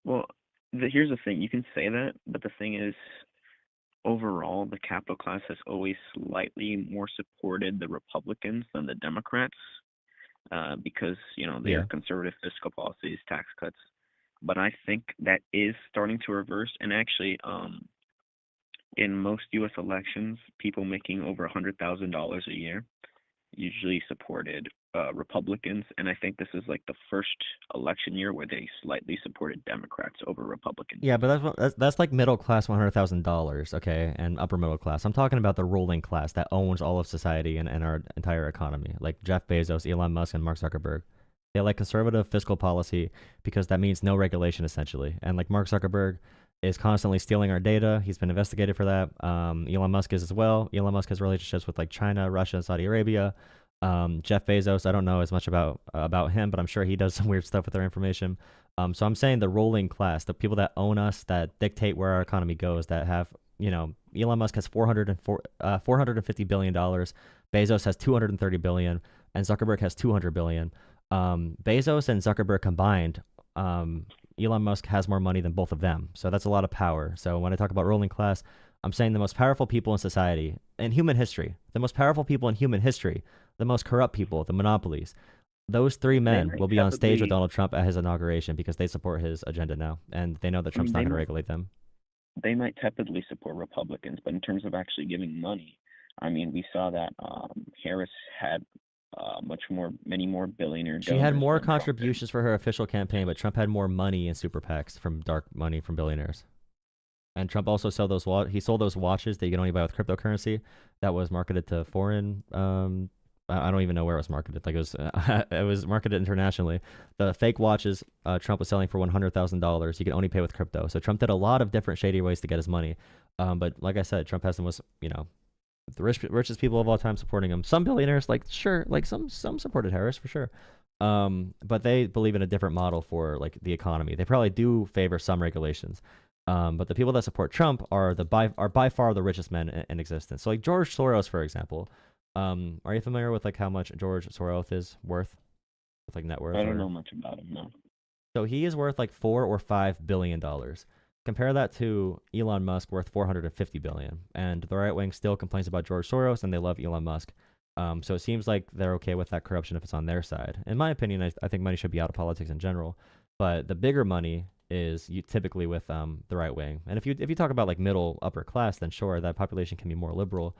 Speaker 13: Well, here's the thing. You can say that, but the thing is, overall, the capital class has always slightly more supported the Republicans than the Democrats because, their conservative fiscal policies, tax cuts. but I think that is starting to reverse. And actually, in most U.S. elections, people making over $100,000 a year usually supported Republicans, and I think this is like the first election year where they slightly supported Democrats over Republicans.
Speaker 1: Yeah, but that's like middle class $100,000, okay, and upper middle class. I'm talking about the ruling class that owns all of society and our entire economy, like Jeff Bezos, Elon Musk, and Mark Zuckerberg. They like conservative fiscal policy because that means no regulation essentially. And like Mark Zuckerberg is constantly stealing our data. He's been investigated for that. Elon Musk is as well. Elon Musk has relationships with like China, Russia, and Saudi Arabia. Jeff Bezos, I don't know as much about him, but I'm sure he does some weird stuff with their information. So I'm saying the ruling class, the people that own us, that dictate where our economy goes, that have, Elon Musk has $450 billion. Bezos has $230 billion, and Zuckerberg has $200 billion. Bezos and Zuckerberg combined, Elon Musk has more money than both of them. So that's a lot of power. So when I talk about ruling class, I'm saying the most powerful people in society, in human history, the most powerful people in human history, the most corrupt people, the monopolies. Those three men will be on stage with Donald Trump at his inauguration because they support his agenda now, and they know that Trump's not going to regulate them.
Speaker 13: They might tepidly support Republicans, but in terms of actually giving money, I mean, we saw that Harris had many more billionaire
Speaker 1: She had
Speaker 13: donors
Speaker 1: more
Speaker 13: than Trump did.
Speaker 1: contributions for her official campaign, but Trump had more money in super PACs from dark money from billionaires. And Trump also sold those watches that you can only buy with cryptocurrency that was marketed to foreign. I don't even know where it was marketed. Like it was marketed internationally. The fake watches Trump was selling for $100,000. You can only pay with crypto. So Trump did a lot of different shady ways to get his money. But like I said, Trump has the most, the richest people of all time supporting him. Some billionaires, some supported Harris for sure. But they believe in a different model for like the economy. They probably do favor some regulations. But the people that support Trump are by far the richest men in existence. So like George Soros, for example. Are you familiar with like how much George Soros is worth? With like net worth?
Speaker 13: I don't know much about him, no.
Speaker 1: So he is worth like $4 or $5 billion. Compare that to Elon Musk worth $450 billion. And the right wing still complains about George Soros and they love Elon Musk. So it seems like they're okay with that corruption if it's on their side. In my opinion, I think money should be out of politics in general. But the bigger money is typically with the right wing. And if you talk about like middle upper class, then sure, that population can be more liberal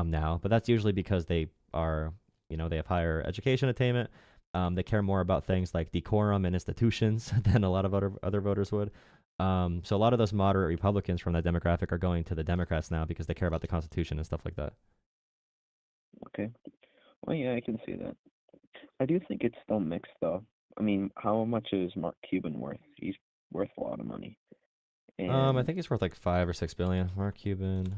Speaker 1: now. But that's usually because they are, they have higher education attainment. They care more about things like decorum and institutions than a lot of other voters would. So a lot of those moderate Republicans from that demographic are going to the Democrats now because they care about the Constitution and stuff like that.
Speaker 13: Okay. Well, yeah, I can see that. I do think it's still mixed, though. I mean, how much is Mark Cuban worth? He's worth a lot of money. And
Speaker 1: I think he's worth like $5 or $6 billion. Mark Cuban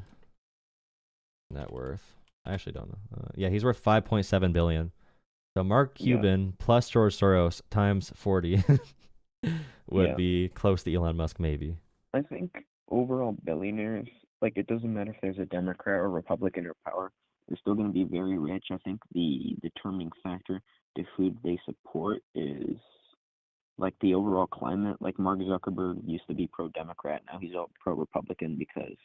Speaker 1: net worth. I actually don't know. Yeah, he's worth $5.7 billion. So Mark Cuban plus George Soros times 40 would be close to Elon Musk, maybe.
Speaker 13: I think overall billionaires, like it doesn't matter if there's a Democrat or Republican or power, they're still going to be very rich. I think the determining factor to who they support is like the overall climate. Like Mark Zuckerberg used to be pro-Democrat, now he's all pro-Republican because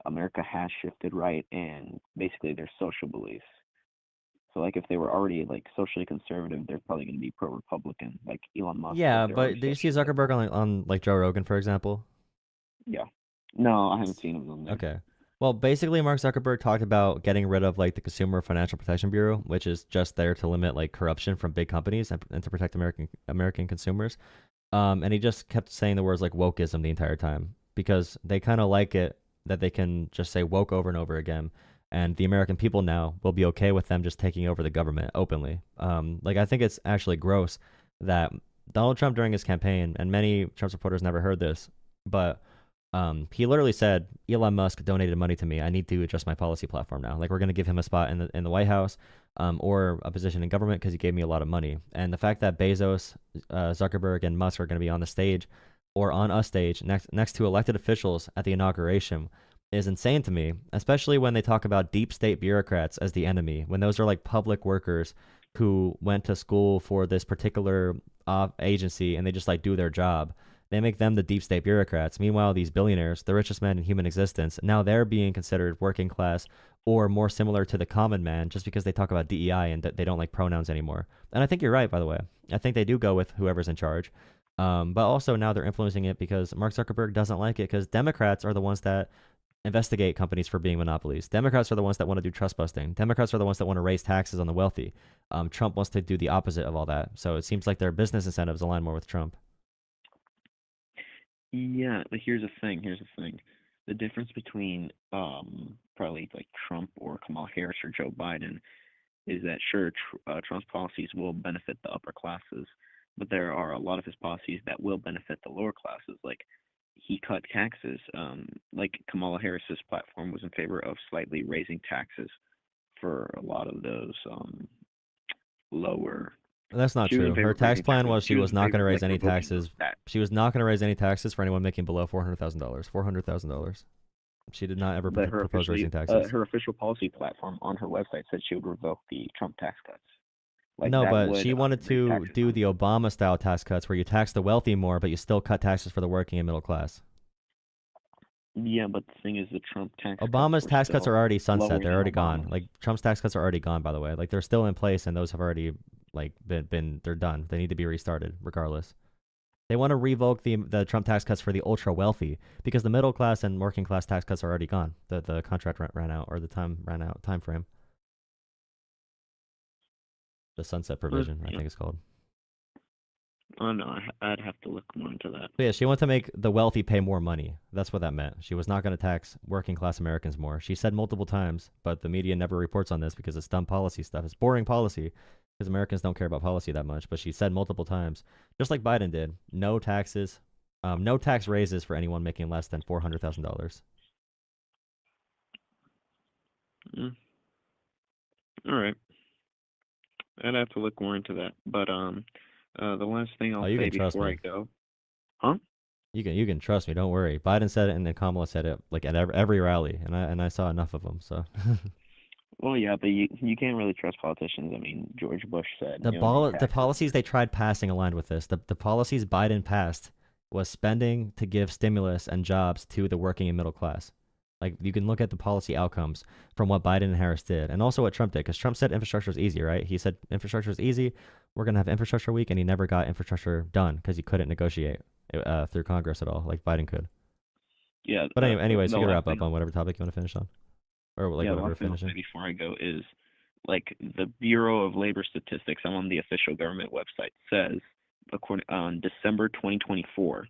Speaker 13: America has shifted right and basically their social beliefs. So like if they were already like socially conservative, they're probably going to be pro-Republican, like Elon Musk.
Speaker 1: Yeah, but do you see Zuckerberg on like Joe Rogan, for example?
Speaker 13: Yeah. No, I haven't seen him on there.
Speaker 1: Okay. Well, basically, Mark Zuckerberg talked about getting rid of like the Consumer Financial Protection Bureau, which is just there to limit like corruption from big companies and to protect American consumers. And he just kept saying the words like wokeism the entire time because they kind of like it that they can just say woke over and over again. And the American people now will be okay with them just taking over the government openly. Like I think it's actually gross that Donald Trump during his campaign, and many Trump supporters never heard this, but he literally said, Elon Musk donated money to me. I need to adjust my policy platform now. Like we're going to give him a spot in the White House or a position in government because he gave me a lot of money. And the fact that Bezos, Zuckerberg, and Musk are going to be on the stage or on a stage next to elected officials at the inauguration is insane to me, especially when they talk about deep state bureaucrats as the enemy, when those are like public workers who went to school for this particular agency and they just like do their job. They make them the deep state bureaucrats. Meanwhile, these billionaires, the richest men in human existence, now they're being considered working class or more similar to the common man just because they talk about DEI and that they don't like pronouns anymore. And I think you're right, by the way. I think they do go with whoever's in charge. But also now they're influencing it because Mark Zuckerberg doesn't like it because Democrats are the ones that investigate companies for being monopolies. Democrats are the ones that want to do trust busting. Democrats are the ones that want to raise taxes on the wealthy. Trump wants to do the opposite of all that. So it seems like their business incentives align more with Trump.
Speaker 13: Yeah, but here's the thing. The difference between probably like Trump or Kamala Harris or Joe Biden is that sure, Trump's policies will benefit the upper classes, but there are a lot of his policies that will benefit the lower classes. Like he cut taxes. Like Kamala Harris's platform was in favor of slightly raising taxes for a lot of those lower.
Speaker 1: That's not
Speaker 13: She was in
Speaker 1: true.
Speaker 13: favor
Speaker 1: Her
Speaker 13: of
Speaker 1: tax
Speaker 13: raising
Speaker 1: plan
Speaker 13: taxes.
Speaker 1: was she was
Speaker 13: in
Speaker 1: not going
Speaker 13: favor
Speaker 1: to
Speaker 13: of,
Speaker 1: raise
Speaker 13: like,
Speaker 1: any
Speaker 13: revoking
Speaker 1: taxes.
Speaker 13: those tax.
Speaker 1: She was not going to raise any taxes for anyone making below $400,000. $400,000. She did not ever
Speaker 13: But
Speaker 1: propose raising taxes.
Speaker 13: her official policy platform on her website said she would revoke the Trump tax cuts. Like
Speaker 1: No,
Speaker 13: that
Speaker 1: but
Speaker 13: would,
Speaker 1: she wanted
Speaker 13: raise
Speaker 1: to
Speaker 13: taxes
Speaker 1: do
Speaker 13: on-
Speaker 1: the Obama-style tax cuts where you tax the wealthy more, but you still cut taxes for the working and middle class.
Speaker 13: Yeah, but the thing is, the Trump tax
Speaker 1: Obama's
Speaker 13: cuts were
Speaker 1: tax cuts
Speaker 13: still
Speaker 1: are already
Speaker 13: lower
Speaker 1: sunset. They're
Speaker 13: than
Speaker 1: already gone.
Speaker 13: Obama's.
Speaker 1: Like Trump's tax cuts are already gone, by the way. Like they're still in place, and those have already like been they're done. They need to be restarted regardless. They want to revoke the Trump tax cuts for the ultra wealthy because the middle class and working class tax cuts are already gone. The contract ran out, or the time frame. The sunset provision, I think it's called.
Speaker 13: Oh no, I'd have to look more into that.
Speaker 1: But yeah, she wanted to make the wealthy pay more money. That's what that meant. She was not going to tax working class Americans more. She said multiple times, but the media never reports on this because it's dumb policy stuff. It's boring policy because Americans don't care about policy that much. But she said multiple times, just like Biden did, no taxes, no tax raises for anyone making less than $400,000.
Speaker 13: All right, I'd have to look more into that. But the last thing I'll
Speaker 1: You
Speaker 13: say
Speaker 1: can trust
Speaker 13: before
Speaker 1: me.
Speaker 13: I go, huh?
Speaker 1: You can trust me. Don't worry. Biden said it, and then Kamala said it like at every rally, and I saw enough of them. So.
Speaker 13: Well, yeah, but you can't really trust politicians. I mean, George Bush said
Speaker 1: The policies they tried passing aligned with this. The policies Biden passed was spending to give stimulus and jobs to the working and middle class. Like you can look at the policy outcomes from what Biden and Harris did, and also what Trump did, because Trump said infrastructure is easy, right? He said infrastructure is easy. We're gonna have infrastructure week, and he never got infrastructure done because he couldn't negotiate through Congress at all, like Biden could.
Speaker 13: Yeah.
Speaker 1: But anyways,
Speaker 13: the
Speaker 1: you can
Speaker 13: last
Speaker 1: wrap up
Speaker 13: thing-
Speaker 1: on whatever topic you want to finish on, or like
Speaker 13: yeah,
Speaker 1: whatever
Speaker 13: last thing I'll
Speaker 1: finishing.
Speaker 13: say before I go is, like, the Bureau of Labor Statistics, I'm on the official government website, says on December 2024,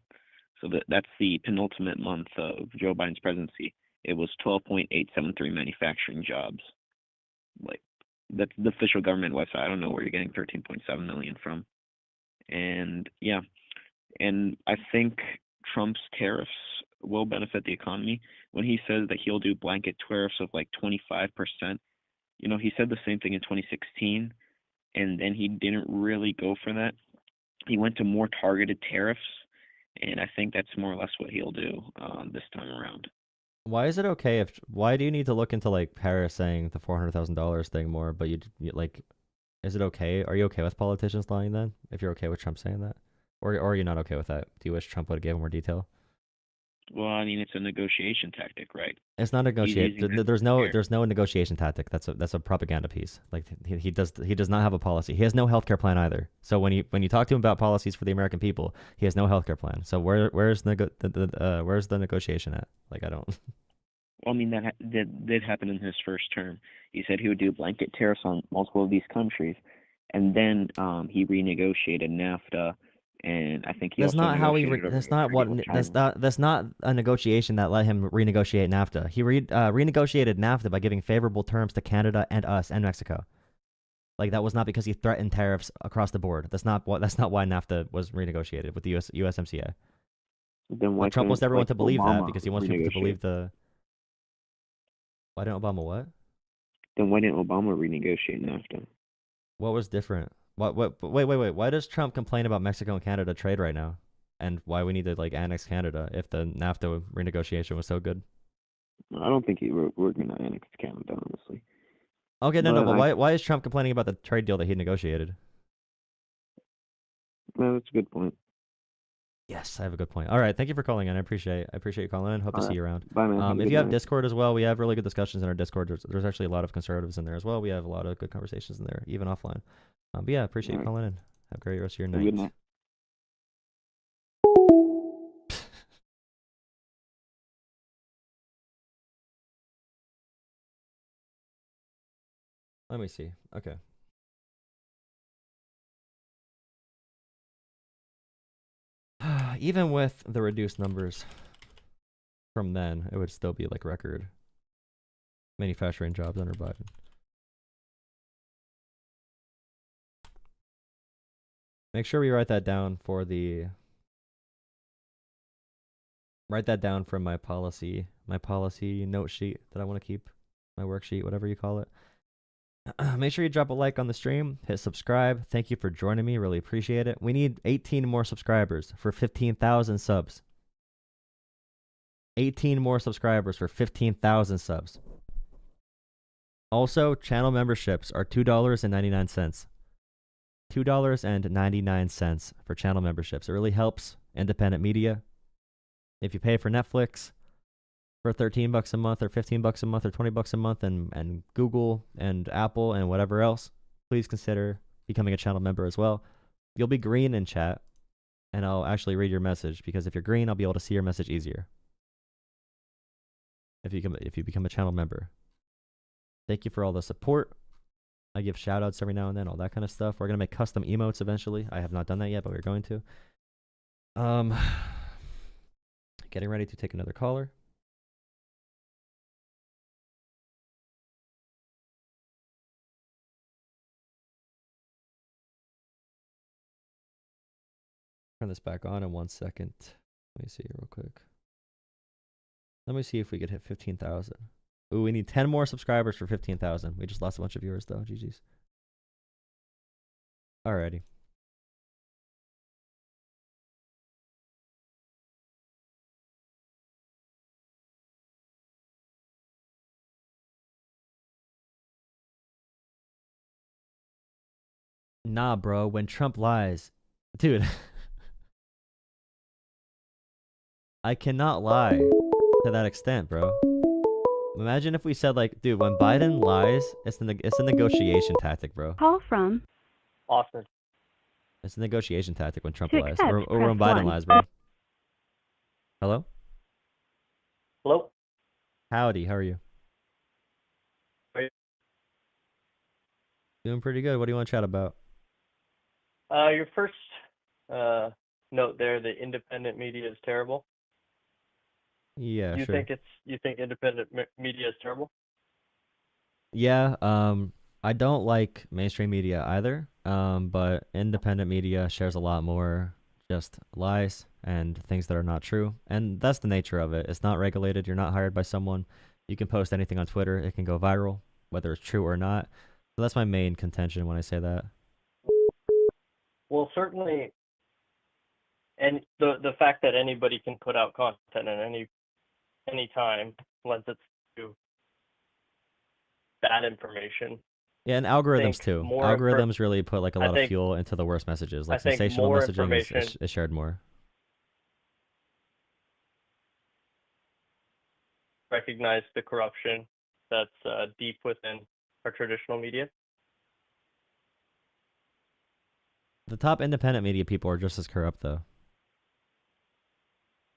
Speaker 13: so that's the penultimate month of Joe Biden's presidency, it was 12.873 manufacturing jobs. Like, that's the official government website. I don't know where you're getting 13.7 million from. And yeah, and I think Trump's tariffs will benefit the economy. When he says that he'll do blanket tariffs of like 25%, he said the same thing in 2016, and then he didn't really go for that. He went to more targeted tariffs, and I think that's more or less what he'll do this time around.
Speaker 1: Why is it okay why do you need to look into like Paris saying the $400,000 thing more, but you like, is it okay? Are you okay with politicians lying then? If you're okay with Trump saying that, or are you not okay with that? Do you wish Trump would have given more detail?
Speaker 13: Well, I mean, it's a negotiation tactic, right?
Speaker 1: It's not negotiate.
Speaker 13: using that
Speaker 1: There's
Speaker 13: to
Speaker 1: no negotiation tactic. That's a propaganda piece. Like he does not have a policy. He has no healthcare plan either. So when you talk to him about policies for the American people, he has no healthcare plan. So where's the negotiation at? Like I don't.
Speaker 13: Well, I mean, that did happen in his first term. He said he would do blanket tariffs on multiple of these countries, and then he renegotiated NAFTA, and I think he
Speaker 1: That's
Speaker 13: also
Speaker 1: not how he.
Speaker 13: negotiated
Speaker 1: That's
Speaker 13: over
Speaker 1: not what.
Speaker 13: trade with China.
Speaker 1: That's not a negotiation that let him renegotiate NAFTA. He renegotiated NAFTA by giving favorable terms to Canada and us and Mexico. Like that was not because he threatened tariffs across the board. That's not why NAFTA was renegotiated with the USMCA.
Speaker 13: Then why
Speaker 1: But Trump wants
Speaker 13: couldn't,
Speaker 1: everyone to believe that
Speaker 13: Obama
Speaker 1: because he wants people to
Speaker 13: renegotiate?
Speaker 1: believe the. Why didn't Obama what?
Speaker 13: Then why didn't Obama renegotiate NAFTA?
Speaker 1: What was different? Wait. Why does Trump complain about Mexico and Canada trade right now? And why we need to like annex Canada if the NAFTA renegotiation was so good?
Speaker 13: I don't think we're going to annex Canada, honestly.
Speaker 1: Okay, no.
Speaker 13: But
Speaker 1: But why is Trump complaining about the trade deal that he negotiated?
Speaker 13: No, that's a good point.
Speaker 1: Yes, I have a good point. All right, thank you for calling in. I appreciate you calling in. Hope to
Speaker 13: All
Speaker 1: see
Speaker 13: right.
Speaker 1: you around.
Speaker 13: Bye, man. Have a
Speaker 1: If
Speaker 13: good
Speaker 1: you have
Speaker 13: night.
Speaker 1: Discord as well, we have really good discussions in our Discord. There's actually a lot of conservatives in there as well. We have a lot of good conversations in there, even offline. But yeah, appreciate
Speaker 13: All
Speaker 1: you
Speaker 13: right.
Speaker 1: calling in. Have a great rest of your
Speaker 13: Have a good
Speaker 1: night.
Speaker 13: night.
Speaker 1: Let me see. Okay. Even with the reduced numbers from then, it would still be like record manufacturing jobs under Biden. Make sure we write that down for the... Write that down from my policy note sheet that I want to keep. My worksheet, whatever you call it. Make sure you drop a like on the stream. Hit subscribe. Thank you for joining me. Really appreciate it. We need 18 more subscribers for 15,000 subs. 18 more subscribers for 15,000 subs. Also, channel memberships are $2.99. $2.99 for channel memberships. It really helps independent media. If you pay for Netflix for $13 a month or $15 a month or $20 a month and Google and Apple and whatever else, please consider becoming a channel member as well. You'll be green in chat and I'll actually read your message, because if you're green, I'll be able to see your message easier. If you become a channel member. Thank you for all the support. I give shout outs every now and then, all that kind of stuff. We're going to make custom emotes eventually. I have not done that yet, but we're going to. Getting ready to take another caller. Turn this back on in 1 second. Let me see real quick. Let me see if we could hit 15,000. Ooh, we need 10 more subscribers for 15,000. We just lost a bunch of viewers though. GG's. Alrighty. Nah, bro. When Trump lies, dude, I cannot lie to that extent, bro. Imagine if we said like, dude, when Biden lies, it's a negotiation tactic, bro.
Speaker 11: Call from
Speaker 12: Austin.
Speaker 1: It's a negotiation tactic when Trump
Speaker 11: To
Speaker 1: lies,
Speaker 11: accept,
Speaker 1: or when
Speaker 11: press
Speaker 1: Biden
Speaker 11: 1.
Speaker 1: lies, bro. Hello?
Speaker 12: Hello?
Speaker 1: Howdy, how are you?
Speaker 12: Hey.
Speaker 1: Doing pretty good. What do you want to chat about?
Speaker 12: Your first note there, the independent media is terrible.
Speaker 1: Yeah,
Speaker 12: You
Speaker 1: sure.
Speaker 12: think independent media is terrible?
Speaker 1: Yeah, I don't like mainstream media either, but independent media shares a lot more just lies and things that are not true, and that's the nature of it. It's not regulated. You're not hired by someone. You can post anything on Twitter. It can go viral, whether it's true or not. So that's my main contention when I say that.
Speaker 12: Well, certainly, and the fact that anybody can put out content at any time lends it to bad information.
Speaker 1: Yeah, and algorithms too.
Speaker 12: more
Speaker 1: Algorithms really put like a
Speaker 12: I
Speaker 1: lot of
Speaker 12: think-
Speaker 1: fuel into the worst messages. Like
Speaker 12: I think
Speaker 1: sensational
Speaker 12: more
Speaker 1: messaging
Speaker 12: information-
Speaker 1: is shared more.
Speaker 12: Recognize the corruption that's deep within our traditional media.
Speaker 1: The top independent media people are just as corrupt, though.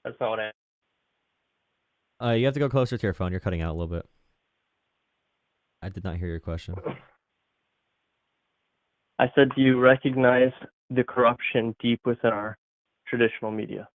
Speaker 12: That's not what I.
Speaker 1: You have to go closer to your phone. You're cutting out a little bit. I did not hear your question.
Speaker 12: I said, do you recognize the corruption deep within our traditional media?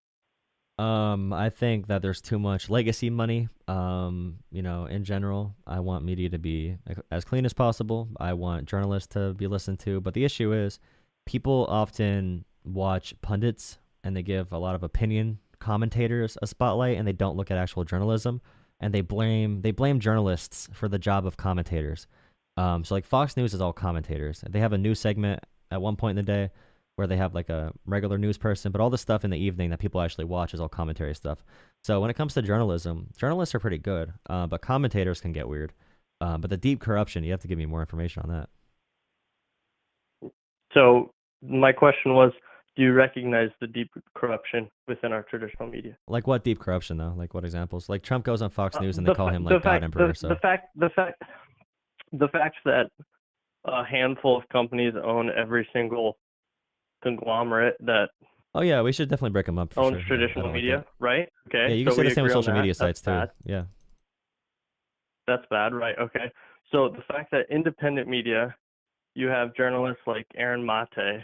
Speaker 1: I think that there's too much legacy money. In general, I want media to be as clean as possible. I want journalists to be listened to. But the issue is, people often watch pundits and they give a lot of opinion commentators a spotlight, and they don't look at actual journalism, and they blame journalists for the job of commentators. So like Fox News is all commentators. They have a news segment at one point in the day where they have like a regular news person, but all the stuff in the evening that people actually watch is all commentary stuff. So when it comes to journalism, journalists are pretty good, but commentators can get weird. But the deep corruption, you have to give me more information on that.
Speaker 12: So my question was, do you recognize the deep corruption within our traditional media?
Speaker 1: Like what deep corruption though? Like what examples? Like Trump goes on Fox News and they call him like God Emperor.
Speaker 12: The fact that a handful of companies own every single conglomerate that
Speaker 1: Oh yeah, we should definitely break them up.
Speaker 12: owns
Speaker 1: Sure.
Speaker 12: traditional media, right? Okay.
Speaker 1: Yeah, you can
Speaker 12: so
Speaker 1: say
Speaker 12: we
Speaker 1: the same with
Speaker 12: agree on
Speaker 1: social
Speaker 12: that.
Speaker 1: media sites
Speaker 12: That's
Speaker 1: too.
Speaker 12: bad.
Speaker 1: Yeah.
Speaker 12: That's bad, right? Okay. So the fact that independent media, you have journalists like Aaron Mate,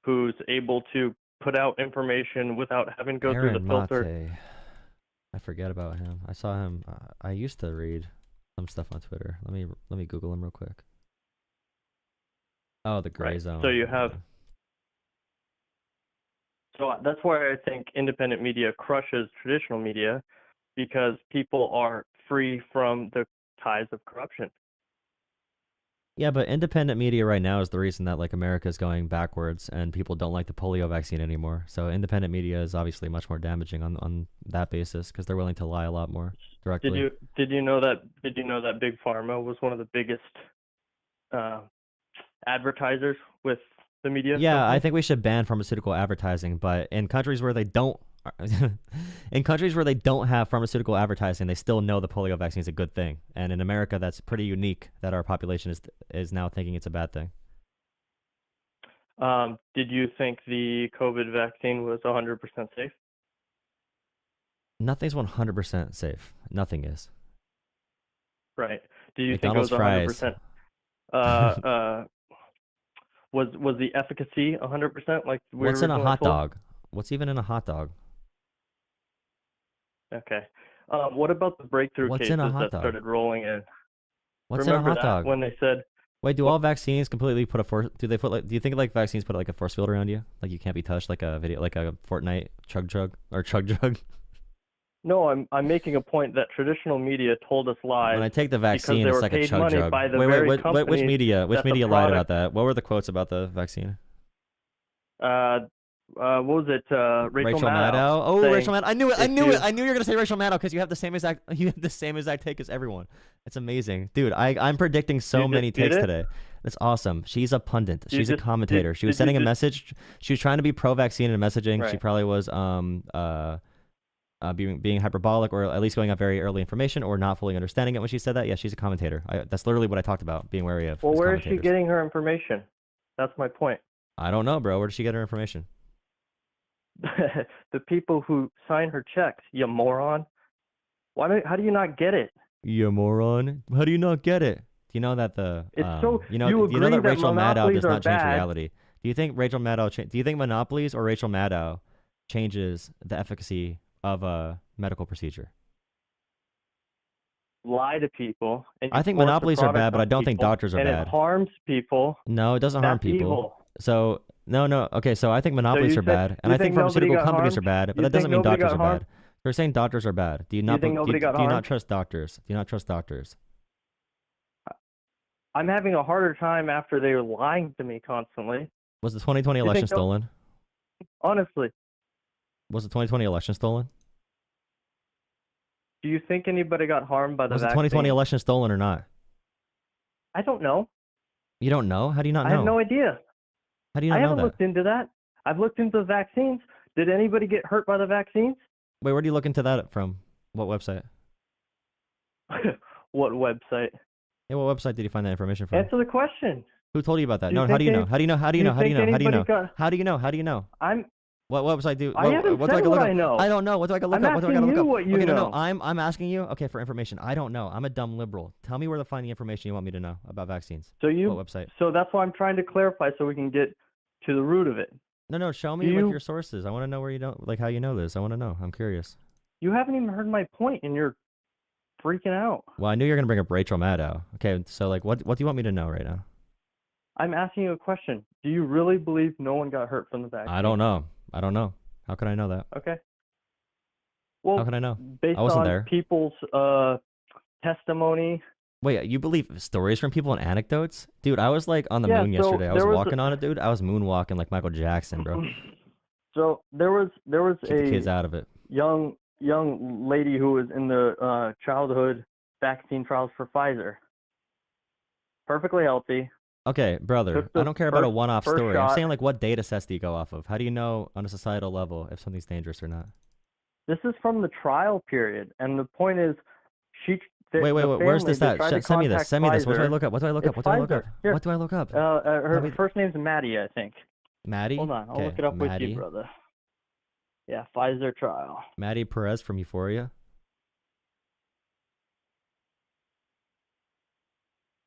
Speaker 12: who's able to put out information without having to go through the
Speaker 1: Aaron
Speaker 12: filter.
Speaker 1: Mate. I forget about him. I saw him. I used to read some stuff on Twitter. Let me Google him real quick. Oh, the gray
Speaker 12: Right.
Speaker 1: zone.
Speaker 12: So you have. So that's why I think independent media crushes traditional media, because people are free from the ties of corruption.
Speaker 1: Yeah, but independent media right now is the reason that like America is going backwards and people don't like the polio vaccine anymore. So independent media is obviously much more damaging on that basis because they're willing to lie a lot more directly.
Speaker 12: Did you know that Big Pharma was one of the biggest advertisers with the media?
Speaker 1: Yeah,
Speaker 12: company?
Speaker 1: I think we should ban pharmaceutical advertising, but in countries where they don't have pharmaceutical advertising, they still know the polio vaccine is a good thing. And in America, that's pretty unique that our population is now thinking it's a bad thing.
Speaker 12: Did you think the COVID vaccine was 100% safe?
Speaker 1: Nothing's 100% safe. Nothing is.
Speaker 12: Right. Did you
Speaker 1: McDonald's
Speaker 12: think it was 100%?
Speaker 1: fries.
Speaker 12: Was the efficacy 100%? Like we
Speaker 1: What's in a
Speaker 12: originally
Speaker 1: hot
Speaker 12: told?
Speaker 1: dog? What's even in a hot dog?
Speaker 12: Okay. What about the breakthrough
Speaker 1: What's
Speaker 12: cases
Speaker 1: in a hot
Speaker 12: that
Speaker 1: dog?
Speaker 12: started rolling in?
Speaker 1: What's
Speaker 12: Remember
Speaker 1: in a hot
Speaker 12: that
Speaker 1: dog?
Speaker 12: when they said,
Speaker 1: Wait, do all vaccines completely put a force? Do they put like? Do you think like vaccines put like a force field around you? Like you can't be touched, like a video, like a Fortnite chug or chug jug.
Speaker 12: no, I'm making a point that traditional media told us lies.
Speaker 1: When I take the vaccine,
Speaker 12: they
Speaker 1: it's
Speaker 12: were
Speaker 1: like a
Speaker 12: paid
Speaker 1: chug
Speaker 12: money
Speaker 1: jug.
Speaker 12: by the
Speaker 1: Wait,
Speaker 12: very
Speaker 1: which
Speaker 12: companies
Speaker 1: media? Which
Speaker 12: that the
Speaker 1: media lied about
Speaker 12: product-
Speaker 1: that? What were the quotes about the vaccine?
Speaker 12: What was it? Rachel
Speaker 1: Maddow. Oh,
Speaker 12: saying,
Speaker 1: Rachel Maddow. I knew it. I
Speaker 12: if
Speaker 1: knew
Speaker 12: you-
Speaker 1: it. I knew you were gonna say Rachel Maddow because you have the same exact take as everyone. It's amazing, dude. I'm predicting so
Speaker 12: You
Speaker 1: many
Speaker 12: just did
Speaker 1: takes
Speaker 12: it?
Speaker 1: today. That's awesome. She's a pundit.
Speaker 12: You
Speaker 1: She's a
Speaker 12: just-
Speaker 1: commentator. She was
Speaker 12: did you
Speaker 1: sending a
Speaker 12: just-
Speaker 1: message. She was trying to be pro-vaccine in messaging. She
Speaker 12: Right.
Speaker 1: probably was being hyperbolic or at least going up very early information or not fully understanding it when she said that. Yeah, she's a commentator. That's literally what I talked about. Being wary of.
Speaker 12: Well,
Speaker 1: is
Speaker 12: where is she
Speaker 1: commentators.
Speaker 12: getting her information? That's my point.
Speaker 1: I don't know, bro. Where did she get her information?
Speaker 12: The people who sign her checks, you moron. How do you not get it?
Speaker 1: You moron. How do you not get it? Do you know that the
Speaker 12: It's
Speaker 1: you know
Speaker 12: you
Speaker 1: do you know
Speaker 12: agree
Speaker 1: that Rachel Maddow
Speaker 12: monopolies
Speaker 1: does
Speaker 12: are
Speaker 1: not change
Speaker 12: bad.
Speaker 1: reality? Do you think Rachel Maddow do you think monopolies or Rachel Maddow changes the efficacy of a medical procedure?
Speaker 12: Lie to people. And
Speaker 1: I think
Speaker 12: force the
Speaker 1: monopolies are
Speaker 12: product
Speaker 1: bad, but
Speaker 12: on
Speaker 1: I don't think
Speaker 12: people,
Speaker 1: doctors are
Speaker 12: and
Speaker 1: bad.
Speaker 12: it harms people.
Speaker 1: No, it doesn't harm
Speaker 12: That's
Speaker 1: people.
Speaker 12: evil.
Speaker 1: So no. Okay, so I think monopolies
Speaker 12: you
Speaker 1: are
Speaker 12: think-
Speaker 1: bad, and
Speaker 12: you
Speaker 1: I think
Speaker 12: think nobody
Speaker 1: pharmaceutical
Speaker 12: got
Speaker 1: companies
Speaker 12: harmed?
Speaker 1: are bad, but
Speaker 12: You
Speaker 1: that doesn't
Speaker 12: think
Speaker 1: mean
Speaker 12: nobody
Speaker 1: doctors are
Speaker 12: got harmed?
Speaker 1: bad. They're saying doctors are bad. Do you
Speaker 12: You
Speaker 1: not
Speaker 12: think nobody got
Speaker 1: do you not
Speaker 12: harmed?
Speaker 1: trust doctors? Do you not trust doctors?
Speaker 12: I'm having a harder time after they were lying to me constantly.
Speaker 1: Was the 2020
Speaker 12: You think
Speaker 1: election
Speaker 12: no-
Speaker 1: stolen?
Speaker 12: Honestly,
Speaker 1: Was the 2020 election stolen?
Speaker 12: do you think anybody got harmed by the
Speaker 1: Was the
Speaker 12: vaccine?
Speaker 1: 2020 election stolen or not?
Speaker 12: I don't know.
Speaker 1: You don't know? How do you not know?
Speaker 12: I have no idea.
Speaker 1: How do you
Speaker 12: I
Speaker 1: not know
Speaker 12: haven't
Speaker 1: that?
Speaker 12: looked into that. I've looked into the vaccines. Did anybody get hurt by the vaccines?
Speaker 1: Wait, where do you look into that from? What website?
Speaker 12: What website?
Speaker 1: Yeah, what website did you find that information from?
Speaker 12: Answer the question.
Speaker 1: Who told you about that?
Speaker 12: Do you
Speaker 1: No, how do you
Speaker 12: think
Speaker 1: know?
Speaker 12: any-
Speaker 1: How do you know? How do you
Speaker 12: do
Speaker 1: know?
Speaker 12: you
Speaker 1: How do you
Speaker 12: think
Speaker 1: know? How do you know?
Speaker 12: anybody got-
Speaker 1: How do you know? How do you know?
Speaker 12: I'm.
Speaker 1: What website do?
Speaker 12: I haven't
Speaker 1: what do I
Speaker 12: said
Speaker 1: go look
Speaker 12: what
Speaker 1: up?
Speaker 12: I know.
Speaker 1: I don't know. What do I go look
Speaker 12: I'm
Speaker 1: up? What do I gotta
Speaker 12: asking
Speaker 1: look
Speaker 12: you
Speaker 1: up?
Speaker 12: what you
Speaker 1: okay,
Speaker 12: know.
Speaker 1: no, I'm asking you. Okay, for information. I don't know. I'm a dumb liberal. Tell me where to find the information you want me to know about vaccines.
Speaker 12: So you.
Speaker 1: What website?
Speaker 12: So that's why I'm trying to clarify so we can get to the root of it.
Speaker 1: No, show me
Speaker 12: Do
Speaker 1: like
Speaker 12: you-
Speaker 1: your sources. I want to know where you don't like how you know this. I want to know. I'm curious.
Speaker 12: You haven't even heard my point, and you're freaking out.
Speaker 1: Well, I knew you were gonna bring up Rachel Maddow. Okay, so like, what do you want me to know right now?
Speaker 12: I'm asking you a question. Do you really believe no one got hurt from the vaccine?
Speaker 1: I don't know. How could I know that?
Speaker 12: Okay. Well,
Speaker 1: How can I know?
Speaker 12: based
Speaker 1: I wasn't
Speaker 12: on
Speaker 1: there.
Speaker 12: people's testimony.
Speaker 1: Wait, you believe stories from people and anecdotes? Dude, I was like on the
Speaker 12: Yeah,
Speaker 1: moon
Speaker 12: so
Speaker 1: yesterday. I was
Speaker 12: there was
Speaker 1: walking on it, dude. I was moonwalking like Michael Jackson, bro.
Speaker 12: So there was
Speaker 1: Keep the kids
Speaker 12: a
Speaker 1: out of it.
Speaker 12: young lady who was in the childhood vaccine trials for Pfizer. Perfectly healthy.
Speaker 1: Okay, brother,
Speaker 12: Took the
Speaker 1: I don't care about a one-off
Speaker 12: first
Speaker 1: story. I'm
Speaker 12: shot.
Speaker 1: saying like what data sets do you go off of? How do you know on a societal level if something's dangerous or not?
Speaker 12: This is from the trial period, and the point is,
Speaker 1: Wait, where's this at? Send me this. Send me this. What do I look up? What do I look up?
Speaker 12: It's
Speaker 1: What do I look up?
Speaker 12: Pfizer. Here.
Speaker 1: What do I look up?
Speaker 12: Her first name's Maddie, I think.
Speaker 1: Maddie?
Speaker 12: Hold on, I'll
Speaker 1: Okay,
Speaker 12: look it up with
Speaker 1: Maddie.
Speaker 12: you, brother. Yeah, Pfizer trial.
Speaker 1: Maddie Perez from Euphoria.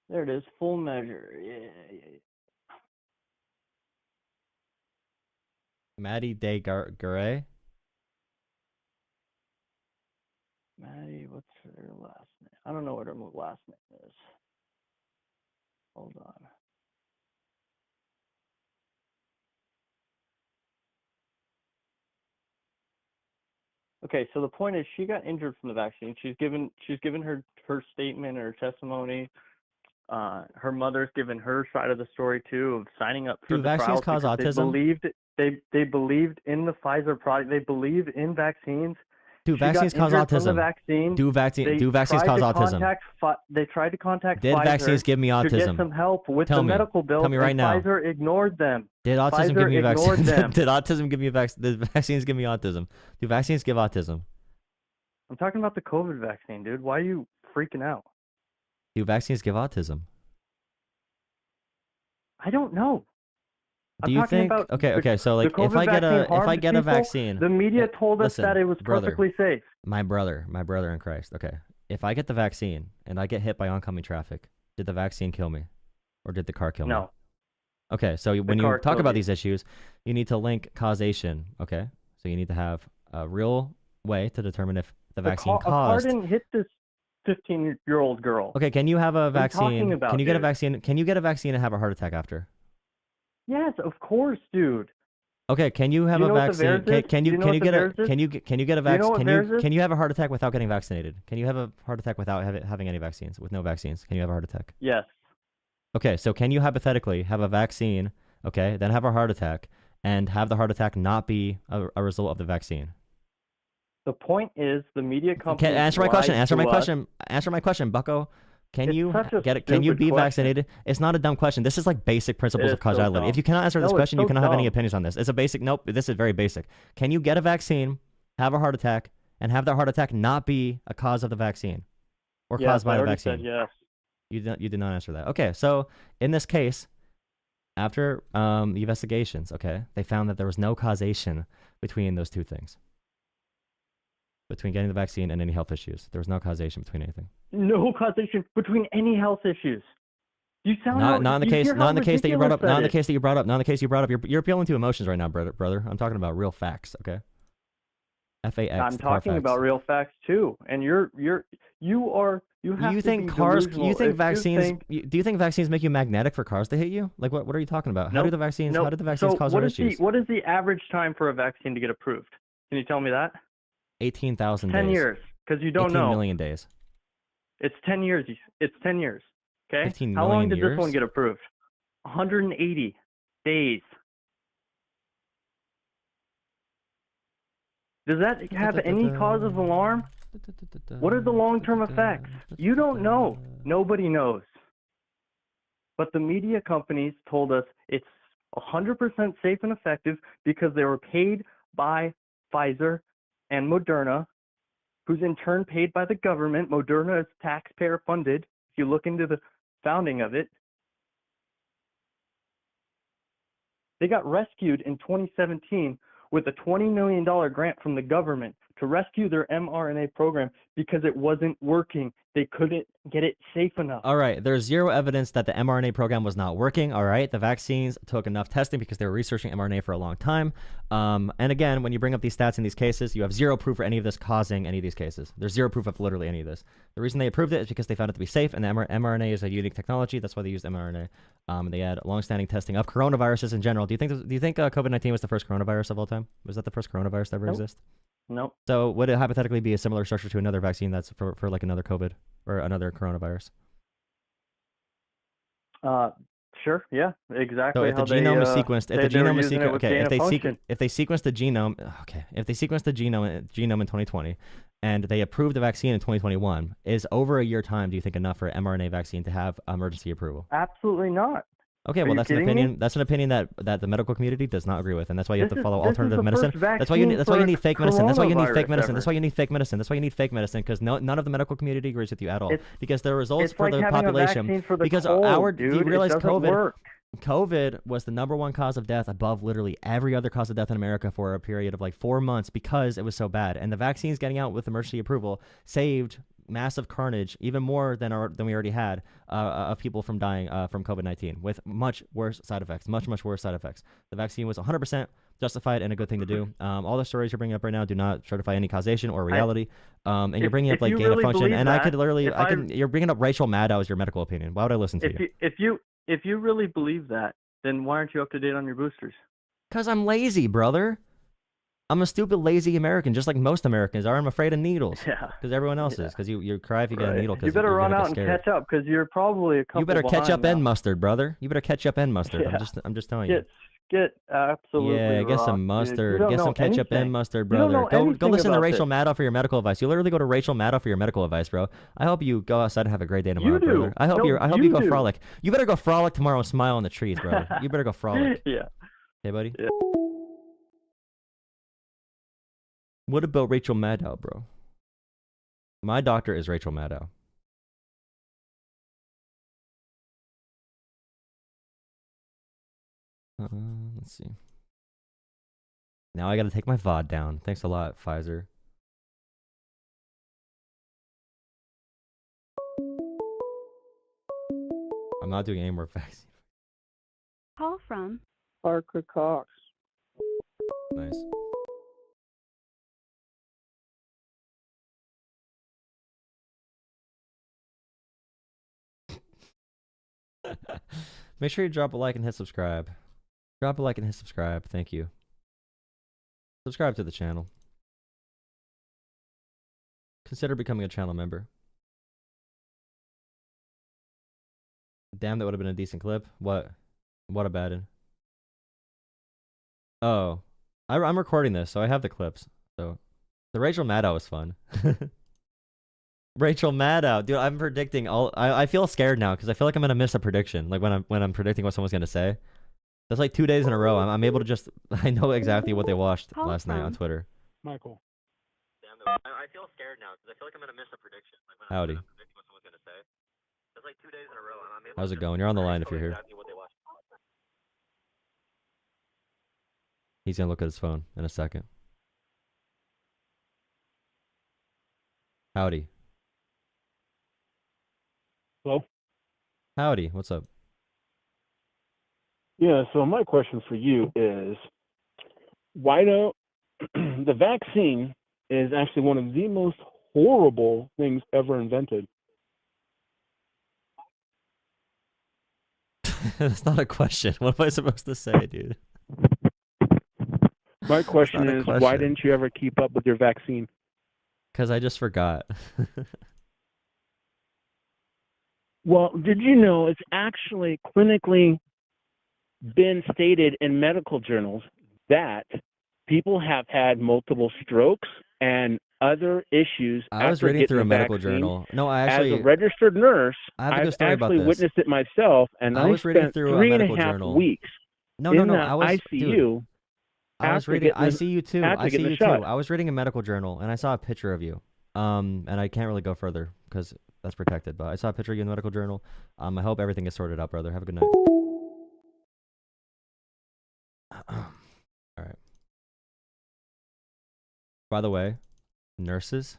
Speaker 12: There it is. Full measure. Yeah.
Speaker 1: Maddie Day Garay.
Speaker 12: Maddie, what's her last name? I don't know what her last name is. Hold on. Okay, so the point is she got injured from the vaccine. She's given her statement or testimony. Her mother's given her side of the story too of signing up for
Speaker 1: Do
Speaker 12: the
Speaker 1: vaccines
Speaker 12: trials
Speaker 1: cause
Speaker 12: because
Speaker 1: autism?
Speaker 12: they believed in the Pfizer product. They believe in vaccines.
Speaker 1: Do
Speaker 12: She got
Speaker 1: vaccines cause
Speaker 12: injured from the
Speaker 1: autism?
Speaker 12: vaccine.
Speaker 1: Do vaccines cause autism?
Speaker 12: They tried to contact
Speaker 1: Did
Speaker 12: Pfizer
Speaker 1: vaccines give me
Speaker 12: to get
Speaker 1: autism?
Speaker 12: some help with
Speaker 1: Tell
Speaker 12: the
Speaker 1: me.
Speaker 12: medical bill.
Speaker 1: Tell me right
Speaker 12: and
Speaker 1: now.
Speaker 12: Pfizer ignored them.
Speaker 1: Did autism
Speaker 12: Pfizer
Speaker 1: give me
Speaker 12: ignored
Speaker 1: vaccines?
Speaker 12: them.
Speaker 1: Did autism give me Did vaccines give me autism? Do vaccines give autism?
Speaker 12: I'm talking about the COVID vaccine, dude. Why are you freaking out?
Speaker 1: Do vaccines give autism?
Speaker 12: I don't know.
Speaker 1: Do you think? Okay. So like, if I get a vaccine,
Speaker 12: the media told us
Speaker 1: listen,
Speaker 12: that it was
Speaker 1: brother,
Speaker 12: perfectly safe.
Speaker 1: My brother in Christ. Okay, if I get the vaccine and I get hit by oncoming traffic, did the vaccine kill me, or did the car kill me?
Speaker 12: No.
Speaker 1: Okay, so when you
Speaker 12: car
Speaker 1: talk
Speaker 12: killed
Speaker 1: about
Speaker 12: you.
Speaker 1: these issues, you need to link causation. Okay, so you need to have a real way to determine if the vaccine
Speaker 12: A car
Speaker 1: caused.
Speaker 12: didn't hit this 15-year-old girl.
Speaker 1: Okay, can you have a
Speaker 12: What are you talking
Speaker 1: vaccine?
Speaker 12: about,
Speaker 1: Can you get a
Speaker 12: dude?
Speaker 1: vaccine? Can you get a vaccine and have a heart attack after?
Speaker 12: Yes, of course, dude.
Speaker 1: Okay, can you have
Speaker 12: Do you
Speaker 1: a
Speaker 12: know what the
Speaker 1: vaccine?
Speaker 12: VAERS is?
Speaker 1: Can
Speaker 12: Do
Speaker 1: you
Speaker 12: you know
Speaker 1: can
Speaker 12: what
Speaker 1: you
Speaker 12: the
Speaker 1: get a
Speaker 12: VAERS is?
Speaker 1: can you get a
Speaker 12: Do you know
Speaker 1: vaccine?
Speaker 12: what
Speaker 1: Can
Speaker 12: VAERS is?
Speaker 1: you have a heart attack without getting vaccinated? Can you have a heart attack without having any vaccines? With no vaccines, can you have a heart attack?
Speaker 12: Yes.
Speaker 1: Okay, so can you hypothetically have a vaccine? Okay, then have a heart attack and have the heart attack not be a result of the vaccine?
Speaker 12: The point is, the media companies
Speaker 1: Answer my question.
Speaker 12: lied
Speaker 1: Answer
Speaker 12: to
Speaker 1: my
Speaker 12: us.
Speaker 1: question. Answer my question, Bucko. Can
Speaker 12: It's
Speaker 1: you
Speaker 12: such a
Speaker 1: get it? Can you
Speaker 12: stupid
Speaker 1: be
Speaker 12: question.
Speaker 1: vaccinated? It's not a dumb question. This is like basic principles
Speaker 12: It
Speaker 1: of
Speaker 12: is so
Speaker 1: causality.
Speaker 12: dumb.
Speaker 1: If you cannot answer this
Speaker 12: No, it's
Speaker 1: question, you
Speaker 12: so
Speaker 1: cannot have any
Speaker 12: dumb.
Speaker 1: opinions on this. It's a basic. Nope. This is very basic. Can you get a vaccine, have a heart attack, and have that heart attack not be a cause of the vaccine, or
Speaker 12: Yes,
Speaker 1: caused by
Speaker 12: I
Speaker 1: the
Speaker 12: already
Speaker 1: vaccine?
Speaker 12: said yes.
Speaker 1: You did not answer that. Okay, so in this case, after the investigations, okay, they found that there was no causation between those two things. Between getting the vaccine and any health issues, there was no causation between anything.
Speaker 12: No causation between any health issues. You sound
Speaker 1: Not in the
Speaker 12: you
Speaker 1: case.
Speaker 12: hear
Speaker 1: Not
Speaker 12: how
Speaker 1: in the case that you brought up.
Speaker 12: ridiculous
Speaker 1: Not in the
Speaker 12: that
Speaker 1: case that you brought up. Not in the case you brought up. You're appealing to emotions right now, brother. I'm talking about real facts. Okay. FAX.
Speaker 12: I'm talking about real facts too, and you have
Speaker 1: You
Speaker 12: to
Speaker 1: think
Speaker 12: be
Speaker 1: cars?
Speaker 12: delusional
Speaker 1: You think
Speaker 12: if
Speaker 1: vaccines? Do you think vaccines make you magnetic for cars to hit you? Like what? What are you talking about? How do the vaccines?
Speaker 12: Nope.
Speaker 1: How did the vaccines
Speaker 12: So
Speaker 1: cause
Speaker 12: what
Speaker 1: our
Speaker 12: is
Speaker 1: issues?
Speaker 12: what is the average time for a vaccine to get approved? Can you tell me that?
Speaker 1: 18,000 days.
Speaker 12: 10 years, because you don't
Speaker 1: 18
Speaker 12: know.
Speaker 1: million days.
Speaker 12: It's 10 years. It's 10 years. Okay.
Speaker 1: 15
Speaker 12: How long
Speaker 1: million
Speaker 12: did this one
Speaker 1: years?
Speaker 12: get approved? 180 days. Does that have any cause of alarm? What are the long-term effects? You don't know. Nobody knows. But the media companies told us it's 100% safe and effective because they were paid by Pfizer and Moderna, who's in turn paid by the government. Moderna is taxpayer funded. If you look into the founding of it, they got rescued in 2017 with a $20 million grant from the government to rescue their mRNA program because it wasn't working. They couldn't get it safe enough.
Speaker 1: All right, there's zero evidence that the mRNA program was not working. All right, the vaccines took enough testing because they were researching mRNA for a long time. And again, when you bring up these stats in these cases, you have zero proof for any of this causing any of these cases. There's zero proof of literally any of this. The reason they approved it is because they found it to be safe, and the mRNA is a unique technology. That's why they used mRNA. They had long-standing testing of coronaviruses in general. Do you think COVID-19 was the first coronavirus of all time? Was that the first coronavirus to ever exist?
Speaker 12: Nope.
Speaker 1: So would it hypothetically be a similar structure to another vaccine that's for like another COVID or another coronavirus?
Speaker 12: Sure. Yeah. Exactly.
Speaker 1: So if the genome is sequenced, if the genome is sequenced, okay, if they sequence the genome, okay, if they sequence the genome in 2020, and they approve the vaccine in 2021, is over a year time? Do you think enough for an mRNA vaccine to have emergency approval?
Speaker 12: Absolutely not.
Speaker 1: Okay,
Speaker 12: Are
Speaker 1: well
Speaker 12: you
Speaker 1: that's an
Speaker 12: kidding
Speaker 1: opinion.
Speaker 12: me?
Speaker 1: That's an opinion that the medical community does not agree with, and that's why you have to follow
Speaker 12: This is
Speaker 1: alternative
Speaker 12: the
Speaker 1: medicine.
Speaker 12: first
Speaker 1: That's why you
Speaker 12: vaccine
Speaker 1: need
Speaker 12: for
Speaker 1: fake medicine. That's why you need fake
Speaker 12: coronavirus
Speaker 1: medicine.
Speaker 12: ever.
Speaker 1: That's why you need fake medicine. That's why you need fake medicine because none of the medical community agrees with you at all. Because the results
Speaker 12: It's
Speaker 1: for
Speaker 12: like
Speaker 1: the
Speaker 12: having a
Speaker 1: population,
Speaker 12: vaccine for the
Speaker 1: because
Speaker 12: cold,
Speaker 1: do you
Speaker 12: dude.
Speaker 1: realize
Speaker 12: It doesn't work.
Speaker 1: COVID was the #1 cause of death above literally every other cause of death in America for a period of like 4 months because it was so bad. And the vaccines getting out with emergency approval saved massive carnage, even more than we already had, of people from dying from COVID-19 with much worse side effects, much worse side effects. The vaccine was 100% justified and a good thing to do. All the stories you're bringing up right now do not certify any causation or reality. And you're bringing up like gain of function, and I could literally, you're bringing up Rachel Maddow as your medical opinion. Why would I listen to you?
Speaker 12: If you really believe that, then why aren't you up to date on your boosters?
Speaker 1: Because I'm lazy, brother. I'm a stupid, lazy American, just like most Americans are. I'm afraid of needles.
Speaker 12: Yeah.
Speaker 1: Because everyone else is. Because you cry if you get a needle.
Speaker 12: You better run out and catch up because you're probably a couple.
Speaker 1: You better catch up and mustard, brother. You better catch up and mustard.
Speaker 12: Yeah.
Speaker 1: I'm just telling you.
Speaker 12: Get absolutely.
Speaker 1: Yeah, get some mustard. Get some ketchup and mustard, brother. Go listen to Rachel Maddow for your medical advice. You literally go to Rachel Maddow for your medical advice, bro. I hope you go outside and have a great day tomorrow, brother. I hope you go frolic. You better go frolic tomorrow and smile on the trees, brother. You better go frolic.
Speaker 12: Yeah.
Speaker 1: Hey, buddy.
Speaker 12: Yeah.
Speaker 1: What about Rachel Maddow, bro? My doctor is Rachel Maddow. Let's see. Now I gotta take my VOD down. Thanks a lot, Pfizer. I'm not doing any more vaccine.
Speaker 11: Call from
Speaker 12: Parker Cox.
Speaker 1: Nice. Make sure you drop a like and hit subscribe. Drop a like and hit subscribe. Thank you. Subscribe to the channel. Consider becoming a channel member. Damn, that would have been a decent clip. What about it? Oh, I'm recording this, so I have the clips. So, the Rachel Maddow was fun. Rachel Maddow, dude, I'm predicting all. I feel scared now because I feel like I'm gonna miss a prediction. Like when I'm predicting what someone's gonna say. That's like 2 days in a row. I'm able to just. I know exactly what they watched last night on Twitter.
Speaker 12: Michael.
Speaker 1: I feel scared now because I feel like I'm gonna miss a prediction. Like when I'm predicting what someone's gonna say. That's like 2 days in a row. I'm able. How's it going? You're on the line if you're here. He's gonna look at his phone in a second. Howdy.
Speaker 14: Hello?
Speaker 1: Howdy. What's up?
Speaker 14: Yeah, so my question for you is, why don't the vaccine is actually one of the most horrible things ever invented.
Speaker 1: That's not a question. What am I supposed to say, dude?
Speaker 14: My question is, why didn't you ever keep up with your vaccine?
Speaker 1: Because I just forgot.
Speaker 14: Well, did you know it's actually clinically been stated in medical journals that people have had multiple strokes and other issues.
Speaker 1: I was reading through a medical journal. No, I actually,
Speaker 14: as a registered nurse,
Speaker 1: I have a good story about
Speaker 14: actually
Speaker 1: this.
Speaker 14: witnessed it myself, and
Speaker 1: I was reading
Speaker 14: spent
Speaker 1: through a
Speaker 14: 3.5
Speaker 1: medical journal.
Speaker 14: weeks
Speaker 1: No,
Speaker 14: in the
Speaker 1: I was
Speaker 14: ICU.
Speaker 1: Dude, I was reading. I see you too.
Speaker 14: after
Speaker 1: I see
Speaker 14: getting
Speaker 1: you
Speaker 14: the
Speaker 1: too.
Speaker 14: shot.
Speaker 1: I was reading a medical journal and I saw a picture of you. And I can't really go further because that's protected. But I saw a picture of you in the medical journal. I hope everything is sorted out, brother. Have a good night. All right. By the way, nurses.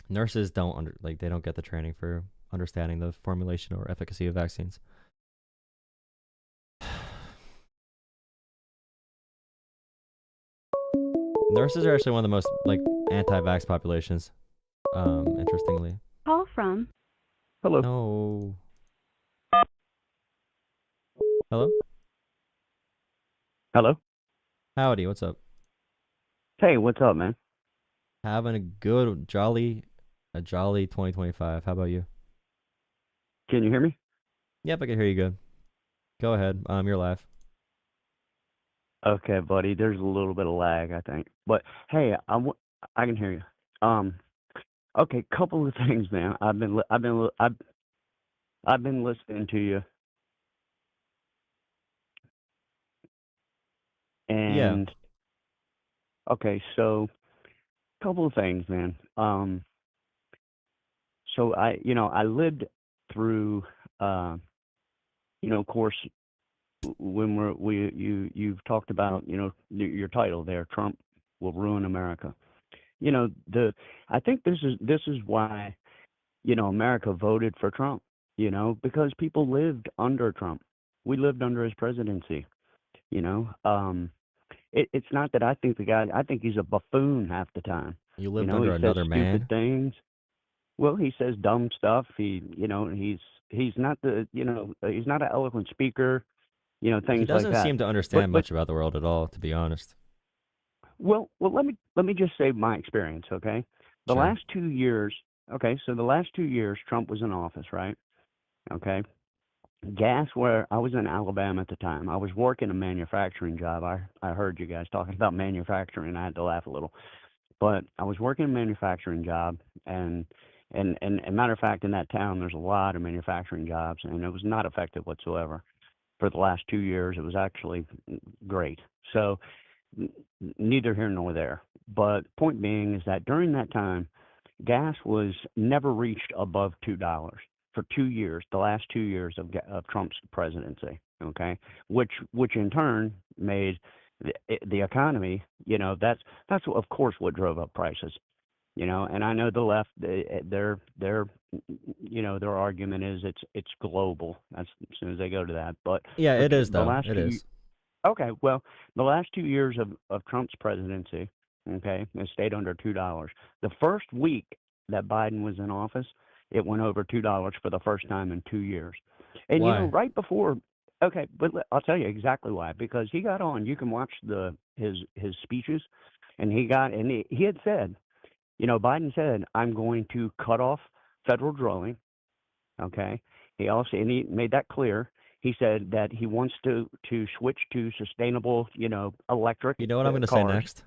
Speaker 1: Nurses don't they don't get the training for understanding the formulation or efficacy of vaccines. Nurses are actually one of the most anti-vax populations. Interestingly.
Speaker 11: Call from.
Speaker 14: Hello.
Speaker 1: No. Hello?
Speaker 15: Hello?
Speaker 1: Howdy, what's up?
Speaker 15: Hey, what's up, man?
Speaker 1: Having a good jolly 2025. How about you?
Speaker 15: Can you hear me?
Speaker 1: Yep, I can hear you good. Go ahead. You're live.
Speaker 15: Okay, buddy. There's a little bit of lag, I think. But hey, I can hear you. Okay, couple of things, man. I've been listening to you. And okay, so couple of things, man. So I lived through of course when you've talked about, your title there, Trump will ruin America. I think this is why, America voted for Trump, because people lived under Trump. We lived under his presidency, you know. It's not that I think I think he's a buffoon half the time.
Speaker 1: You lived
Speaker 15: He
Speaker 1: under
Speaker 15: says
Speaker 1: another
Speaker 15: stupid
Speaker 1: man.
Speaker 15: things. Well, he says dumb stuff. He's not he's not an eloquent speaker,
Speaker 1: He
Speaker 15: things like
Speaker 1: doesn't
Speaker 15: that.
Speaker 1: seem to
Speaker 15: But
Speaker 1: understand much about the world at all, to be honest.
Speaker 15: well, let me just say my experience, okay? The
Speaker 1: Sure.
Speaker 15: last 2 years, okay, so the last 2 years Trump was in office, right? Okay. Gas, where I was in Alabama at the time. I was working a manufacturing job. I heard you guys talking about manufacturing. I had to laugh a little. But I was working a manufacturing job, and a matter of fact, in that town, there's a lot of manufacturing jobs, and it was not effective whatsoever. For the last 2 years, it was actually great. So neither here nor there. But point being is that during that time, gas was never reached above $2 for 2 years, the last 2 years of Trump's presidency. Okay, which in turn made the economy. That's of course what drove up prices. And I know the left, their their argument is it's global. That's as soon as they go to that. But
Speaker 1: Yeah,
Speaker 15: for
Speaker 1: it is
Speaker 15: the
Speaker 1: though.
Speaker 15: last
Speaker 1: It
Speaker 15: two,
Speaker 1: is.
Speaker 15: okay, well, the last 2 years of Trump's presidency, okay, it stayed under $2. The first week that Biden was in office, it went over $2 for the first time in 2 years. And
Speaker 1: Why?
Speaker 15: right before, okay, but I'll tell you exactly why. Because he got on. You can watch his speeches, and he had said, Biden said, I'm going to cut off federal drilling. Okay. He made that clear. He said that he wants to switch to sustainable, electric
Speaker 1: You know what I'm going to say
Speaker 15: cars.
Speaker 1: next?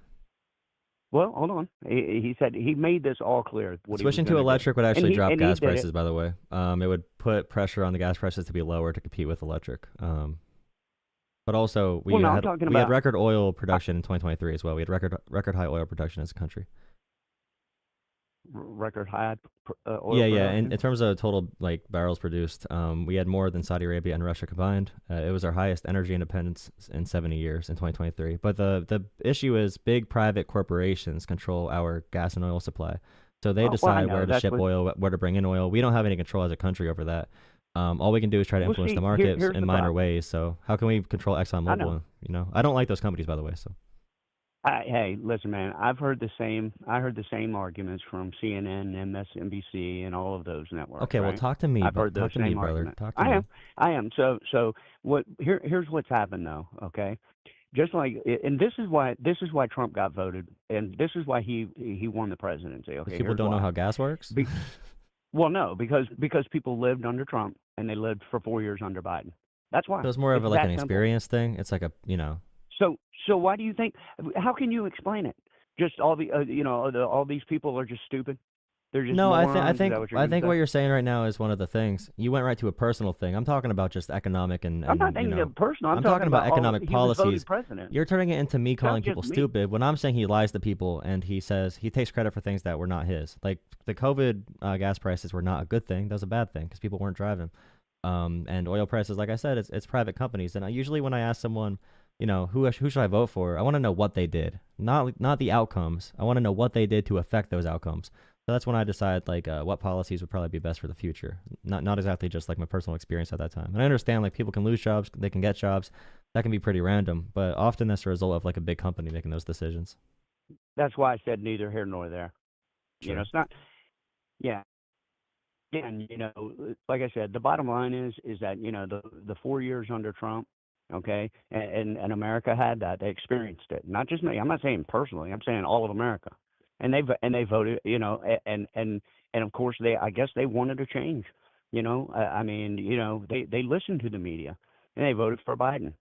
Speaker 15: Well, hold on. He said he made this all clear. What
Speaker 1: Switching
Speaker 15: he
Speaker 1: to
Speaker 15: was gonna do.
Speaker 1: electric would actually drop
Speaker 15: And he
Speaker 1: gas
Speaker 15: did it.
Speaker 1: prices, by the way. It would put pressure on the gas prices to be lower to compete with electric. But also,
Speaker 15: Well, no, I'm talking
Speaker 1: we had
Speaker 15: about
Speaker 1: record oil production in 2023 as well. We had record high oil production as a country.
Speaker 15: record high oil
Speaker 1: Yeah, yeah.
Speaker 15: production.
Speaker 1: In terms of total barrels produced, we had more than Saudi Arabia and Russia combined. It was our highest energy independence in 70 years in 2023. But the issue is big private corporations control our gas and oil supply. So they decide where to ship oil, where to bring in oil. We don't have any control as a country over that. All we can do is try to influence the markets in minor ways. So how can we control ExxonMobil? I don't like those companies, by the way. So.
Speaker 15: Hey, listen, man. I've heard the same. I heard the same arguments from CNN, MSNBC, and all of those networks.
Speaker 1: Okay, well,
Speaker 15: right?
Speaker 1: talk to me.
Speaker 15: I've heard
Speaker 1: talk
Speaker 15: those
Speaker 1: to me,
Speaker 15: same
Speaker 1: brother.
Speaker 15: arguments.
Speaker 1: Talk to me.
Speaker 15: I am. So what? Here's what's happened, though. Okay, just like, and this is why Trump got voted, and this is why he won the presidency. Okay,
Speaker 1: People don't know how gas works.
Speaker 15: Well, no, because people lived under Trump and they lived for 4 years under Biden. That's why.
Speaker 1: So it's more of
Speaker 15: It's
Speaker 1: an
Speaker 15: that simple.
Speaker 1: experience thing. It's like
Speaker 15: So why do you think? How can you explain it? Just all the all these people are just stupid. They're just
Speaker 1: no.
Speaker 15: morons?
Speaker 1: I
Speaker 15: Is
Speaker 1: think
Speaker 15: that what you're
Speaker 1: I
Speaker 15: gonna
Speaker 1: think
Speaker 15: say?
Speaker 1: what you're saying right now is one of the things. You went right to a personal thing. I'm talking about just economic and
Speaker 15: I'm not thinking of personal. I'm
Speaker 1: talking about
Speaker 15: all-
Speaker 1: economic
Speaker 15: he was voted
Speaker 1: policies.
Speaker 15: president.
Speaker 1: You're turning it into me calling
Speaker 15: just
Speaker 1: people
Speaker 15: me.
Speaker 1: stupid when I'm saying he lies to people and he says he takes credit for things that were not his. Like the COVID gas prices were not a good thing. That was a bad thing because people weren't driving. And oil prices, like I said, it's private companies. And usually when I ask someone, who should I vote for? I want to know what they did, not the outcomes. I want to know what they did to affect those outcomes. So that's when I decide what policies would probably be best for the future. Not exactly just like my personal experience at that time. And I understand people can lose jobs, they can get jobs. That can be pretty random, but often that's a result of a big company making those decisions.
Speaker 15: That's why I said neither here nor there.
Speaker 1: Sure.
Speaker 15: It's not. Yeah. Again, like I said, the bottom line is that the 4 years under Trump, okay, and America had that. They experienced it. Not just me. I'm not saying personally. I'm saying all of America, and they voted. And of course I guess they wanted a change. I mean, they listened to the media, and they voted for Biden.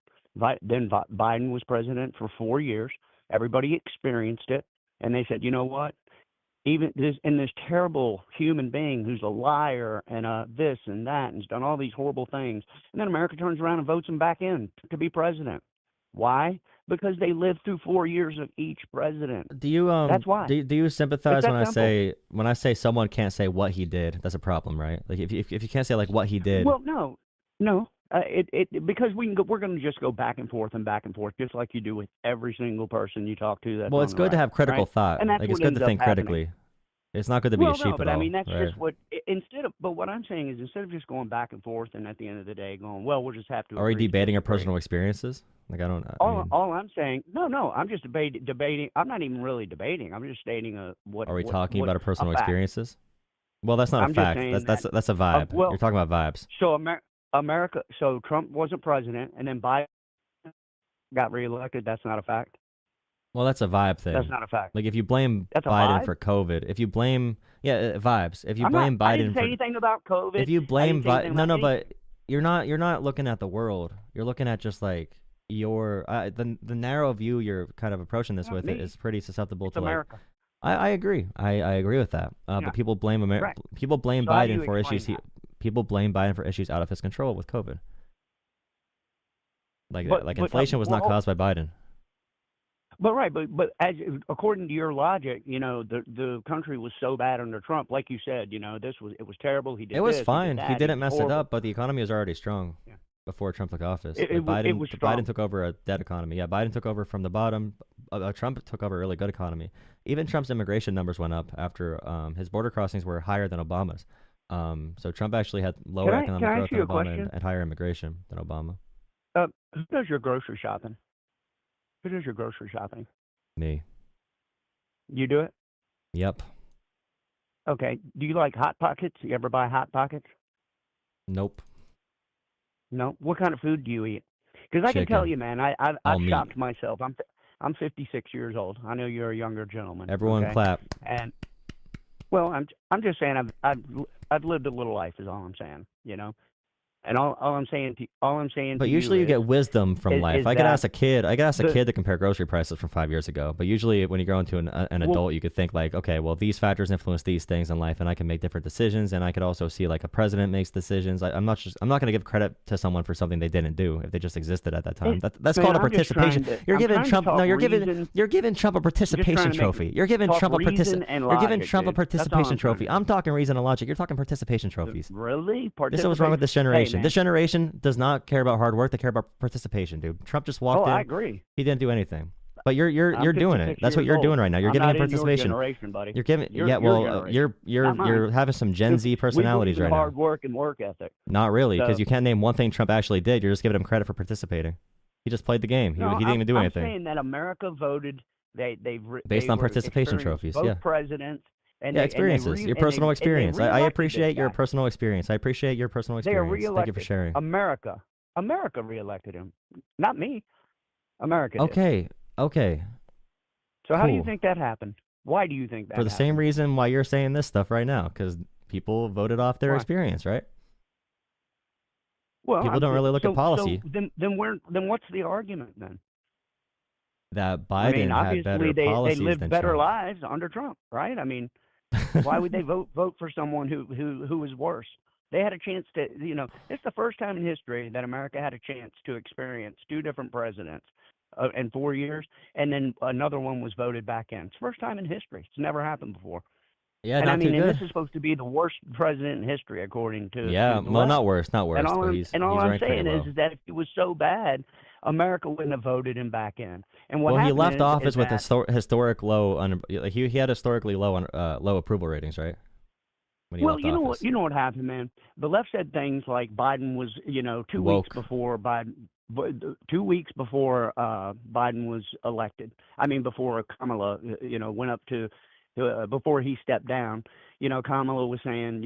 Speaker 15: Then Biden was president for 4 years. Everybody experienced it, and they said, you know what? Even this terrible human being who's a liar and this and that and has done all these horrible things, and then America turns around and votes him back in to be president. Why? Because they lived through 4 years of each president.
Speaker 1: Do you
Speaker 15: That's why.
Speaker 1: Do you sympathize
Speaker 15: It's that simple.
Speaker 1: when I say someone can't say what he did? That's a problem, right? Like if you can't say what he did.
Speaker 15: Well, no, Because we're going to just go back and forth, just like you do with every single person you talk to. That's
Speaker 1: Well,
Speaker 15: on
Speaker 1: it's
Speaker 15: the
Speaker 1: good to
Speaker 15: right,
Speaker 1: have critical
Speaker 15: right?
Speaker 1: thought.
Speaker 15: And that's
Speaker 1: Like,
Speaker 15: what
Speaker 1: it's good
Speaker 15: ends
Speaker 1: to
Speaker 15: up
Speaker 1: think
Speaker 15: happening.
Speaker 1: critically. It's not good to be
Speaker 15: Well,
Speaker 1: a sheep
Speaker 15: no, but
Speaker 1: at
Speaker 15: I
Speaker 1: all.
Speaker 15: mean that's
Speaker 1: Right?
Speaker 15: just what but what I'm saying is instead of just going back and forth and at the end of the day going, well, we'll just have to.
Speaker 1: Are we
Speaker 15: agree to
Speaker 1: debating our
Speaker 15: disagree.
Speaker 1: personal experiences? Like, I don't. I
Speaker 15: All,
Speaker 1: mean,
Speaker 15: all I'm saying, no, I'm just debating. I'm not even really debating. I'm just stating what.
Speaker 1: are we
Speaker 15: what,
Speaker 1: talking
Speaker 15: what
Speaker 1: about our
Speaker 15: a
Speaker 1: personal
Speaker 15: fact.
Speaker 1: experiences? Well, that's not a
Speaker 15: I'm just
Speaker 1: fact.
Speaker 15: saying
Speaker 1: That's a vibe.
Speaker 15: well,
Speaker 1: You're talking about vibes.
Speaker 15: so America. So Trump wasn't president, and then Biden got reelected. That's not a fact.
Speaker 1: Well, that's a vibe thing.
Speaker 15: That's not a fact.
Speaker 1: Like, if you blame
Speaker 15: That's a
Speaker 1: Biden
Speaker 15: vibe?
Speaker 1: for COVID, if you blame vibes, if you
Speaker 15: I'm not.
Speaker 1: blame
Speaker 15: I
Speaker 1: Biden
Speaker 15: didn't say
Speaker 1: for
Speaker 15: anything about COVID.
Speaker 1: if you
Speaker 15: I
Speaker 1: blame
Speaker 15: didn't say anything about
Speaker 1: but
Speaker 15: anything.
Speaker 1: you're not looking at the world. You're looking at just like your the narrow view you're kind of approaching this
Speaker 15: Not
Speaker 1: with
Speaker 15: me.
Speaker 1: it is pretty susceptible
Speaker 15: It's
Speaker 1: to like.
Speaker 15: America.
Speaker 1: I agree. I agree with that.
Speaker 15: Yeah.
Speaker 1: But people blame
Speaker 15: Right.
Speaker 1: people blame
Speaker 15: So how do
Speaker 1: Biden
Speaker 15: you
Speaker 1: for
Speaker 15: explain
Speaker 1: issues
Speaker 15: that?
Speaker 1: people blame Biden for issues out of his control with COVID. Like
Speaker 15: But
Speaker 1: inflation was not
Speaker 15: well,
Speaker 1: caused by Biden.
Speaker 15: But right, but according to your logic, the country was so bad under Trump, like you said, it was terrible. He did
Speaker 1: It was
Speaker 15: this,
Speaker 1: fine.
Speaker 15: He did that,
Speaker 1: didn't
Speaker 15: was
Speaker 1: mess it
Speaker 15: horrible.
Speaker 1: up, but the economy was already strong
Speaker 15: Yeah.
Speaker 1: before Trump took office.
Speaker 15: It
Speaker 1: Like,
Speaker 15: was strong.
Speaker 1: Biden took over a dead economy. Yeah, Biden took over from the bottom. Trump took over a really good economy. Even Trump's immigration numbers went up after his border crossings were higher than Obama's. So Trump actually had lower economic
Speaker 15: can I
Speaker 1: growth
Speaker 15: ask
Speaker 1: than
Speaker 15: you a
Speaker 1: Obama
Speaker 15: question?
Speaker 1: and higher immigration than Obama.
Speaker 15: Who does your grocery shopping? Who does your grocery shopping?
Speaker 1: Me.
Speaker 15: You do it?
Speaker 1: Yep.
Speaker 15: Okay. Do you like Hot Pockets? You ever buy Hot Pockets?
Speaker 1: Nope.
Speaker 15: No. What kind of food do you eat? Because I can tell
Speaker 1: Chicken.
Speaker 15: you, man,
Speaker 1: All
Speaker 15: I've
Speaker 1: meat.
Speaker 15: shopped myself. I'm 56 years old. I know you're a younger gentleman.
Speaker 1: Everyone
Speaker 15: okay?
Speaker 1: clap.
Speaker 15: And well, I'm just saying I've lived a little life is all I'm saying, And all I'm saying
Speaker 1: But
Speaker 15: to
Speaker 1: usually
Speaker 15: you
Speaker 1: you get wisdom from
Speaker 15: is
Speaker 1: life. I could
Speaker 15: that
Speaker 1: ask a kid. I could ask a
Speaker 15: the-
Speaker 1: kid to compare grocery prices from 5 years ago. But usually, when you grow into an adult, you could think like, okay, well, these factors influence these things in life, and I can make different decisions. And I could also see like a president makes decisions. I'm not going to give credit to someone for something they didn't do if they just existed at that time. That's
Speaker 15: man,
Speaker 1: called a
Speaker 15: I'm just trying
Speaker 1: participation.
Speaker 15: to-
Speaker 1: You're
Speaker 15: I'm
Speaker 1: giving
Speaker 15: trying to
Speaker 1: Trump. No,
Speaker 15: talk
Speaker 1: you're giving
Speaker 15: reason.
Speaker 1: you're giving Trump a participation
Speaker 15: trying to make-
Speaker 1: trophy. You're giving
Speaker 15: talk
Speaker 1: Trump a
Speaker 15: reason and
Speaker 1: You're giving
Speaker 15: logic,
Speaker 1: Trump a
Speaker 15: dude. That's all I'm
Speaker 1: participation
Speaker 15: trying
Speaker 1: trophy.
Speaker 15: to
Speaker 1: I'm talking reason and logic. You're talking participation trophies.
Speaker 15: Really?
Speaker 1: This is what's wrong with this generation.
Speaker 15: Hey,
Speaker 1: This generation does not care about hard work. They care about participation, dude. Trump just walked in.
Speaker 15: I agree.
Speaker 1: He didn't do anything. But you're
Speaker 15: I'm
Speaker 1: doing it.
Speaker 15: 56
Speaker 1: That's what
Speaker 15: years
Speaker 1: you're
Speaker 15: old.
Speaker 1: doing right now. You're
Speaker 15: I'm
Speaker 1: giving
Speaker 15: not
Speaker 1: him
Speaker 15: in your
Speaker 1: participation.
Speaker 15: generation, buddy.
Speaker 1: You're giving
Speaker 15: Your
Speaker 1: well,
Speaker 15: generation.
Speaker 1: you're
Speaker 15: Not
Speaker 1: having some Gen Z
Speaker 15: We
Speaker 1: personalities
Speaker 15: believe
Speaker 1: right
Speaker 15: in
Speaker 1: now.
Speaker 15: hard work and work ethic.
Speaker 1: Not really, because
Speaker 15: So-
Speaker 1: you can't name one thing Trump actually did. You're just giving him credit for participating. He just played the game. He didn't even do anything.
Speaker 15: I'm saying that America voted.
Speaker 1: Based on
Speaker 15: were
Speaker 1: participation
Speaker 15: experienced
Speaker 1: trophies,
Speaker 15: both
Speaker 1: yeah.
Speaker 15: presidents. And
Speaker 1: Yeah,
Speaker 15: they
Speaker 1: experiences. Your personal experience. I appreciate your personal experience. I appreciate your personal
Speaker 15: They are
Speaker 1: experience. Thank
Speaker 15: reelected.
Speaker 1: you for sharing.
Speaker 15: America reelected him, not me. America did.
Speaker 1: Okay.
Speaker 15: So how do you
Speaker 1: cool.
Speaker 15: think that happened? Why do you think that
Speaker 1: For the
Speaker 15: happened?
Speaker 1: same reason why you're saying this stuff right now, because people voted off their
Speaker 15: Why?
Speaker 1: experience, right?
Speaker 15: Well,
Speaker 1: people don't really look at policy.
Speaker 15: So then what's the argument then?
Speaker 1: That Biden
Speaker 15: I mean,
Speaker 1: had
Speaker 15: obviously
Speaker 1: better
Speaker 15: they
Speaker 1: policies
Speaker 15: lived
Speaker 1: than
Speaker 15: better
Speaker 1: Trump.
Speaker 15: lives under Trump, right? I mean, why would they vote for someone who was worse? They had a chance to, it's the first time in history that America had a chance to experience two different presidents in 4 years, and then another one was voted back in. It's the first time in history. It's never happened before.
Speaker 1: Yeah,
Speaker 15: And
Speaker 1: not
Speaker 15: I mean,
Speaker 1: too
Speaker 15: and
Speaker 1: good.
Speaker 15: this is supposed to be the worst president in history, according to
Speaker 1: Yeah,
Speaker 15: to the
Speaker 1: well,
Speaker 15: left.
Speaker 1: not worse,
Speaker 15: And all
Speaker 1: but
Speaker 15: I'm,
Speaker 1: he's
Speaker 15: I'm
Speaker 1: ranked pretty
Speaker 15: saying
Speaker 1: low.
Speaker 15: is that if it was so bad, America wouldn't have voted him back in. And what
Speaker 1: Well, he
Speaker 15: happened
Speaker 1: left
Speaker 15: is
Speaker 1: office with
Speaker 15: that,
Speaker 1: historic low. He had historically low approval ratings, right? When he
Speaker 15: well,
Speaker 1: left
Speaker 15: you know
Speaker 1: office.
Speaker 15: what happened, man. The left said things like Biden was, 2
Speaker 1: Woke.
Speaker 15: weeks before Biden. 2 weeks before Biden was elected. I mean, before Kamala, went up to, before he stepped down. Kamala was saying,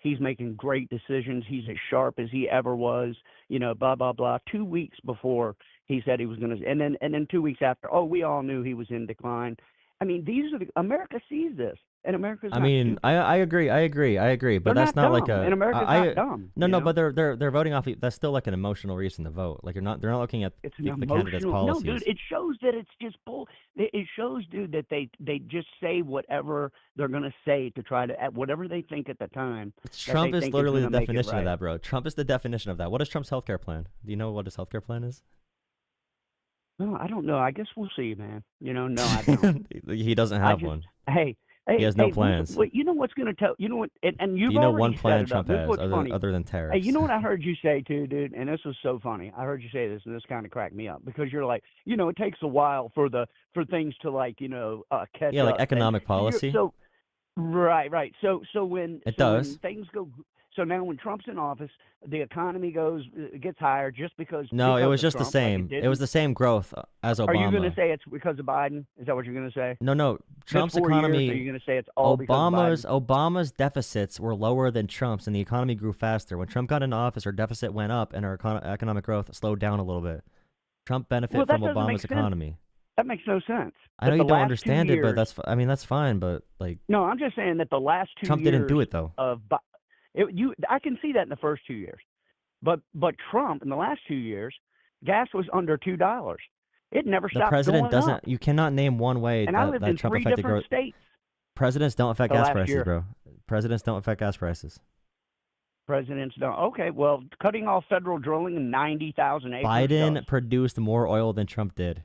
Speaker 15: he's making great decisions. He's as sharp as he ever was. Blah blah blah. 2 weeks before he said he was going to, and then 2 weeks after, we all knew he was in decline. I mean, America sees this, and America's.
Speaker 1: I
Speaker 15: not
Speaker 1: mean,
Speaker 15: stupid.
Speaker 1: I agree, but
Speaker 15: They're
Speaker 1: that's
Speaker 15: not
Speaker 1: not like
Speaker 15: dumb,
Speaker 1: a.
Speaker 15: and America's not dumb,
Speaker 1: No,
Speaker 15: you
Speaker 1: but they're voting off. That's still like an emotional reason to vote. Like they're not looking at
Speaker 15: It's
Speaker 1: the
Speaker 15: an
Speaker 1: candidate's
Speaker 15: emotional.
Speaker 1: policies.
Speaker 15: No, dude, it shows that it's just bull. It shows, dude, that they just say whatever they're gonna say to try to at whatever they think at the time.
Speaker 1: Trump is literally the definition
Speaker 15: right.
Speaker 1: of that, bro. Trump is the definition of that. What is Trump's healthcare plan? Do you know what his healthcare plan is?
Speaker 15: No, I don't know. I guess we'll see, man. No, I don't.
Speaker 1: He doesn't have one.
Speaker 15: Hey,
Speaker 1: He has no plans.
Speaker 15: You know what's going to tell? You know what? And you've
Speaker 1: Do you know
Speaker 15: already
Speaker 1: one plan
Speaker 15: set it up.
Speaker 1: Trump
Speaker 15: This is
Speaker 1: has
Speaker 15: what's funny.
Speaker 1: other than
Speaker 15: Hey,
Speaker 1: tariffs?
Speaker 15: you know what I heard you say too, dude? And this was so funny. I heard you say this, and this kind of cracked me up because you're like, it takes a while for things to catch
Speaker 1: Yeah, like
Speaker 15: up.
Speaker 1: economic
Speaker 15: And
Speaker 1: policy.
Speaker 15: right. So when
Speaker 1: It does.
Speaker 15: when things go, so now when Trump's in office, the economy gets higher just because.
Speaker 1: No, it
Speaker 15: because
Speaker 1: was
Speaker 15: of
Speaker 1: just the
Speaker 15: Trump, like
Speaker 1: same. It was
Speaker 15: didn't.
Speaker 1: the same growth as
Speaker 15: Are you going to
Speaker 1: Obama.
Speaker 15: say it's because of Biden? Is that what you're going to say?
Speaker 1: No. Trump's
Speaker 15: Just 4 years,
Speaker 1: economy.
Speaker 15: are you going to say it's all because of Biden?
Speaker 1: Obama's deficits were lower than Trump's, and the economy grew faster. When Trump got into office, our deficit went up, and our economic growth slowed down a little bit. Trump benefited from
Speaker 15: That doesn't make
Speaker 1: Obama's
Speaker 15: sense.
Speaker 1: economy.
Speaker 15: That makes no sense.
Speaker 1: I know
Speaker 15: That
Speaker 1: you
Speaker 15: the
Speaker 1: don't
Speaker 15: last 2
Speaker 1: understand it, but
Speaker 15: years-
Speaker 1: that's fine. But like,
Speaker 15: No, I'm just saying that the last 2
Speaker 1: Trump
Speaker 15: years
Speaker 1: didn't do it though.
Speaker 15: I can see that in the first 2 years, but Trump in the last 2 years, gas was under $2. It never
Speaker 1: The
Speaker 15: stopped
Speaker 1: president
Speaker 15: going
Speaker 1: doesn't.
Speaker 15: up.
Speaker 1: You cannot name one way
Speaker 15: And I lived
Speaker 1: that
Speaker 15: in
Speaker 1: Trump
Speaker 15: 3
Speaker 1: affected
Speaker 15: different
Speaker 1: growth.
Speaker 15: states.
Speaker 1: Presidents don't affect
Speaker 15: The
Speaker 1: gas
Speaker 15: last
Speaker 1: prices,
Speaker 15: year.
Speaker 1: bro. Presidents don't affect gas prices.
Speaker 15: Presidents don't. Okay, well, cutting off federal drilling in 90,000 acres.
Speaker 1: Biden
Speaker 15: does.
Speaker 1: produced more oil than Trump did.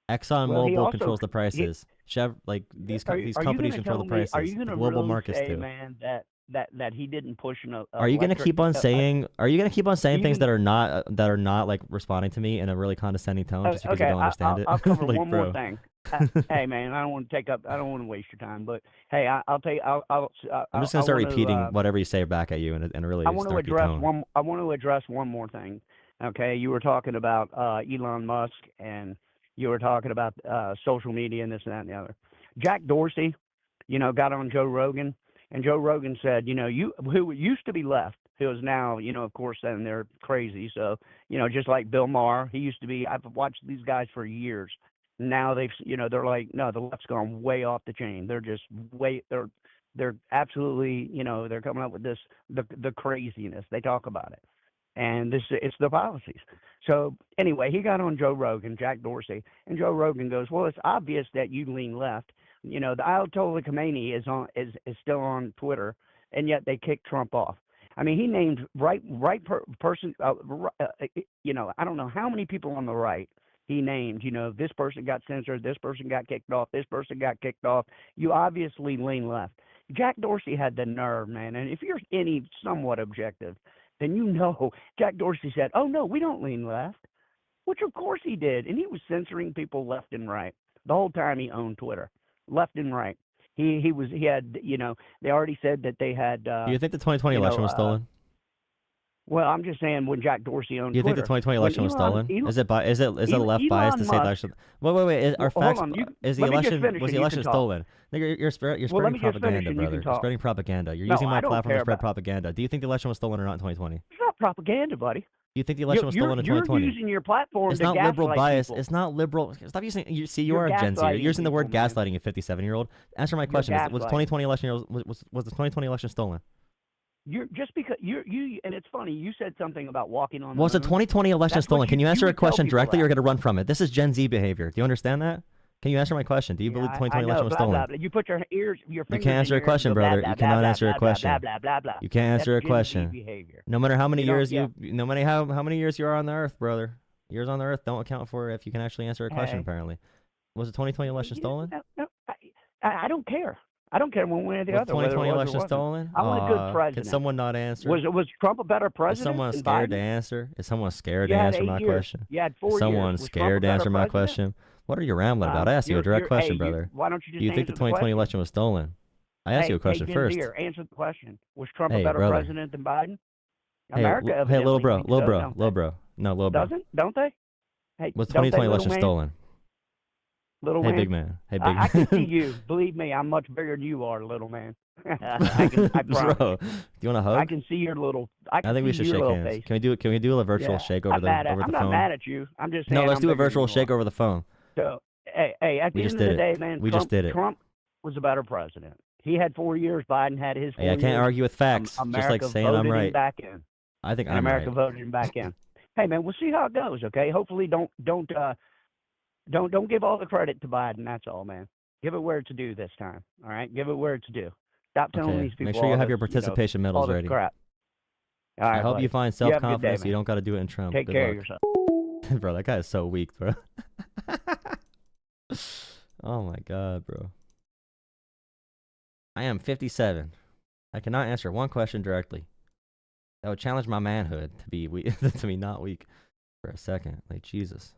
Speaker 1: ExxonMobil
Speaker 15: Well, he also-
Speaker 1: controls the prices. these
Speaker 15: Are you
Speaker 1: companies
Speaker 15: gonna
Speaker 1: control
Speaker 15: tell
Speaker 1: the
Speaker 15: me-
Speaker 1: prices.
Speaker 15: Are you going
Speaker 1: The
Speaker 15: to
Speaker 1: global
Speaker 15: really
Speaker 1: markets
Speaker 15: say,
Speaker 1: do.
Speaker 15: man, that he didn't push an?
Speaker 1: Are you gonna keep on saying? Are you gonna keep on saying things
Speaker 15: Even-
Speaker 1: that are not like responding to me in a really condescending tone just because you
Speaker 15: Okay,
Speaker 1: don't understand
Speaker 15: I'll
Speaker 1: it?
Speaker 15: cover
Speaker 1: Like,
Speaker 15: one
Speaker 1: bro.
Speaker 15: more thing. Hey, man, I don't want to waste your time, but hey, I'll tell you.
Speaker 1: I'm just gonna start repeating
Speaker 15: to,
Speaker 1: whatever you say back at you in a really
Speaker 15: I want to
Speaker 1: snarky
Speaker 15: address
Speaker 1: tone.
Speaker 15: I want to address one more thing. Okay, you were talking about Elon Musk, and you were talking about social media and this and that and the other. Jack Dorsey, got on Joe Rogan, and Joe Rogan said, who used to be left, who is now, of course, then they're crazy. So, just like Bill Maher, he used to be. I've watched these guys for years. Now they're like, no, the left's gone way off the chain. They're just they're absolutely, they're coming up with the craziness. They talk about it. And it's the policies. So anyway, he got on Joe Rogan, Jack Dorsey, and Joe Rogan goes, well, it's obvious that you lean left. The Ayatollah Khomeini is still on Twitter, and yet they kicked Trump off. I mean, he named person. I don't know how many people on the right he named. This person got censored, this person got kicked off, this person got kicked off. You obviously lean left. Jack Dorsey had the nerve, man. And if you're any somewhat objective, then Jack Dorsey said, oh, no, we don't lean left, which of course he did. And he was censoring people left and right the whole time he owned Twitter, left and right. He had, they already said that they had.
Speaker 1: Do you think the 2020 election was stolen?
Speaker 15: Well, I'm just saying when Jack Dorsey owned
Speaker 1: Do you think
Speaker 15: Twitter.
Speaker 1: the 2020 election was stolen? Is it left
Speaker 15: Elon
Speaker 1: biased to say the
Speaker 15: Musk-
Speaker 1: election? Wait. Are
Speaker 15: Hold
Speaker 1: facts?
Speaker 15: on,
Speaker 1: Is the
Speaker 15: let me just
Speaker 1: election
Speaker 15: finish
Speaker 1: was
Speaker 15: and
Speaker 1: the
Speaker 15: you
Speaker 1: election
Speaker 15: can talk.
Speaker 1: stolen? Nigga, you're spreading
Speaker 15: Well, let me just finish
Speaker 1: propaganda,
Speaker 15: and you
Speaker 1: brother.
Speaker 15: can
Speaker 1: You're
Speaker 15: talk.
Speaker 1: spreading propaganda. You're
Speaker 15: No,
Speaker 1: using my
Speaker 15: I don't
Speaker 1: platform to
Speaker 15: care
Speaker 1: spread
Speaker 15: about-
Speaker 1: propaganda. Do you think the election was stolen or not in 2020? Do
Speaker 15: It's not propaganda, buddy.
Speaker 1: you think the election was stolen in 2020?
Speaker 15: You're using your platform
Speaker 1: It's
Speaker 15: to
Speaker 1: not liberal
Speaker 15: gaslight
Speaker 1: bias.
Speaker 15: people.
Speaker 1: It's not liberal. Stop using. You
Speaker 15: You're
Speaker 1: are a Gen Z. You're
Speaker 15: gaslighting
Speaker 1: using the word
Speaker 15: people, man.
Speaker 1: gaslighting, you 57-year-old. Answer my question. Was the
Speaker 15: gaslighting.
Speaker 1: 2020 election was the 2020 election stolen?
Speaker 15: You're just because you and it's funny. You said something about walking on.
Speaker 1: Was
Speaker 15: the
Speaker 1: the
Speaker 15: moon.
Speaker 1: 2020 election
Speaker 15: That's what
Speaker 1: stolen? Can you answer a
Speaker 15: would tell
Speaker 1: question
Speaker 15: people
Speaker 1: directly
Speaker 15: that.
Speaker 1: or going to run from it? This is Gen Z behavior. Do you understand that? Can you answer my question? Do you believe the 2020
Speaker 15: I know,
Speaker 1: election was
Speaker 15: blah,
Speaker 1: stolen?
Speaker 15: blah, blah. You put your
Speaker 1: You
Speaker 15: fingers
Speaker 1: can't answer
Speaker 15: in
Speaker 1: a
Speaker 15: your
Speaker 1: question,
Speaker 15: ears and go,
Speaker 1: brother.
Speaker 15: blah,
Speaker 1: You
Speaker 15: blah,
Speaker 1: cannot
Speaker 15: blah,
Speaker 1: answer a
Speaker 15: blah,
Speaker 1: question.
Speaker 15: Blah, blah, blah, blah.
Speaker 1: You can't answer
Speaker 15: That's
Speaker 1: a
Speaker 15: Gen Z
Speaker 1: question.
Speaker 15: behavior.
Speaker 1: No matter how many
Speaker 15: You don't-
Speaker 1: years
Speaker 15: yeah.
Speaker 1: no matter how many years you are on the earth, brother. Years on the earth don't account for if you can actually answer a question.
Speaker 15: Hey.
Speaker 1: Apparently, was the 2020 election stolen?
Speaker 15: No, I don't care. I don't care one way or the
Speaker 1: Was
Speaker 15: other.
Speaker 1: the 2020
Speaker 15: whether it was or
Speaker 1: election
Speaker 15: wasn't.
Speaker 1: stolen?
Speaker 15: I want a good president.
Speaker 1: Can someone not answer?
Speaker 15: Was Trump a better
Speaker 1: Is
Speaker 15: president?
Speaker 1: someone
Speaker 15: than
Speaker 1: scared
Speaker 15: Biden?
Speaker 1: to answer? Is someone scared
Speaker 15: You
Speaker 1: to
Speaker 15: had
Speaker 1: answer
Speaker 15: 8
Speaker 1: my
Speaker 15: years.
Speaker 1: question?
Speaker 15: You had 4
Speaker 1: Is
Speaker 15: years.
Speaker 1: someone
Speaker 15: Was Trump a
Speaker 1: scared to
Speaker 15: better
Speaker 1: answer my
Speaker 15: president?
Speaker 1: question? What are you rambling about? I asked you a direct question, brother.
Speaker 15: Why don't you just
Speaker 1: Do you think
Speaker 15: answer
Speaker 1: the 2020 election was stolen? I asked you a question
Speaker 15: Gen
Speaker 1: first.
Speaker 15: Zer, answer the question. Was Trump
Speaker 1: Hey,
Speaker 15: a better
Speaker 1: brother.
Speaker 15: president than Biden?
Speaker 1: Hey,
Speaker 15: America
Speaker 1: hey, little
Speaker 15: evidently
Speaker 1: bro,
Speaker 15: thinks
Speaker 1: little
Speaker 15: so,
Speaker 1: bro,
Speaker 15: don't
Speaker 1: little
Speaker 15: they?
Speaker 1: bro. No, little bro.
Speaker 15: Don't they? Hey,
Speaker 1: Was the
Speaker 15: don't they,
Speaker 1: 2020
Speaker 15: little
Speaker 1: election
Speaker 15: man?
Speaker 1: stolen?
Speaker 15: Little
Speaker 1: Hey,
Speaker 15: man?
Speaker 1: big man. Hey, big
Speaker 15: I can
Speaker 1: man.
Speaker 15: see you. Believe me, I'm much bigger than you are, little man. I promise.
Speaker 1: Bro, do you want a hug?
Speaker 15: I can see your little. I
Speaker 1: I think we
Speaker 15: see
Speaker 1: should
Speaker 15: your
Speaker 1: shake
Speaker 15: little
Speaker 1: hands.
Speaker 15: face.
Speaker 1: Can we do a virtual
Speaker 15: Yeah,
Speaker 1: shake
Speaker 15: I'm
Speaker 1: over the
Speaker 15: mad at-
Speaker 1: over the
Speaker 15: I'm
Speaker 1: phone?
Speaker 15: not mad at you. I'm just saying.
Speaker 1: No, let's
Speaker 15: I'm
Speaker 1: do a
Speaker 15: bigger than
Speaker 1: virtual
Speaker 15: you
Speaker 1: shake
Speaker 15: are.
Speaker 1: over the phone.
Speaker 15: So, hey, at
Speaker 1: We
Speaker 15: the
Speaker 1: just
Speaker 15: end of
Speaker 1: did
Speaker 15: the
Speaker 1: it.
Speaker 15: day, man,
Speaker 1: We just did it.
Speaker 15: Trump was a better president. He had 4 years. Biden had his 4
Speaker 1: Hey, I
Speaker 15: years.
Speaker 1: can't argue with facts. Just like
Speaker 15: America
Speaker 1: saying I'm
Speaker 15: voted him
Speaker 1: right.
Speaker 15: back in.
Speaker 1: I think
Speaker 15: And
Speaker 1: I'm
Speaker 15: America
Speaker 1: right.
Speaker 15: voted him back in. Hey, man, we'll see how it goes. Okay, hopefully, don't give all the credit to Biden. That's all, man. Give it where it's due this time. All right, give it where it's due. Stop telling
Speaker 1: Okay.
Speaker 15: these people.
Speaker 1: Make sure you
Speaker 15: all
Speaker 1: have your
Speaker 15: this,
Speaker 1: participation
Speaker 15: all
Speaker 1: medals
Speaker 15: this
Speaker 1: ready.
Speaker 15: crap. All right,
Speaker 1: I hope
Speaker 15: buddy.
Speaker 1: you find
Speaker 15: You have a good day,
Speaker 1: self-confidence.
Speaker 15: man.
Speaker 1: You don't got to do it in Trump.
Speaker 15: Take
Speaker 1: Good
Speaker 15: care
Speaker 1: luck.
Speaker 15: of yourself.
Speaker 1: Bro, that guy is so weak, bro. Oh my god, bro. I am 57. I cannot answer one question directly. That would challenge my manhood to be to be not weak for a second. Like, Jesus.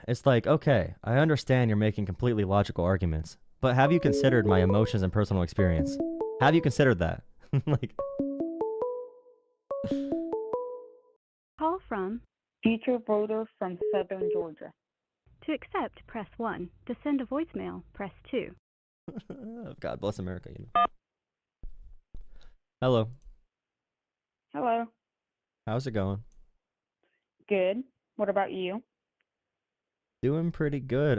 Speaker 1: It's like, okay, I understand you're making completely logical arguments, but have you considered my emotions and personal experience? Have you considered that? Like,
Speaker 11: Call from
Speaker 16: Future voter from Southern Georgia.
Speaker 11: to accept, press 1. To send a voicemail, press 2.
Speaker 1: God bless America. You know. Hello.
Speaker 16: Hello.
Speaker 1: How's it going?
Speaker 16: Good. What about you?
Speaker 1: Doing pretty good.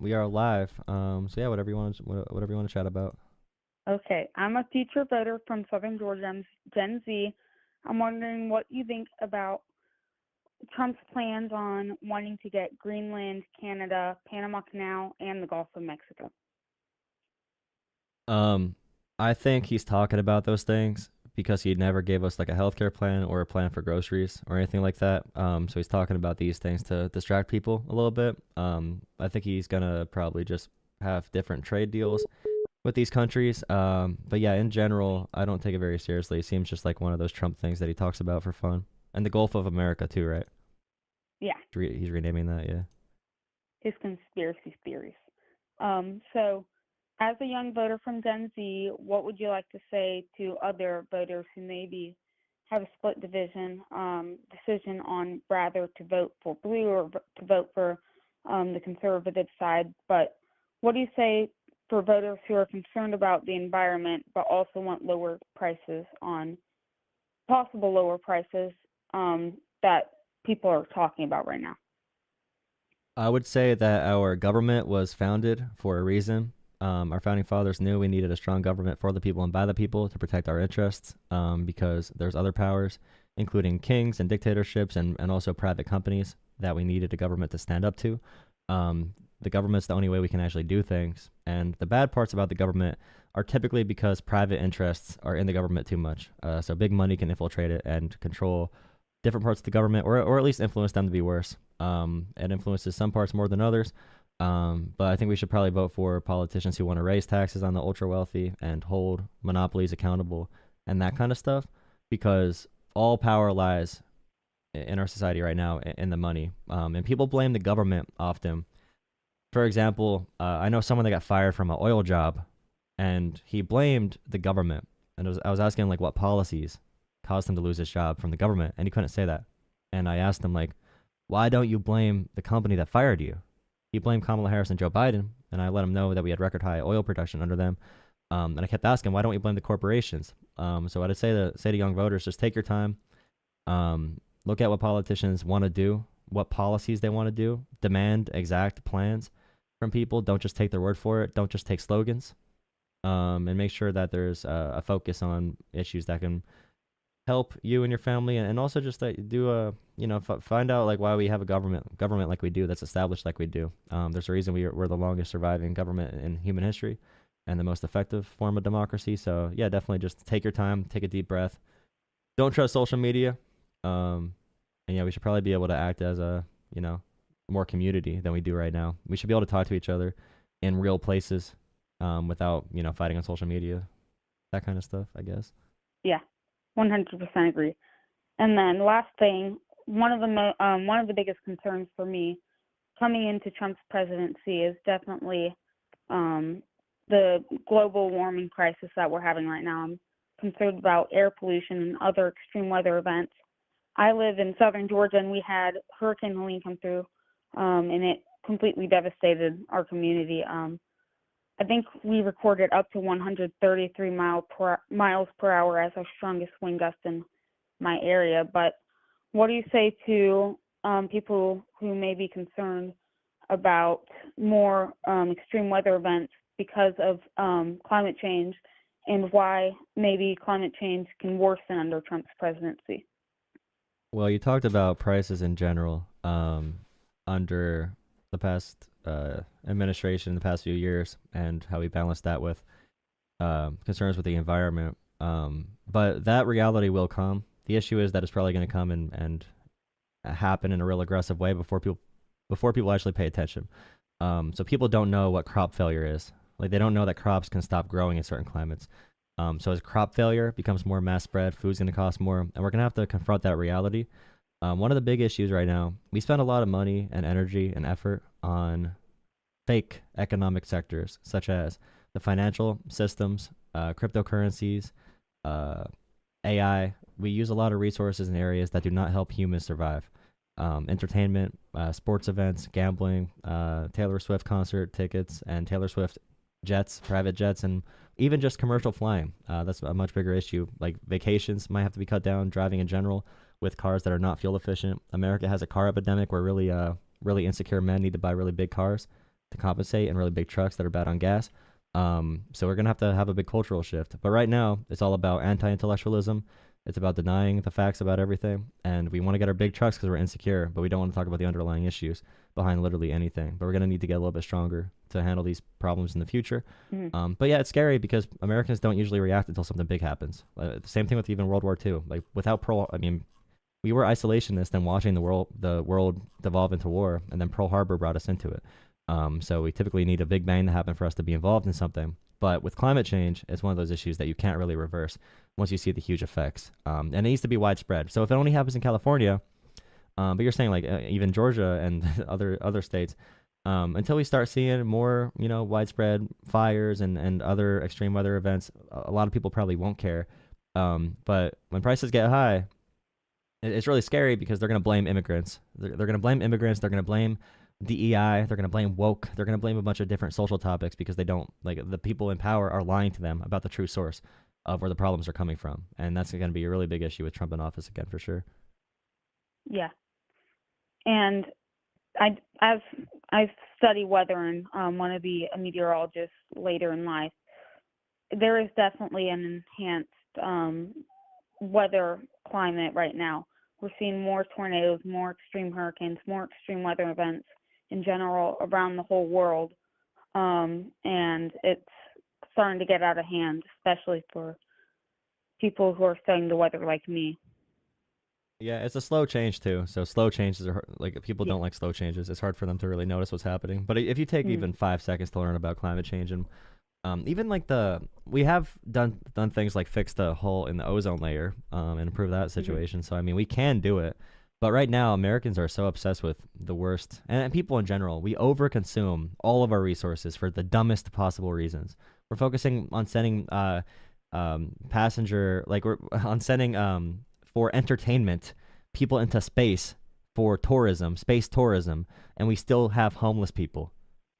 Speaker 1: We are live. So yeah, whatever you want to chat about.
Speaker 16: Okay. I'm a future voter from Southern Georgia. I'm Gen Z. I'm wondering what you think about Trump's plans on wanting to get Greenland, Canada, Panama Canal, and the Gulf of Mexico.
Speaker 1: I think he's talking about those things because he never gave us like a healthcare plan or a plan for groceries or anything like that. So he's talking about these things to distract people a little bit. I think he's gonna probably just have different trade deals with these countries. But yeah, in general, I don't take it very seriously. It seems just like one of those Trump things that he talks about for fun. And the Gulf of America too, right?
Speaker 16: Yeah.
Speaker 1: He's renaming that, yeah.
Speaker 16: His conspiracy theories. So, as a young voter from Gen Z, what would you like to say to other voters who maybe have a split decision on rather to vote for blue or to vote for the conservative side? But what do you say for voters who are concerned about the environment but also want possible lower prices that people are talking about right now?
Speaker 1: I would say that our government was founded for a reason. Our founding fathers knew we needed a strong government for the people and by the people to protect our interests, because there's other powers, including kings and dictatorships and also private companies that we needed a government to stand up to. The government's the only way we can actually do things. And the bad parts about the government are typically because private interests are in the government too much. So big money can infiltrate it and control different parts of the government, or at least influence them to be worse. It influences some parts more than others. But I think we should probably vote for politicians who want to raise taxes on the ultra wealthy and hold monopolies accountable and that kind of stuff, because all power lies in our society right now in the money. And people blame the government often. For example, I know someone that got fired from an oil job, and he blamed the government. And I was asking like what policies caused him to lose his job from the government, and he couldn't say that. And I asked him like, why don't you blame the company that fired you? He blamed Kamala Harris and Joe Biden, and I let him know that we had record high oil production under them. And I kept asking, why don't we blame the corporations? So I'd say to young voters, just take your time, look at what politicians want to do, what policies they want to do, demand exact plans from people. Don't just take their word for it. Don't just take slogans, and make sure that there's a focus on issues that can help you and your family, and also just that do find out like why we have a government like we do, that's established like we do. There's a reason we're the longest surviving government in human history and the most effective form of democracy. So yeah, definitely just take your time, take a deep breath. Don't trust social media. And yeah, we should probably be able to act as a more community than we do right now. We should be able to talk to each other in real places, without fighting on social media, that kind of stuff, I guess.
Speaker 16: Yeah, 100% agree. And then last thing, one of the biggest concerns for me coming into Trump's presidency is definitely the global warming crisis that we're having right now. I'm concerned about air pollution and other extreme weather events. I live in southern Georgia, and we had Hurricane Helene come through, and it completely devastated our community. I think we recorded up to 133 miles per hour as our strongest wind gust in my area. But what do you say to people who may be concerned about more extreme weather events because of climate change, and why maybe climate change can worsen under Trump's presidency?
Speaker 1: Well, you talked about prices in general under the past administration, the past few years, and how we balanced that with concerns with the environment. But that reality will come. The issue is that it's probably going to come and happen in a real aggressive way before people actually pay attention. So people don't know what crop failure is. Like they don't know that crops can stop growing in certain climates. So as crop failure becomes more mass spread, food's going to cost more, and we're going to have to confront that reality. One of the big issues right now, we spend a lot of money and energy and effort on fake economic sectors, such as the financial systems, cryptocurrencies, AI. We use a lot of resources in areas that do not help humans survive. Entertainment, sports events, gambling, Taylor Swift concert tickets, and Taylor Swift jets, private jets, and even just commercial flying. That's a much bigger issue. Like vacations might have to be cut down, driving in general with cars that are not fuel efficient. America has a car epidemic where really insecure men need to buy really big cars to compensate and really big trucks that are bad on gas. So we're going to have a big cultural shift. But right now, it's all about anti-intellectualism. It's about denying the facts about everything. And we want to get our big trucks because we're insecure, but we don't want to talk about the underlying issues behind literally anything. But we're going to need to get a little bit stronger to handle these problems in the future. But yeah, it's scary because Americans don't usually react until something big happens. The same thing with even World War II. Like without we were isolationists and watching the world devolve into war, and then Pearl Harbor brought us into it. So we typically need a big bang to happen for us to be involved in something. But with climate change, it's one of those issues that you can't really reverse once you see the huge effects. And it needs to be widespread. So if it only happens in California, but you're saying like even Georgia and other states, until we start seeing more, widespread fires and other extreme weather events, a lot of people probably won't care. But when prices get high, it's really scary because they're going to blame immigrants. They're going to blame immigrants. They're going to blame DEI. They're going to blame woke. They're going to blame a bunch of different social topics because they don't, like, the people in power are lying to them about the true source of where the problems are coming from. And that's going to be a really big issue with Trump in office again, for sure.
Speaker 16: Yeah. And I've studied weather and want to be a meteorologist later in life. There is definitely an enhanced weather climate right now. We're seeing more tornadoes, more extreme hurricanes, more extreme weather events in general around the whole world. And it's starting to get out of hand, especially for people who are studying the weather like me.
Speaker 1: Yeah, it's a slow change too. So slow changes are like people don't like slow changes. It's hard for them to really notice what's happening. But if you take even 5 seconds to learn about climate change and even like we have done things like fix the hole in the ozone layer and improve that situation. So I mean, we can do it. But right now, Americans are so obsessed with the worst, and people in general, we overconsume all of our resources for the dumbest possible reasons. We're focusing on sending for entertainment people into space for tourism, space tourism, and we still have homeless people.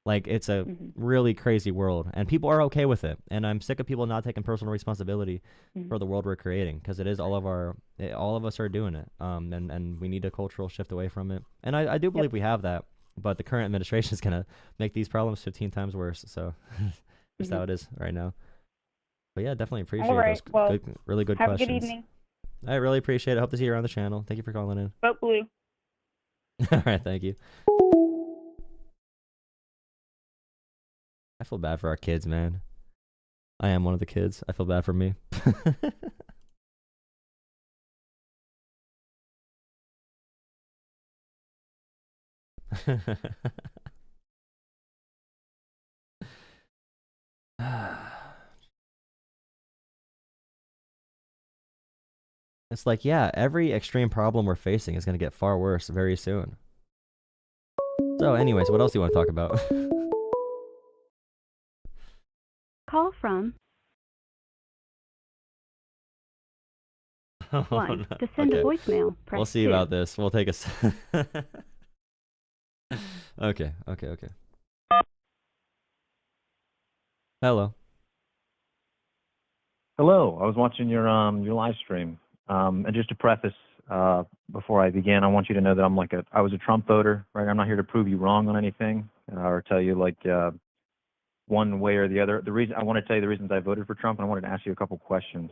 Speaker 1: Like, it's a really crazy world, and people are okay with it. And I'm sick of people not taking personal responsibility for the world we're creating, because it is all of us are doing it. And we need a cultural shift away from it. And I do believe we have that, but the current administration is gonna make these problems 15 times worse. So just how it is right now. But yeah, definitely appreciate those really good
Speaker 16: have
Speaker 1: questions.
Speaker 16: a good evening.
Speaker 1: I really appreciate it. Hope to see you around the channel. Thank you for calling in.
Speaker 16: Vote blue.
Speaker 1: All right, thank you. I feel bad for our kids, man. I am one of the kids. I feel bad for me. It's like, yeah, every extreme problem we're facing is going to get far worse very soon. So anyways, what else do you want to talk about?
Speaker 11: Call from one.
Speaker 1: No.
Speaker 11: To send a
Speaker 1: Okay.
Speaker 11: voicemail, press
Speaker 1: We'll see
Speaker 11: 2.
Speaker 1: about this. We'll take a Okay. Hello.
Speaker 17: Hello. I was watching your live stream. And just to preface, before I begin, I want you to know that I was a Trump voter, right? I'm not here to prove you wrong on anything, or tell you one way or the other. I want to tell you the reasons I voted for Trump, and I wanted to ask you a couple questions.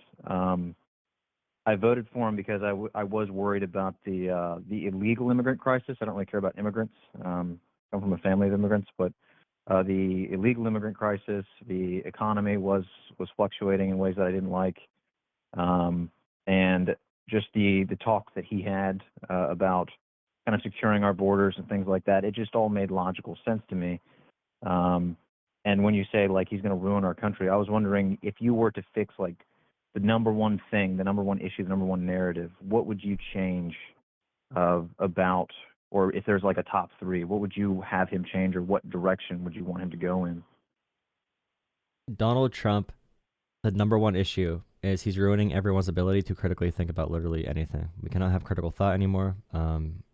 Speaker 17: I voted for him because I was worried about the illegal immigrant crisis. I don't really care about immigrants. Come from a family of immigrants, but the illegal immigrant crisis, the economy was fluctuating in ways that I didn't like, and just the talk that he had about kind of securing our borders and things like that. It just all made logical sense to me. And when you say like he's going to ruin our country, I was wondering if you were to fix like the number one thing, the number one issue, the number one narrative, what would you change about, or if there's like a top three, what would you have him change, or what direction would you want him to go in?
Speaker 1: Donald Trump, the number one issue is he's ruining everyone's ability to critically think about literally anything. We cannot have critical thought anymore.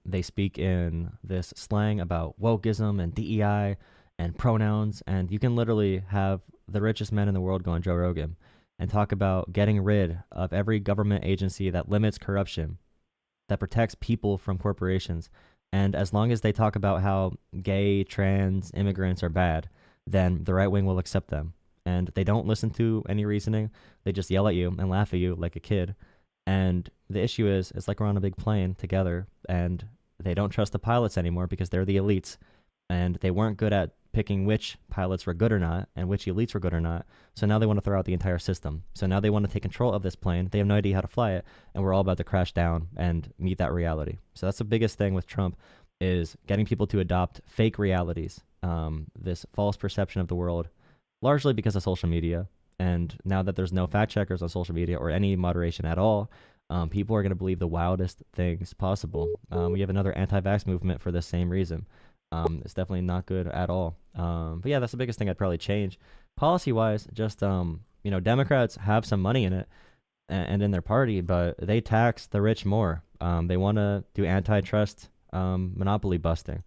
Speaker 1: They speak in this slang about wokeism and DEI and pronouns, and you can literally have the richest man in the world go on Joe Rogan and talk about getting rid of every government agency that limits corruption, that protects people from corporations. And as long as they talk about how gay, trans, immigrants are bad, then the right wing will accept them. And they don't listen to any reasoning. They just yell at you and laugh at you like a kid. And the issue is, it's like we're on a big plane together, and they don't trust the pilots anymore because they're the elites. And they weren't good at picking which pilots were good or not and which elites were good or not. So now they want to throw out the entire system. So now they want to take control of this plane. They have no idea how to fly it, and we're all about to crash down and meet that reality. So that's the biggest thing with Trump, is getting people to adopt fake realities, this false perception of the world, largely because of social media. And now that there's no fact checkers on social media or any moderation at all, people are going to believe the wildest things possible. We have another anti-vax movement for the same reason. It's definitely not good at all. But yeah, that's the biggest thing I'd probably change. Policy-wise, just, Democrats have some money in it and in their party, but they tax the rich more. They want to do antitrust monopoly busting.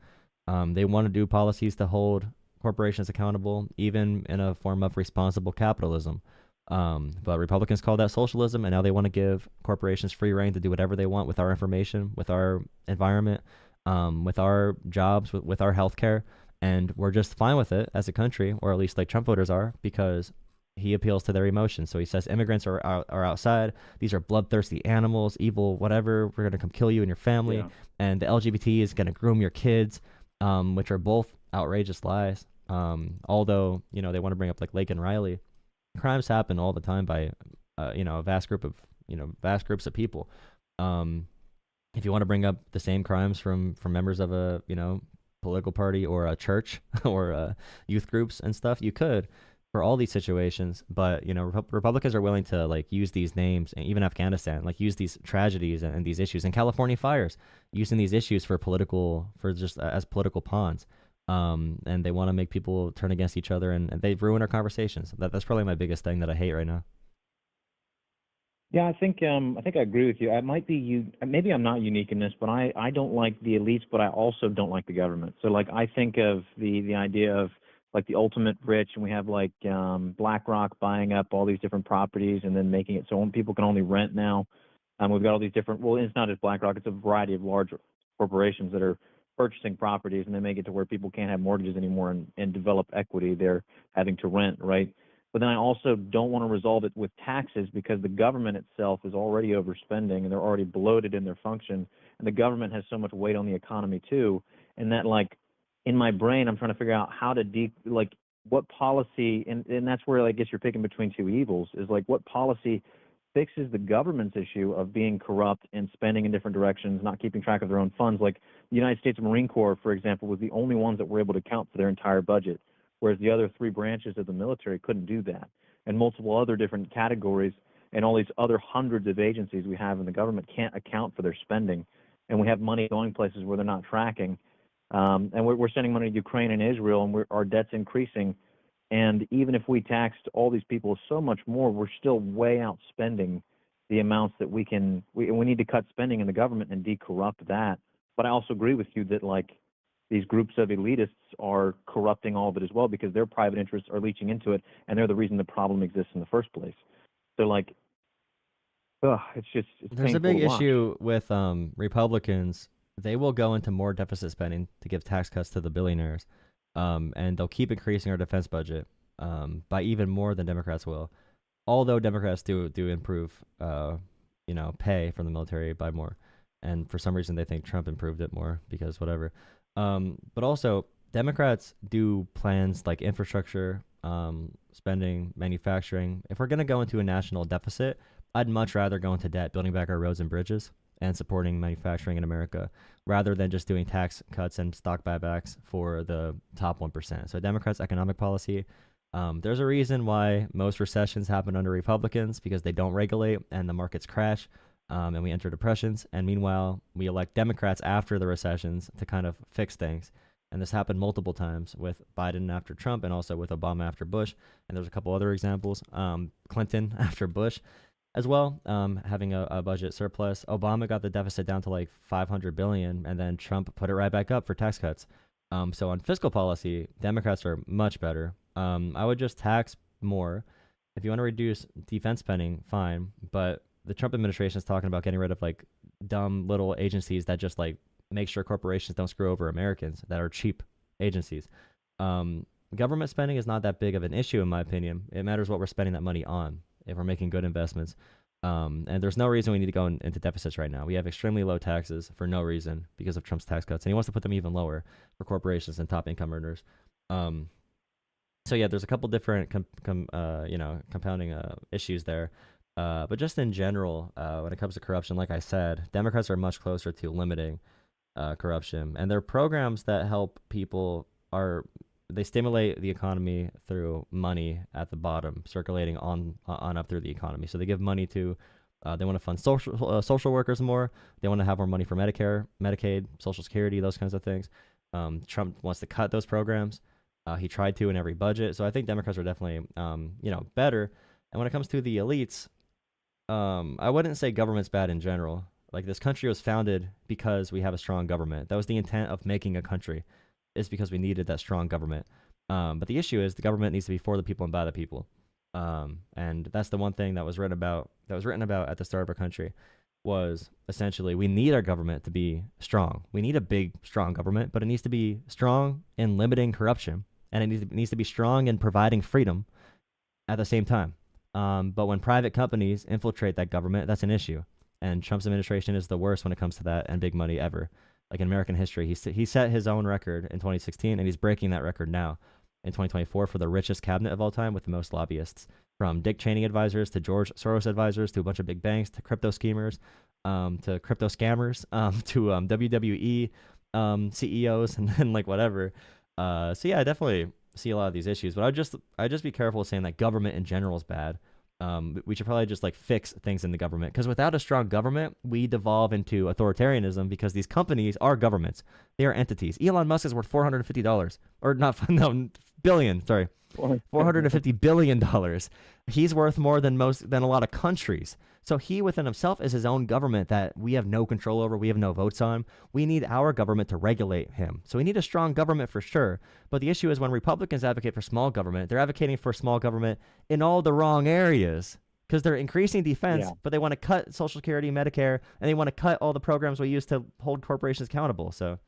Speaker 1: They want to do policies to hold corporations accountable, even in a form of responsible capitalism. But Republicans call that socialism, and now they want to give corporations free rein to do whatever they want with our information, with our environment, with our jobs, with our healthcare, and we're just fine with it as a country, or at least like Trump voters are, because he appeals to their emotions. So he says immigrants are outside. These are bloodthirsty animals, evil, whatever. We're gonna come kill you and your family, and the LGBT is gonna groom your kids, which are both outrageous lies. Although they want to bring up like Lake and Riley, crimes happen all the time by a vast groups of people. If you want to bring up the same crimes from members of a political party or a church or youth groups and stuff, you could for all these situations. But Republicans are willing to like use these names, and even Afghanistan, like use these tragedies and these issues, and California fires, using these issues for just as political pawns. And they want to make people turn against each other, and they ruin our conversations. That's probably my biggest thing that I hate right now.
Speaker 17: Yeah, I think I agree with you. I might be you. Maybe I'm not unique in this, but I don't like the elites, but I also don't like the government. So like I think of the idea of like the ultimate rich, and we have like BlackRock buying up all these different properties and then making it so people can only rent now. We've got all these different. Well, it's not just BlackRock; it's a variety of large corporations that are purchasing properties, and they make it to where people can't have mortgages anymore and develop equity. They're having to rent, right? But then I also don't want to resolve it with taxes, because the government itself is already overspending, and they're already bloated in their function, and the government has so much weight on the economy too. And that, like, in my brain, I'm trying to figure out how to what policy, and that's where I guess you're picking between two evils, is like what policy fixes the government's issue of being corrupt and spending in different directions, not keeping track of their own funds. Like the United States Marine Corps, for example, was the only ones that were able to account for their entire budget, whereas the other three branches of the military couldn't do that. And multiple other different categories and all these other hundreds of agencies we have in the government can't account for their spending. And we have money going places where they're not tracking. And we're sending money to Ukraine and Israel, and our debt's increasing. And even if we taxed all these people so much more, we're still way outspending the amounts that we need to cut spending in the government and decorrupt that. But I also agree with you that like these groups of elitists are corrupting all of it as well, because their private interests are leaching into it, and they're the reason the problem exists in the first place. So like, it's
Speaker 1: There's a big issue with Republicans. They will go into more deficit spending to give tax cuts to the billionaires. And they'll keep increasing our defense budget by even more than Democrats will. Although Democrats do improve, pay from the military by more. And for some reason, they think Trump improved it more because whatever. But also, Democrats do plans like infrastructure, spending, manufacturing. If we're going to go into a national deficit, I'd much rather go into debt, building back our roads and bridges. and supporting manufacturing in America, rather than just doing tax cuts and stock buybacks for the top 1%. So Democrats' economic policy, there's a reason why most recessions happen under Republicans, because they don't regulate and the markets crash, and we enter depressions. And meanwhile, we elect Democrats after the recessions to kind of fix things. And this happened multiple times with Biden after Trump, and also with Obama after Bush. And there's a couple other examples. Clinton after Bush as well, having a budget surplus. Obama got the deficit down to like 500 billion, and then Trump put it right back up for tax cuts. So on fiscal policy, Democrats are much better. I would just tax more. If you want to reduce defense spending, fine. But the Trump administration is talking about getting rid of like dumb little agencies that just like make sure corporations don't screw over Americans, that are cheap agencies. Government spending is not that big of an issue, in my opinion. It matters what we're spending that money on, if we're making good investments. And there's no reason we need to go into deficits right now. We have extremely low taxes for no reason because of Trump's tax cuts, and he wants to put them even lower for corporations and top income earners. So yeah, there's a couple different compounding issues there. But just in general, when it comes to corruption, like I said, Democrats are much closer to limiting corruption, and their programs that help people they stimulate the economy through money at the bottom, circulating on up through the economy. So they give money to, they want to fund social workers more. They want to have more money for Medicare, Medicaid, Social Security, those kinds of things. Trump wants to cut those programs. He tried to in every budget. So I think Democrats are definitely, better. And when it comes to the elites, I wouldn't say government's bad in general. Like, this country was founded because we have a strong government. That was the intent of making a country, is because we needed that strong government. But the issue is the government needs to be for the people and by the people. And that's the one thing that was written about at the start of our country, was essentially we need our government to be strong. We need a big, strong government, but it needs to be strong in limiting corruption, and it needs to be strong in providing freedom at the same time. But when private companies infiltrate that government, that's an issue. And Trump's administration is the worst when it comes to that, and big money ever. Like, in American history, he set his own record in 2016, and he's breaking that record now in 2024 for the richest cabinet of all time, with the most lobbyists, from Dick Cheney advisors to George Soros advisors to a bunch of big banks to crypto schemers, to crypto scammers, to WWE CEOs, and like whatever. So yeah, I definitely see a lot of these issues, but I just be careful saying that government in general is bad. We should probably just like fix things in the government, because without a strong government, we devolve into authoritarianism, because these companies are governments. They are entities. Elon Musk is worth $450, or not, no, billion, sorry. $450 billion. He's worth more than a lot of countries. So he within himself is his own government that we have no control over. We have no votes on. We need our government to regulate him. So we need a strong government for sure. But the issue is, when Republicans advocate for small government, they're advocating for small government in all the wrong areas, because they're increasing defense, but they want to cut Social Security, Medicare, and they want to cut all the programs we use to hold corporations accountable. So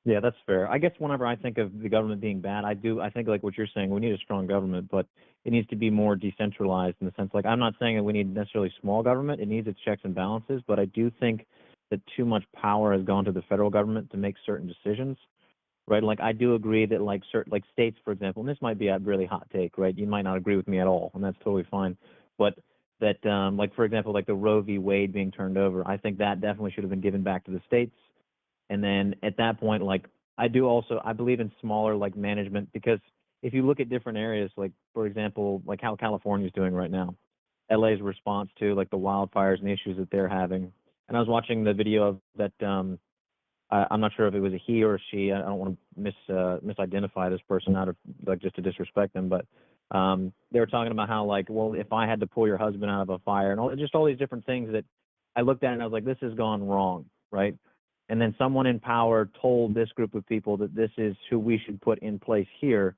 Speaker 17: yeah, that's fair. I guess whenever I think of the government being bad, I think like what you're saying, we need a strong government, but it needs to be more decentralized, in the sense, like, I'm not saying that we need necessarily small government. It needs its checks and balances, but I do think that too much power has gone to the federal government to make certain decisions, right? Like, I do agree that like certain, like states, for example, and this might be a really hot take, right? You might not agree with me at all, and that's totally fine. But that, like, for example, like the Roe v. Wade being turned over, I think that definitely should have been given back to the states. And then at that point, like, I believe in smaller, like, management, because if you look at different areas, like, for example, like how California is doing right now, LA's response to like the wildfires and the issues that they're having. And I was watching the video of that, I'm not sure if it was a he or a she. I don't want to misidentify this person out of, like, just to disrespect them, but they were talking about how, like, well, if I had to pull your husband out of a fire, and all these different things that I looked at and I was like, this has gone wrong, right? And then someone in power told this group of people that this is who we should put in place here,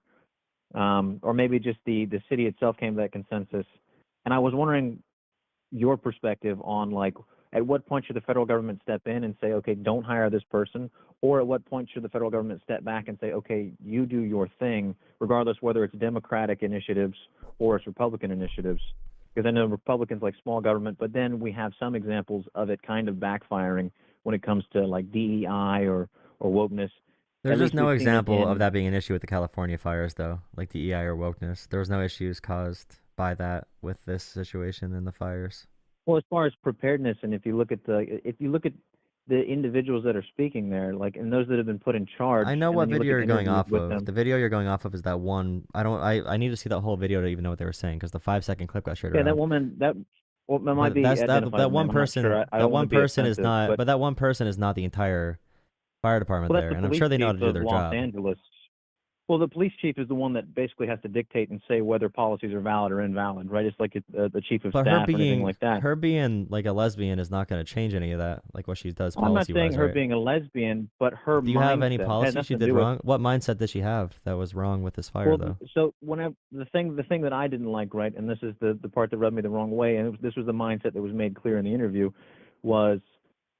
Speaker 17: or maybe just the city itself came to that consensus. And I was wondering your perspective on, like, at what point should the federal government step in and say, okay, don't hire this person, or at what point should the federal government step back and say, okay, you do your thing, regardless whether it's Democratic initiatives or it's Republican initiatives? Because I know Republicans like small government, but then we have some examples of it kind of backfiring when it comes to like DEI or wokeness.
Speaker 1: there's just no example of that being an issue with the California fires, though, like DEI or wokeness. There was no issues caused by that with this situation in the fires.
Speaker 17: Well, as far as preparedness, and if you look at the individuals that are speaking there, like, and those that have been put in charge,
Speaker 1: I know
Speaker 17: and
Speaker 1: what
Speaker 17: then you look
Speaker 1: video
Speaker 17: at
Speaker 1: you're going
Speaker 17: interviews
Speaker 1: off
Speaker 17: with
Speaker 1: of.
Speaker 17: them.
Speaker 1: The video you're going off of is that one. I need to see that whole video to even know what they were saying because the 5-second clip got shared
Speaker 17: Yeah,
Speaker 1: around.
Speaker 17: that woman, that might
Speaker 1: But
Speaker 17: be
Speaker 1: that's
Speaker 17: identified.
Speaker 1: that one
Speaker 17: I'm not
Speaker 1: person.
Speaker 17: sure. I
Speaker 1: That
Speaker 17: don't want
Speaker 1: one
Speaker 17: to be
Speaker 1: person is
Speaker 17: offensive,
Speaker 1: not.
Speaker 17: but
Speaker 1: But that one person is not the entire fire department
Speaker 17: well, that's
Speaker 1: there,
Speaker 17: the
Speaker 1: and I'm
Speaker 17: police
Speaker 1: sure they know how
Speaker 17: chief
Speaker 1: to do
Speaker 17: of
Speaker 1: their
Speaker 17: Los
Speaker 1: job.
Speaker 17: Angeles. Well, the police chief is the one that basically has to dictate and say whether policies are valid or invalid, right? It's like the chief of
Speaker 1: But
Speaker 17: staff or anything like that.
Speaker 1: her being like a lesbian is not going to change any of that, like what she does
Speaker 17: I'm not saying
Speaker 1: policy-wise,
Speaker 17: her
Speaker 1: right?
Speaker 17: being a lesbian, but her
Speaker 1: Do you have any
Speaker 17: mindset had
Speaker 1: policy
Speaker 17: nothing
Speaker 1: she
Speaker 17: to
Speaker 1: did
Speaker 17: do with.
Speaker 1: wrong? What mindset did she have that was wrong with this fire,
Speaker 17: Well,
Speaker 1: though?
Speaker 17: so whenever the thing that I didn't like, right, and this is the part that rubbed me the wrong way, and this was the mindset that was made clear in the interview, was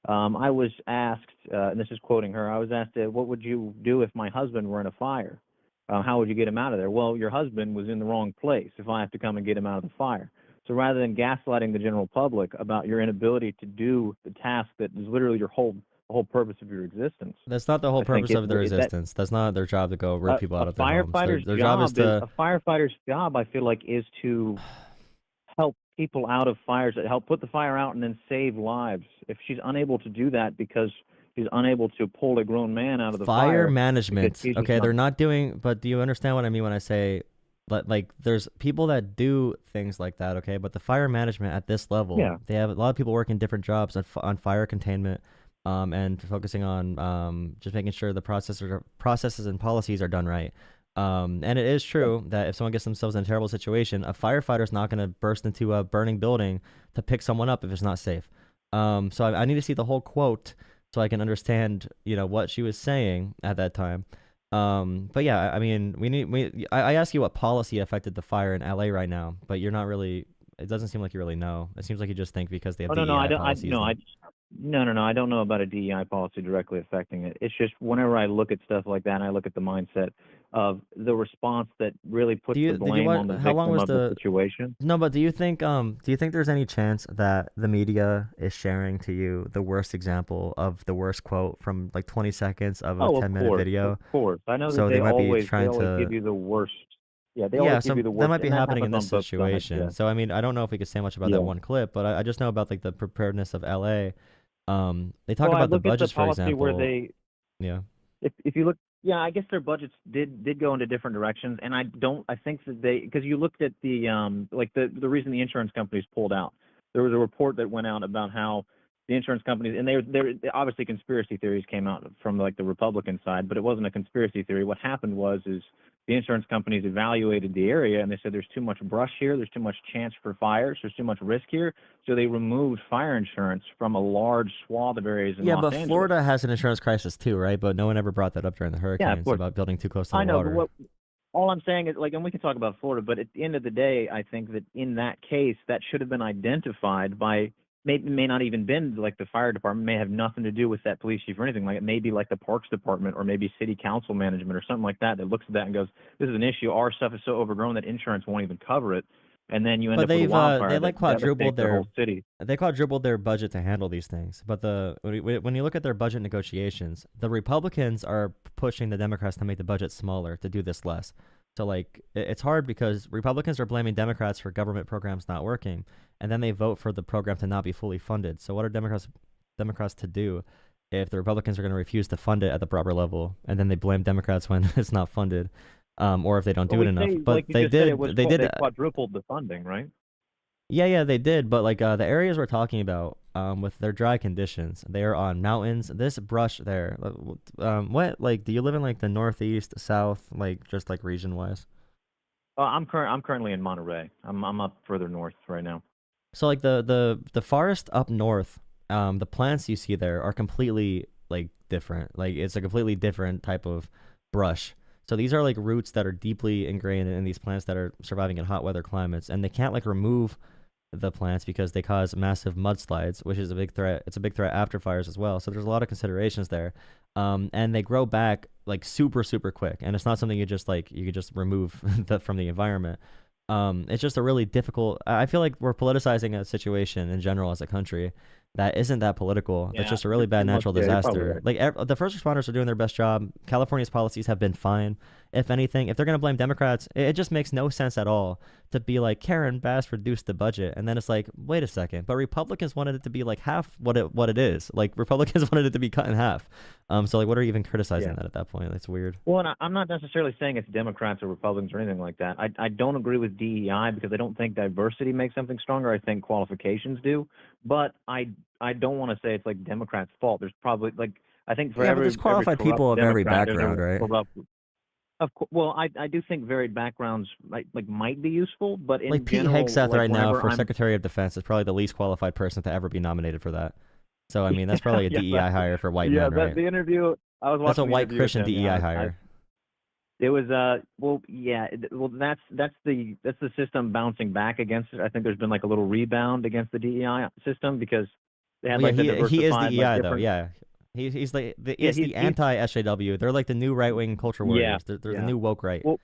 Speaker 17: I was asked, and this is quoting her, I was asked, what would you do if my husband were in a fire? How would you get him out of there? Well, your husband was in the wrong place if I have to come and get him out of the fire. So rather than gaslighting the general public about your inability to do the task that is literally the whole purpose of your existence.
Speaker 1: That's not the whole
Speaker 17: I think
Speaker 1: purpose of their resistance. That's not their job to go rip people out of their homes. Their job is to.
Speaker 17: A firefighter's job, I feel like, is to help people out of fires, that help put the fire out and then save lives. If she's unable to do that because she's unable to pull a grown man out of the fire.
Speaker 1: Fire management.
Speaker 17: because he's just
Speaker 1: Okay, they're not doing. But do you understand what I mean when I say, like, there's people that do things like that. Okay, but the fire management at this level,
Speaker 17: Yeah.
Speaker 1: they have a lot of people working different jobs on fire containment, and focusing on just making sure the processes and policies are done right. And it is true that if someone gets themselves in a terrible situation, a firefighter is not going to burst into a burning building to pick someone up if it's not safe. So I need to see the whole quote so I can understand, what she was saying at that time. But yeah, I mean, I ask you what policy affected the fire in LA right now, but you're not really. It doesn't seem like you really know. It seems like you just think because they have DEI policies.
Speaker 17: No, I don't know about a DEI policy directly affecting it. It's just whenever I look at stuff like that, and I look at the mindset of the response that really puts the blame on the victim of the situation.
Speaker 1: No, but do you think there's any chance that the media is sharing to you the worst example of the worst quote from like 20 seconds of a 10-minute video?
Speaker 17: Of course. I know that
Speaker 1: so
Speaker 17: they
Speaker 1: might
Speaker 17: always,
Speaker 1: be trying to
Speaker 17: give you the worst. Yeah, they always give you the worst.
Speaker 1: That might be happening in
Speaker 17: happens
Speaker 1: this
Speaker 17: on both sides,
Speaker 1: situation.
Speaker 17: yeah.
Speaker 1: So I mean, I don't know if we could say much about that one clip, but I just know about like the preparedness of LA. They talk about the budgets, for example.
Speaker 17: Where they,
Speaker 1: yeah.
Speaker 17: If you look, yeah, I guess their budgets did go into different directions, and I think that because you looked at the the reason the insurance companies pulled out. There was a report that went out about how the insurance companies, and they obviously conspiracy theories came out from like the Republican side, but it wasn't a conspiracy theory. What happened was the insurance companies evaluated the area and they said there's too much brush here, there's too much chance for fires, there's too much risk here, so they removed fire insurance from a large swath of areas in Los Angeles.
Speaker 1: Florida has an insurance crisis too, right? But no one ever brought that up during the hurricanes about building too close to the water.
Speaker 17: But all I'm saying is, and we can talk about Florida, but at the end of the day, I think that in that case, that should have been identified by. May not even been like the fire department, may have nothing to do with that police chief or anything like it. Maybe like the parks department or maybe city council management or something like that looks at that and goes, this is an issue. Our stuff is so overgrown that insurance won't even cover it. And then you end up with a wildfire.
Speaker 1: They like quadrupled
Speaker 17: their whole city.
Speaker 1: They quadrupled their budget to handle these things. But when you look at their budget negotiations, the Republicans are pushing the Democrats to make the budget smaller to do this less. So like it's hard because Republicans are blaming Democrats for government programs not working, and then they vote for the program to not be fully funded. So what are Democrats to do if the Republicans are going to refuse to fund it at the proper level, and then they blame Democrats when it's not funded, or if they don't do it enough? But they
Speaker 17: quadrupled the funding, right?
Speaker 1: Yeah, they did. But like the areas we're talking about, with their dry conditions, they are on mountains. This brush there, what like do you live in like the northeast, south, like just like region wise?
Speaker 17: I'm currently in Monterey. I'm up further north right now.
Speaker 1: So like the forest up north, the plants you see there are completely like different. Like it's a completely different type of brush. So these are like roots that are deeply ingrained in these plants that are surviving in hot weather climates, and they can't like remove the plants because they cause massive mudslides, which is a big threat. It's a big threat after fires as well. So there's a lot of considerations there. And they grow back like super, super quick. And it's not something you could just remove from the environment. It's just a really difficult, I feel like we're politicizing a situation in general as a country that isn't that political. That's
Speaker 17: Yeah,
Speaker 1: just a really bad natural
Speaker 17: yeah, you're probably
Speaker 1: disaster.
Speaker 17: right.
Speaker 1: Like the first responders are doing their best job. California's policies have been fine. If anything, if they're gonna blame Democrats, it just makes no sense at all to be like Karen Bass reduced the budget, and then it's like, wait a second, but Republicans wanted it to be like half what it is. Like Republicans wanted it to be cut in half. So like, what are you even criticizing
Speaker 17: Yeah.
Speaker 1: that at that point? That's weird.
Speaker 17: Well, and I'm not necessarily saying it's Democrats or Republicans or anything like that. I don't agree with DEI because I don't think diversity makes something stronger. I think qualifications do. But I don't want to say it's like Democrats' fault. There's probably like I think for
Speaker 1: Yeah, but
Speaker 17: every
Speaker 1: there's qualified
Speaker 17: corrupt
Speaker 1: people of every
Speaker 17: Democrat, there's a
Speaker 1: background, right?
Speaker 17: corrupt. Well, I do think varied backgrounds might be useful, but in
Speaker 1: Like Pete
Speaker 17: general,
Speaker 1: Hegseth
Speaker 17: like
Speaker 1: right now
Speaker 17: whenever
Speaker 1: for
Speaker 17: I'm
Speaker 1: Secretary of Defense is probably the least qualified person to ever be nominated for that. So I mean, that's probably a
Speaker 17: Yeah,
Speaker 1: DEI hire for white
Speaker 17: yeah,
Speaker 1: men, right?
Speaker 17: the interview I was watching.
Speaker 1: That's a
Speaker 17: the
Speaker 1: white
Speaker 17: interview with
Speaker 1: Christian
Speaker 17: him,
Speaker 1: DEI
Speaker 17: yeah,
Speaker 1: hire.
Speaker 17: it was well yeah well that's the system bouncing back against it. I think there's been like a little rebound against the DEI system because they had
Speaker 1: Well, yeah,
Speaker 17: like the
Speaker 1: he is
Speaker 17: diversified
Speaker 1: DEI
Speaker 17: like
Speaker 1: though.
Speaker 17: different.
Speaker 1: Yeah, he's like
Speaker 17: Yeah,
Speaker 1: he's the anti SJW. They're like the new right wing culture warriors. They're the
Speaker 17: yeah.
Speaker 1: new woke right.
Speaker 17: Well,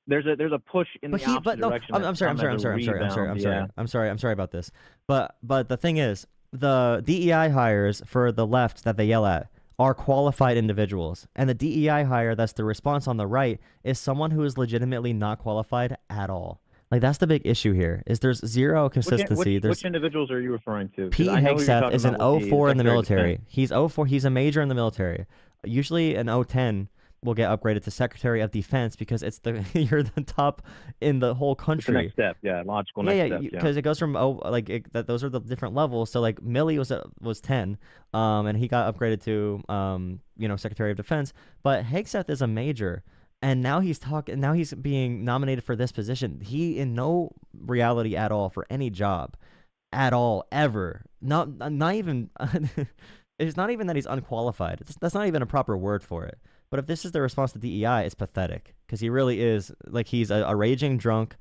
Speaker 17: there's a push in
Speaker 1: But
Speaker 17: the opposite
Speaker 1: no,
Speaker 17: direction.
Speaker 1: I'm sorry,
Speaker 17: that's come as a rebound, yeah.
Speaker 1: I'm sorry about this. But the thing is, the DEI hires for the left that they yell at are qualified individuals, and the DEI hire that's the response on the right is someone who is legitimately not qualified at all. Like that's the big issue here. Is there's zero consistency.
Speaker 17: Which individuals are you referring to? 'Cause
Speaker 1: Pete
Speaker 17: I know who you're
Speaker 1: Hegseth
Speaker 17: talking
Speaker 1: is an
Speaker 17: about with
Speaker 1: 04 in the
Speaker 17: Secretary of
Speaker 1: military.
Speaker 17: Defense.
Speaker 1: He's 04. He's a major in the military. Usually an 010 will get upgraded to Secretary of Defense because it's the you're the top in the whole
Speaker 17: It's the
Speaker 1: country.
Speaker 17: next step, yeah, logical
Speaker 1: Yeah,
Speaker 17: next step, yeah.
Speaker 1: because it goes from those are the different levels. So like Milley was 10, and he got upgraded to Secretary of Defense. But Hegseth is a major, and now he's talking. Now he's being nominated for this position. He in no reality at all for any job, at all ever. Not even. It's not even that he's unqualified. That's not even a proper word for it. But if this is the response to DEI, it's pathetic because he really is like he's a raging drunk.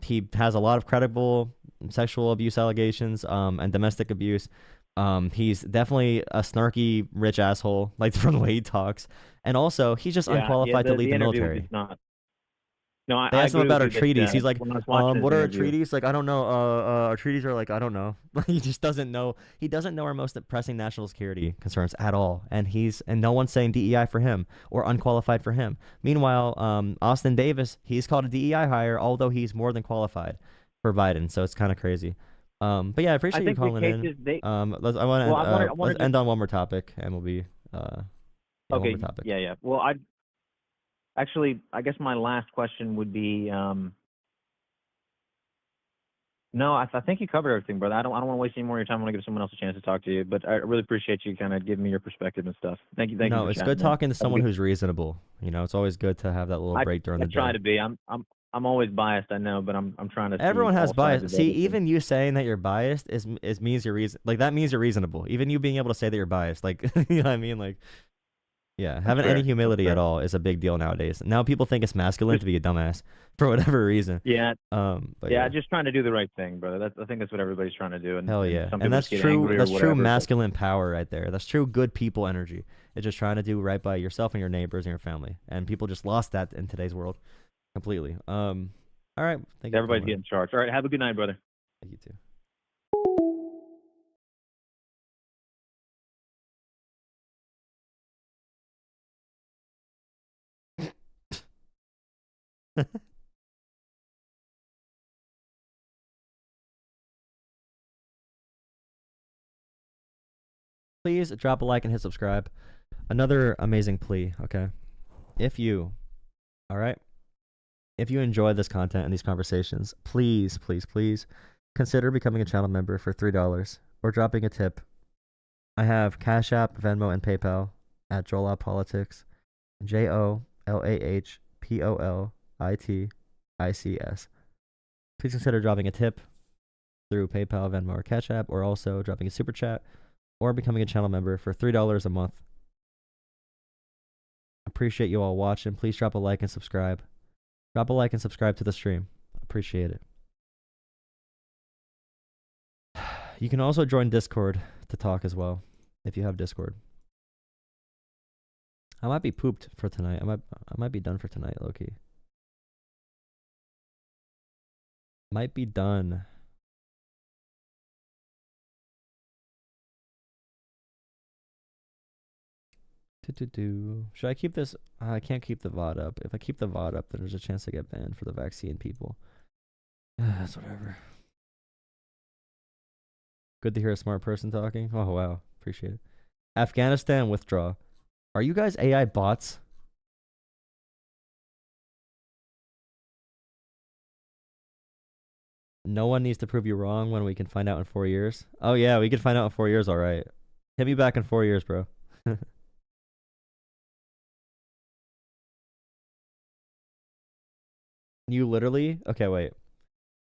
Speaker 1: He has a lot of credible sexual abuse allegations and domestic abuse. He's definitely a snarky rich asshole, like from the way he talks, and also he's just unqualified to lead the
Speaker 17: interview
Speaker 1: military.
Speaker 17: is not. No, I
Speaker 1: They asked him
Speaker 17: agree
Speaker 1: about
Speaker 17: with
Speaker 1: our
Speaker 17: you
Speaker 1: treaties.
Speaker 17: that,
Speaker 1: He's like,
Speaker 17: when I was watching his
Speaker 1: what are our
Speaker 17: interview-
Speaker 1: treaties? Like, I don't know. Our treaties are like, I don't know. He just doesn't know. He doesn't know our most pressing national security concerns at all. And no one's saying DEI for him or unqualified for him. Meanwhile, Austin Davis, he's called a DEI hire, although he's more than qualified for Biden. So it's kind of crazy. But yeah, I appreciate you
Speaker 17: think the
Speaker 1: calling in.
Speaker 17: cases they-
Speaker 1: I want to
Speaker 17: Well, I wanted
Speaker 1: let's
Speaker 17: to-
Speaker 1: end on one more topic, and we'll be one
Speaker 17: Okay,
Speaker 1: more topic.
Speaker 17: yeah. Well, I guess my last question would be, no, I think you covered everything, brother. I don't want to waste any more of your time. I want to give someone else a chance to talk to you, but I really appreciate you kind of giving me your perspective and stuff. Thank you.
Speaker 1: No,
Speaker 17: for
Speaker 1: it's
Speaker 17: chatting,
Speaker 1: good
Speaker 17: man.
Speaker 1: talking to
Speaker 17: Have a
Speaker 1: someone
Speaker 17: good-
Speaker 1: who's reasonable. It's always good to have that little break during
Speaker 17: I
Speaker 1: the day.
Speaker 17: try to be. I'm always biased, I know, but I'm trying to.
Speaker 1: Everyone
Speaker 17: see
Speaker 1: has
Speaker 17: all sides
Speaker 1: bias.
Speaker 17: of
Speaker 1: See,
Speaker 17: everything.
Speaker 1: even you saying that you're biased means you're that means you're reasonable. Even you being able to say that you're biased, like you know what I mean, like yeah, having
Speaker 17: fair.
Speaker 1: any humility
Speaker 17: That's
Speaker 1: at
Speaker 17: fair.
Speaker 1: all is a big deal nowadays. Now people think it's masculine to be a dumbass for whatever reason.
Speaker 17: Yeah.
Speaker 1: But
Speaker 17: yeah, just trying to do the right thing, brother. I think that's what everybody's trying to do. And,
Speaker 1: hell yeah,
Speaker 17: some
Speaker 1: and
Speaker 17: people
Speaker 1: that's
Speaker 17: just get
Speaker 1: true.
Speaker 17: angry or
Speaker 1: That's true
Speaker 17: whatever, but-
Speaker 1: masculine power right there. That's true good people energy. It's just trying to do right by yourself and your neighbors and your family. And people just lost that in today's world completely. All right, thank you.
Speaker 17: Everybody's getting charged. All right, have a good night, brother.
Speaker 1: Thank you too. Please drop a like and hit subscribe. Another amazing plea, okay? If you enjoy this content and these conversations, please consider becoming a channel member for $3 or dropping a tip. I have Cash App, Venmo, and PayPal at Joel Politics, JOLAHPOLITICS. Please consider dropping a tip through PayPal, Venmo, or Cash App, or also dropping a super chat or becoming a channel member for $3 a month. Appreciate you all watching. Please drop a like and subscribe. Drop a like and subscribe to the stream. Appreciate it. You can also join Discord to talk as well if you have Discord. I might be pooped for tonight. I might be done for tonight, low-key. Might be done. Should I keep this? I can't keep the VOD up. If I keep the VOD up, then there's a chance I get banned for the vaccine people. That's whatever. Good to hear a smart person talking. Oh, wow. Appreciate it. Afghanistan withdraw. Are you guys AI bots? No one needs to prove you wrong when we can find out in 4 years. Oh, yeah, we can find out in 4 years, all right. Hit me back in 4 years, bro. You literally... Okay, wait.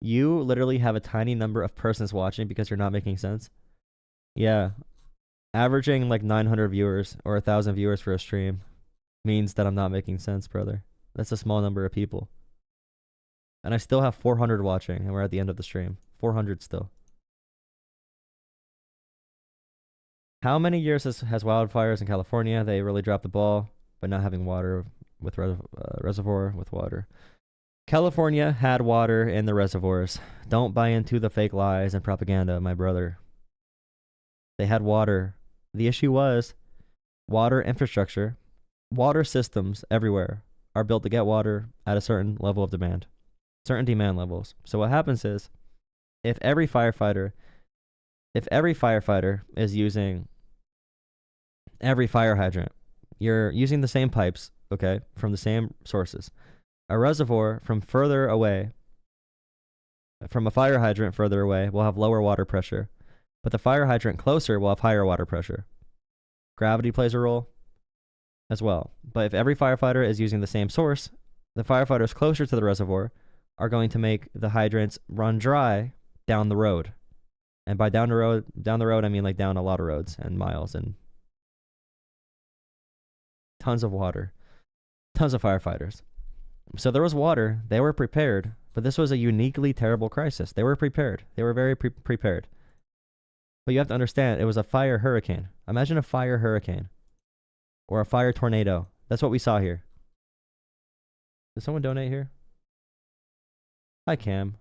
Speaker 1: You literally have a tiny number of persons watching because you're not making sense? Yeah. Averaging like 900 viewers or 1,000 viewers for a stream means that I'm not making sense, brother. That's a small number of people. And I still have 400 watching, and we're at the end of the stream. 400 still. How many years has Wildfires in California? They really dropped the ball by not having water with reservoir with water. California had water in the reservoirs. Don't buy into the fake lies and propaganda, my brother. They had water. The issue was water infrastructure. Water systems everywhere are built to get water at a certain level of demand. Certain demand levels. So what happens is if every firefighter is using every fire hydrant, you're using the same pipes, okay, from the same sources. A reservoir from further away, from a fire hydrant further away, will have lower water pressure, but the fire hydrant closer will have higher water pressure. Gravity plays a role as well. But if every firefighter is using the same source, the firefighters closer to the reservoir are going to make the hydrants run dry down the road. And by down the road, I mean like down a lot of roads and miles and tons of water, tons of firefighters. So there was water. They were prepared, but this was a uniquely terrible crisis. They were prepared. They were very prepared. But you have to understand, it was a fire hurricane. Imagine a fire hurricane or a fire tornado. That's what we saw here. Did someone donate here? Hi, Cam.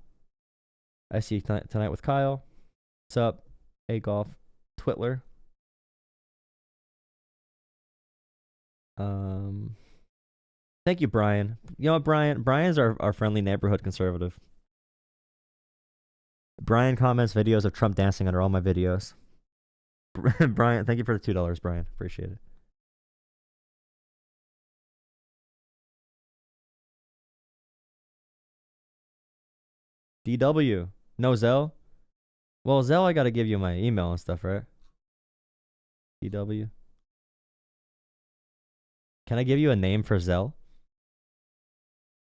Speaker 1: I see you tonight with Kyle. What's up? Hey, Golf. Twitler. Thank you, Brian. You know what, Brian? Brian's our friendly neighborhood conservative. Brian comments videos of Trump dancing under all my videos. Brian, thank you for the $2, Brian. Appreciate it. DW. No Zell? Well, Zell, I gotta give you my email and stuff, right? DW. Can I give you a name for Zell?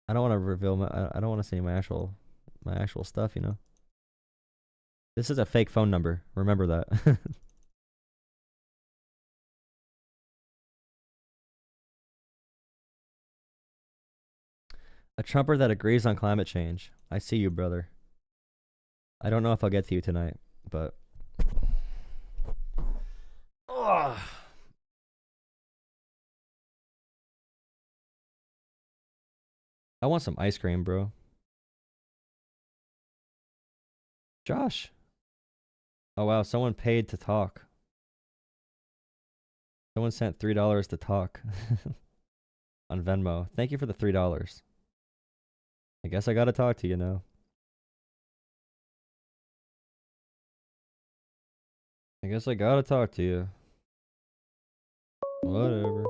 Speaker 1: I don't want to reveal my. I don't want to say my actual stuff. You know. This is a fake phone number. Remember that. A Trumper that agrees on climate change. I see you, brother. I don't know if I'll get to you tonight, but. Ugh. I want some ice cream, bro. Josh. Oh, wow. Someone paid to talk. Someone sent $3 to talk on Venmo. Thank you for the $3. I guess I gotta talk to you now. I guess I gotta talk to you. Whatever.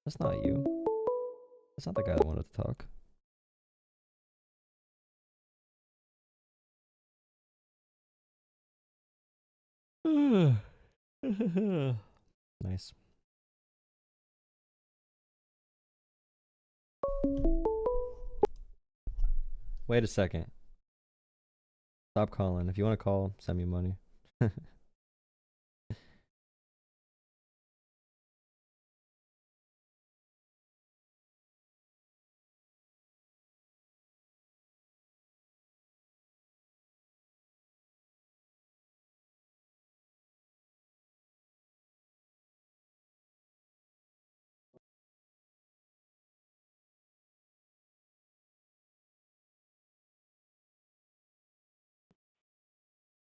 Speaker 1: That's not you. That's not the guy that wanted to talk. Nice. Wait a second. Stop calling. If you want to call, send me money.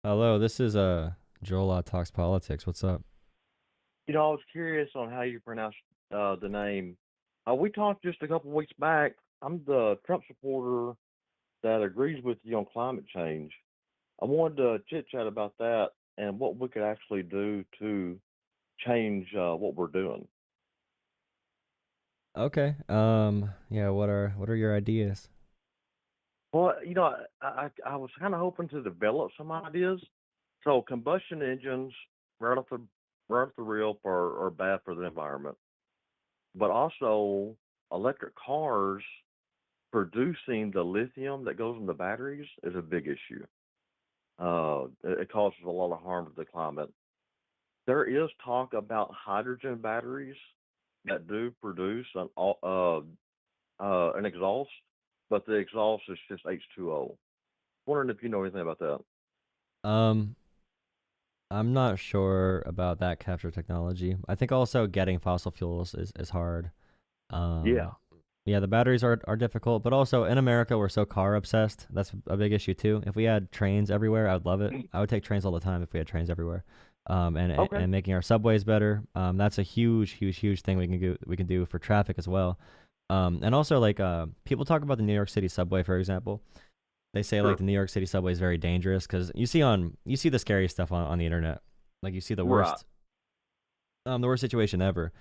Speaker 1: Hello, this is Joel Talks Politics. What's up?
Speaker 18: I was curious on how you pronounce the name. We talked just a couple weeks back. I'm the Trump supporter that agrees with you on climate change. I wanted to chit chat about that and what we could actually do to change what we're doing.
Speaker 1: Okay. Yeah. What are your ideas?
Speaker 18: Well, I was kind of hoping to develop some ideas. So combustion engines, right off the rip, are bad for the environment. But also, electric cars producing the lithium that goes in the batteries is a big issue. It causes a lot of harm to the climate. There is talk about hydrogen batteries that do produce an exhaust, but the exhaust is just H2O. Wondering if you know anything about that.
Speaker 1: Um, I'm not sure about that capture technology. I think also getting fossil fuels is hard.
Speaker 18: Yeah.
Speaker 1: Yeah, the batteries are difficult, but also in America we're so car obsessed. That's a big issue too. If we had trains everywhere, I would love it. I would take trains all the time if we had trains everywhere.
Speaker 18: Okay.
Speaker 1: And making our subways better. That's a huge thing we can do for traffic as well. And also like people talk about the New York City subway, for example. They say like
Speaker 18: Sure.
Speaker 1: the New York City subway is very dangerous because you see the scary stuff on the internet. Like you see
Speaker 18: Right.
Speaker 1: the worst situation ever.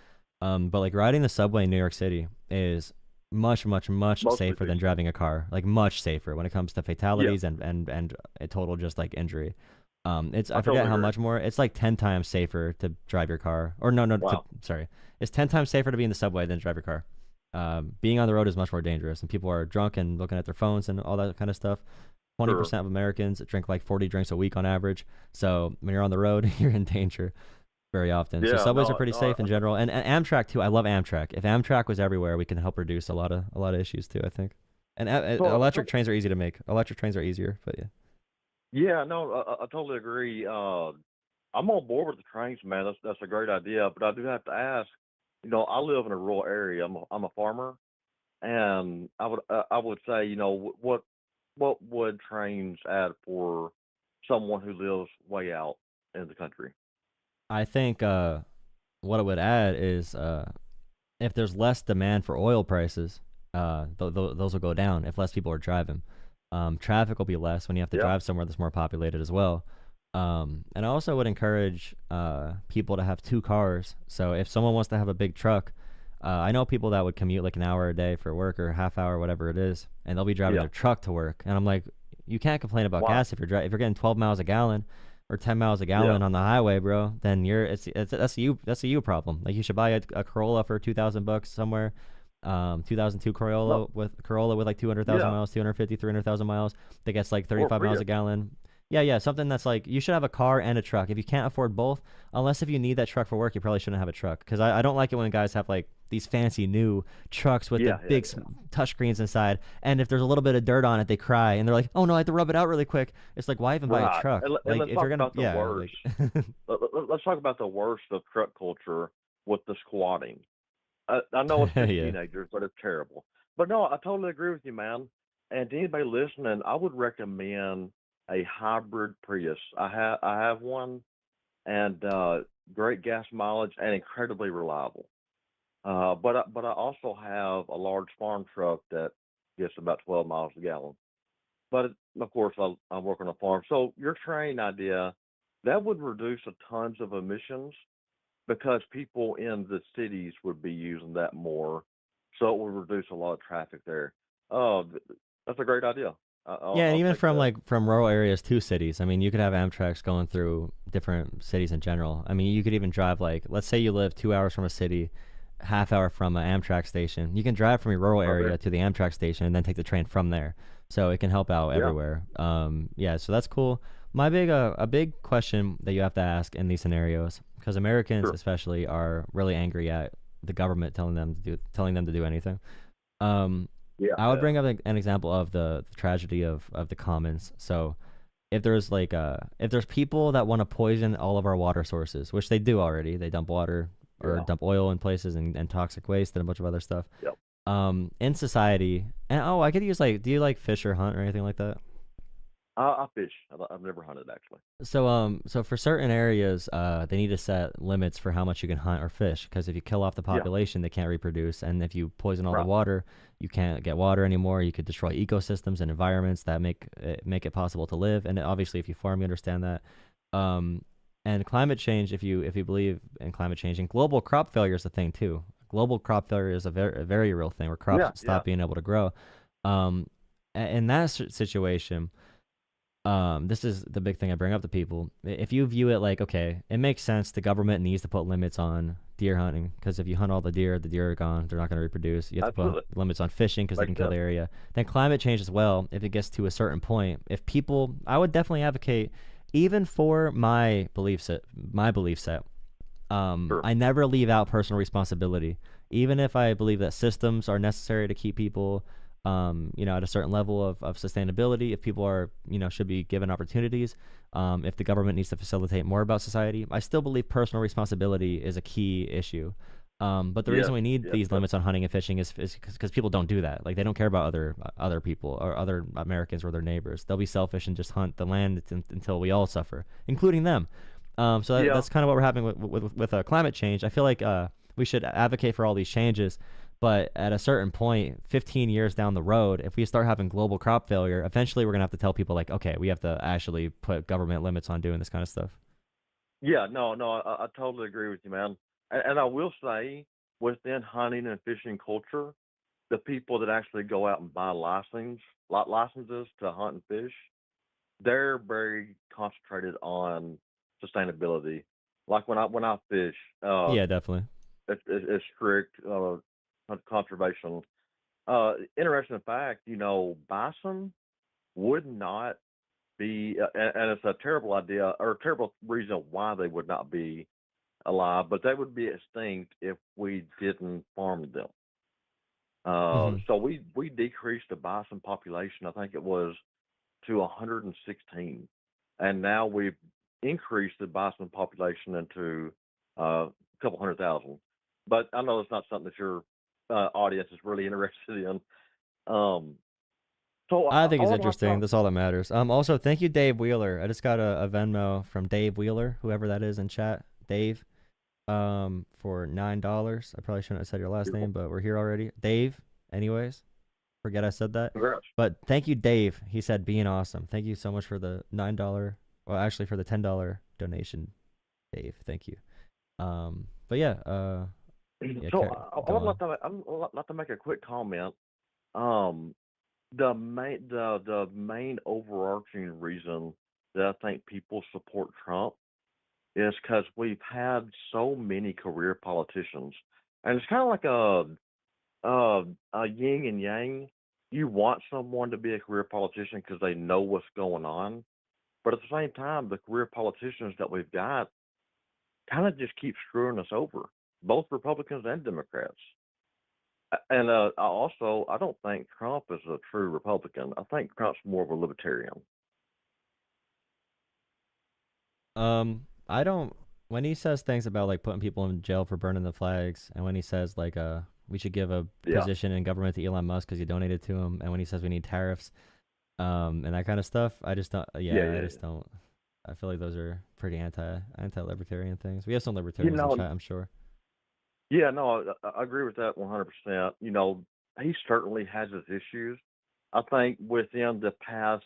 Speaker 1: But like riding the subway in New York City is much
Speaker 18: Mostly
Speaker 1: safer than
Speaker 18: peaceful.
Speaker 1: driving a car. Like much safer when it comes to
Speaker 18: Yeah,
Speaker 1: fatalities and a total just like injury. It's
Speaker 18: I
Speaker 1: I forget
Speaker 18: totally
Speaker 1: how
Speaker 18: agree.
Speaker 1: much more. It's like 10 times safer to drive your car. Or no,
Speaker 18: Wow.
Speaker 1: sorry. It's 10 times safer to be in the subway than to drive your car. Being on the road is much more dangerous, and people are drunk and looking at their phones and all that kind of stuff.
Speaker 18: Sure.
Speaker 1: 20% of Americans drink like 40 drinks a week on average. So when you're on the road, you're in danger very often. So
Speaker 18: Yeah,
Speaker 1: subways are
Speaker 18: no,
Speaker 1: pretty
Speaker 18: no,
Speaker 1: safe in general, and Amtrak too. I love Amtrak. If Amtrak was everywhere, we can help reduce a lot of issues too, I think. And electric trains are easy to make. Electric trains are easier, but yeah.
Speaker 18: yeah, no, I totally agree. I'm on board with the trains, man. That's a great idea. But I do have to ask. I live in a rural area. I'm a farmer, and I would say, what would trains add for someone who lives way out in the country?
Speaker 1: I think what it would add is if there's less demand for oil prices, those will go down if less people are driving. Traffic will be less when you have to
Speaker 18: Yeah.
Speaker 1: drive somewhere that's more populated as well. And I also would encourage people to have two cars. So if someone wants to have a big truck, I know people that would commute like an hour a day for work or half hour, whatever it is, and they'll be driving
Speaker 18: Yeah.
Speaker 1: their truck to work. And I'm like, you can't complain about
Speaker 18: Wow.
Speaker 1: gas if you're getting 12 miles a gallon or 10 miles a
Speaker 18: Yeah.
Speaker 1: gallon on the highway, bro. Then that's a you problem. Like you should buy a Corolla for $2,000 somewhere. 2002
Speaker 18: No.
Speaker 1: Corolla with like 200,000
Speaker 18: Yeah.
Speaker 1: miles, 250, 300,000 miles that gets like
Speaker 18: Or
Speaker 1: 35 miles a
Speaker 18: Prius.
Speaker 1: gallon. Yeah, something that's like you should have a car and a truck. If you can't afford both, unless if you need that truck for work, you probably shouldn't have a truck. Because I don't like it when guys have like these fancy new trucks with
Speaker 18: Yeah.
Speaker 1: the
Speaker 18: Yeah.
Speaker 1: big
Speaker 18: Yeah.
Speaker 1: touch screens inside, and if there's a little bit of dirt on it, they cry and they're like, "Oh no, I have to rub it out really quick." It's like, why even buy a
Speaker 18: Right.
Speaker 1: truck?
Speaker 18: And
Speaker 1: Like
Speaker 18: let's
Speaker 1: if
Speaker 18: talk
Speaker 1: you're gonna,
Speaker 18: about the
Speaker 1: yeah,
Speaker 18: worst.
Speaker 1: like
Speaker 18: Let's talk about the worst of truck culture with the squatting. I know it's just
Speaker 1: yeah.
Speaker 18: teenagers, but it's terrible. But no, I totally agree with you, man. And to anybody listening, I would recommend a hybrid Prius. I have one, and great gas mileage and incredibly reliable. But I also have a large farm truck that gets about 12 miles a gallon. But of course, I work on a farm. So your train idea, that would reduce a tons of emissions because people in the cities would be using that more, so it would reduce a lot of traffic there. Oh, that's a great idea.
Speaker 1: Yeah, and
Speaker 18: I'll
Speaker 1: even
Speaker 18: take that.
Speaker 1: from rural areas to cities. I mean, you could have Amtrak's going through different cities in general. I mean, you could even drive like, let's say you live 2 hours from a city, half hour from an Amtrak station. You can drive from your rural area
Speaker 18: Okay.
Speaker 1: to the Amtrak station and then take the train from there. So it can help out
Speaker 18: Yeah.
Speaker 1: everywhere. Yeah, so that's cool. My big a big question that you have to ask in these scenarios, because Americans
Speaker 18: Sure.
Speaker 1: especially are really angry at the government telling them to do anything. Um,
Speaker 18: Yeah.
Speaker 1: I would
Speaker 18: Yeah.
Speaker 1: bring up an example of the tragedy of the commons. So if there's like if there's people that want to poison all of our water sources, which they do already, they dump water or
Speaker 18: Yeah.
Speaker 1: dump oil in places and toxic waste and a bunch of other stuff.
Speaker 18: Yep.
Speaker 1: In society, and I could use like, do you like fish or hunt or anything like that?
Speaker 18: I fish. I've never hunted actually.
Speaker 1: So for certain areas, they need to set limits for how much you can hunt or fish. Because if you kill off the
Speaker 18: Yeah.
Speaker 1: population, they can't reproduce, and if you poison all the
Speaker 18: Right.
Speaker 1: water, you can't get water anymore. You could destroy ecosystems and environments that make it possible to live. And obviously, if you farm, you understand that. Um, and climate change, if you believe in climate change, and global crop failure is a thing too. Global crop failure is a very real thing where crops
Speaker 18: Yeah.
Speaker 1: stop
Speaker 18: Yeah.
Speaker 1: being able to grow. Um, in that situation, this is the big thing I bring up to people. If you view it like, okay, it makes sense, the government needs to put limits on deer hunting, because if you hunt all the deer are gone, they're not going to reproduce. You have to
Speaker 18: Absolutely.
Speaker 1: put limits on fishing because they can
Speaker 18: Makes
Speaker 1: kill the
Speaker 18: sense.
Speaker 1: area. Then climate change as well, if it gets to a certain point, if people, I would definitely advocate, even for my belief set,
Speaker 18: Sure.
Speaker 1: I never leave out personal responsibility. Even if I believe that systems are necessary to keep people, at a certain level of sustainability, if people are, should be given opportunities, if the government needs to facilitate more about society, I still believe personal responsibility is a key issue. But the
Speaker 18: Yes.
Speaker 1: reason we need
Speaker 18: Yes.
Speaker 1: these limits on hunting and fishing is because people don't do that. Like, they don't care about other people or other Americans or their neighbors. They'll be selfish and just hunt the land until we all suffer, including them. So
Speaker 18: Yeah.
Speaker 1: that's kind of what we're having with climate change. I feel like we should advocate for all these changes, but at a certain point, 15 years down the road, if we start having global crop failure, eventually we're gonna have to tell people like, okay, we have to actually put government limits on doing this kind of stuff.
Speaker 18: Yeah. No. No. I totally agree with you, man. And I will say, within hunting and fishing culture, the people that actually go out and buy licenses to hunt and fish, they're very concentrated on sustainability. Like when I fish,
Speaker 1: Yeah, definitely.
Speaker 18: it's strict conservation. Interesting fact, bison would not be, and it's a terrible idea or a terrible reason why they would not be alive, but they would be extinct if we didn't farm them. So we decreased the bison population. I think it was to 116, and now we've increased the bison population into a couple 100,000. But I know it's not something that your audience is really interested in. So
Speaker 1: I think
Speaker 18: I
Speaker 1: it's
Speaker 18: would like
Speaker 1: interesting.
Speaker 18: to.
Speaker 1: That's all that matters. Also, thank you, Dave Wheeler. I just got a Venmo from Dave Wheeler, whoever that is in chat. Dave, for $9. I probably shouldn't have said your last name, but we're here already. Dave, anyways, forget I said that.
Speaker 18: Congrats.
Speaker 1: But thank you, Dave. He said being awesome. Thank you so much for the $9, well, actually for the $10 donation, Dave. Thank you. But yeah,
Speaker 18: So
Speaker 1: go
Speaker 18: I would
Speaker 1: on.
Speaker 18: like to make a quick comment. The main overarching reason that I think people support Trump is because we've had so many career politicians, and it's kind of like a yin and yang. You want someone to be a career politician because they know what's going on, but at the same time, the career politicians that we've got kind of just keep screwing us over, both Republicans and Democrats. And I don't think Trump is a true Republican. I think Trump's more of a libertarian.
Speaker 1: I don't. When he says things about like putting people in jail for burning the flags, and when he says like we should give a
Speaker 18: Yeah.
Speaker 1: position in government to Elon Musk because you donated to him, and when he says we need tariffs, and that kind of stuff, I just don't.
Speaker 18: Yeah.
Speaker 1: I just don't. I feel like those are pretty anti-libertarian things. We have some libertarians in chat, I'm sure.
Speaker 18: Yeah, no, I agree with that 100%. He certainly has his issues. I think within the past,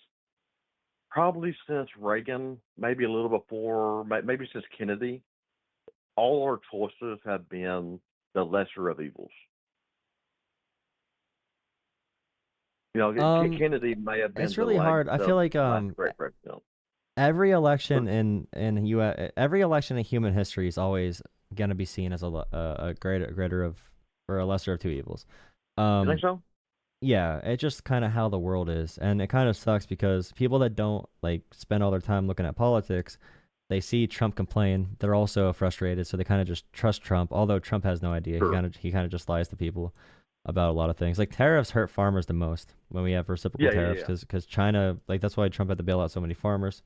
Speaker 18: probably since Reagan, maybe a little before, maybe since Kennedy, all our choices have been the lesser of evils. Kennedy may have been
Speaker 1: It's really hard. I feel like
Speaker 18: last great president.
Speaker 1: every election in every election in human history is always gonna be seen as a greater of or a lesser of two evils.
Speaker 18: You think so?
Speaker 1: Yeah, it's just kind of how the world is, and it kind of sucks because people that don't like spend all their time looking at politics, they see Trump complain, they're also frustrated, so they kind of just trust Trump, although Trump has no idea.
Speaker 18: Sure.
Speaker 1: He kind of just lies to people about a lot of things. Like tariffs hurt farmers the most when we have reciprocal tariffs because China, like that's why Trump had to bail out so many farmers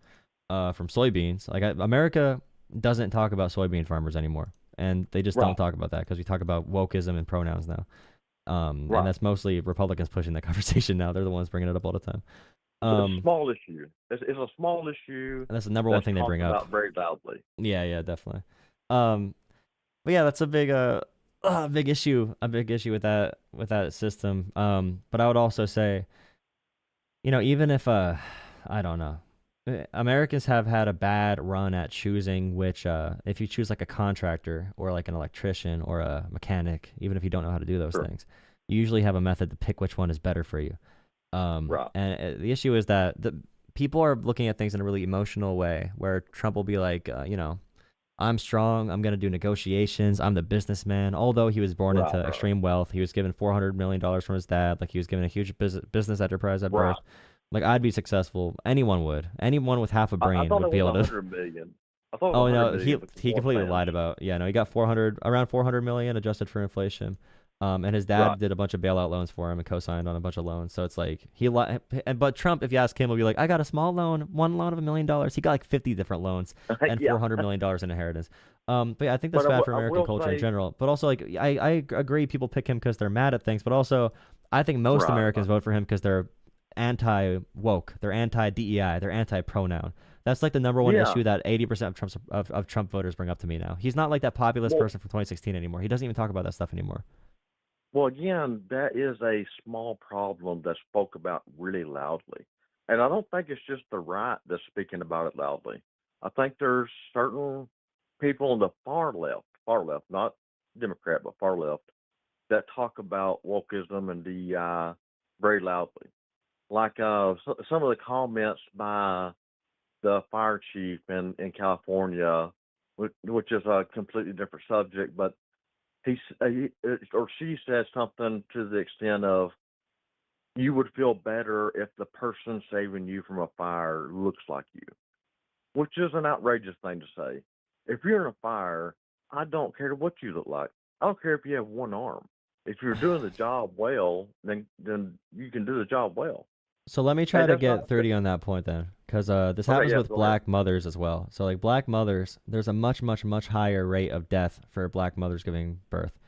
Speaker 1: from soybeans. Like America doesn't talk about soybean farmers anymore, and they just don't talk about that because we talk about wokeism and pronouns now. And that's mostly Republicans pushing that conversation now. They're the ones bringing it up all the time.
Speaker 18: It's a
Speaker 1: Um,
Speaker 18: small issue. It's a small issue
Speaker 1: and that's the number one
Speaker 18: that's
Speaker 1: thing they
Speaker 18: talked
Speaker 1: bring up.
Speaker 18: about very loudly.
Speaker 1: Yeah, definitely. Um, but yeah, that's a big issue, with that system. But I would also say, even if I don't know, Americans have had a bad run at choosing which if you choose like a contractor or like an electrician or a mechanic, even if you don't know how to do those
Speaker 18: Sure.
Speaker 1: things, you usually have a method to pick which one is better for you.
Speaker 18: Right.
Speaker 1: And the issue is that the people are looking at things in a really emotional way, where Trump will be like, I'm strong. I'm going to do negotiations. I'm the businessman. Although he was born into
Speaker 18: Right.
Speaker 1: extreme wealth, he was given $400 million from his dad. Like, he was given a huge business enterprise at
Speaker 18: Right.
Speaker 1: birth. Like, I'd be successful. Anyone would. Anyone with half a
Speaker 18: I
Speaker 1: brain
Speaker 18: thought
Speaker 1: would
Speaker 18: it
Speaker 1: be
Speaker 18: was
Speaker 1: able to.
Speaker 18: 100 million. I thought it was
Speaker 1: Oh
Speaker 18: 100
Speaker 1: no,
Speaker 18: million because
Speaker 1: he
Speaker 18: one
Speaker 1: completely
Speaker 18: fans.
Speaker 1: lied about. Yeah, no, he got around 400 million adjusted for inflation. And his dad
Speaker 18: Right.
Speaker 1: did a bunch of bailout loans for him and co-signed on a bunch of loans. So it's like he lied. But Trump, if you ask him, will be like, I got a small loan, one loan of $1 million. He got like 50 different loans and
Speaker 18: Yeah.
Speaker 1: $400 million in inheritance. But yeah, I think that's
Speaker 18: But
Speaker 1: bad for
Speaker 18: I
Speaker 1: American
Speaker 18: will
Speaker 1: culture in
Speaker 18: say,
Speaker 1: general. But also, like, I agree, people pick him because they're mad at things. But also, I think most
Speaker 18: Right.
Speaker 1: Americans vote for him because they're anti-woke, they're anti-DEI, they're anti-pronoun. That's like the number one
Speaker 18: Yeah.
Speaker 1: issue that 80% of Trump voters bring up to me now. He's not like that populist
Speaker 18: Well,
Speaker 1: person from 2016 anymore. He doesn't even talk about that stuff anymore.
Speaker 18: well, again, that is a small problem that's spoke about really loudly. And I don't think it's just the right that's speaking about it loudly. I think there's certain people on the far left, not Democrat, but far left, that talk about wokeism and DEI very loudly. Like some of the comments by the fire chief in California, which is a completely different subject, but he or she said something to the extent of, you would feel better if the person saving you from a fire looks like you, which is an outrageous thing to say. If you're in a fire, I don't care what you look like. I don't care if you have one arm. If you're doing the job well, then you can do the job well.
Speaker 1: So let me try
Speaker 18: And
Speaker 1: to
Speaker 18: that's not
Speaker 1: get 30 on that point then, because this
Speaker 18: okay.
Speaker 1: happens
Speaker 18: Yeah,
Speaker 1: with
Speaker 18: go ahead.
Speaker 1: black mothers as well. So like black mothers, there's a much, much, much higher rate of death for black mothers giving birth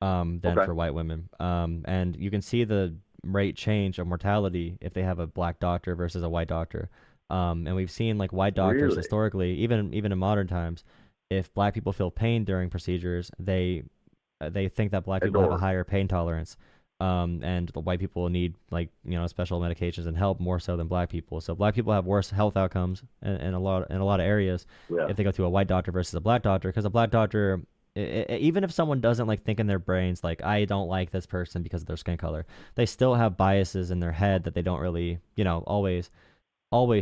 Speaker 1: than
Speaker 18: Okay.
Speaker 1: for white women. And you can see the rate change of mortality if they have a black doctor versus a white doctor. And we've seen like white doctors
Speaker 18: Really?
Speaker 1: historically, even in modern times, if black people feel pain during procedures, they think that black people have a
Speaker 18: Ignored.
Speaker 1: higher pain tolerance. And the white people need like special medications and help more so than black people. So black people have worse health outcomes in a lot of areas
Speaker 18: Yeah.
Speaker 1: if they go to a white doctor versus a black doctor, because a black doctor, even if someone doesn't like think in their brains like, I don't like this person because of their skin color, they still have biases in their head that they don't really always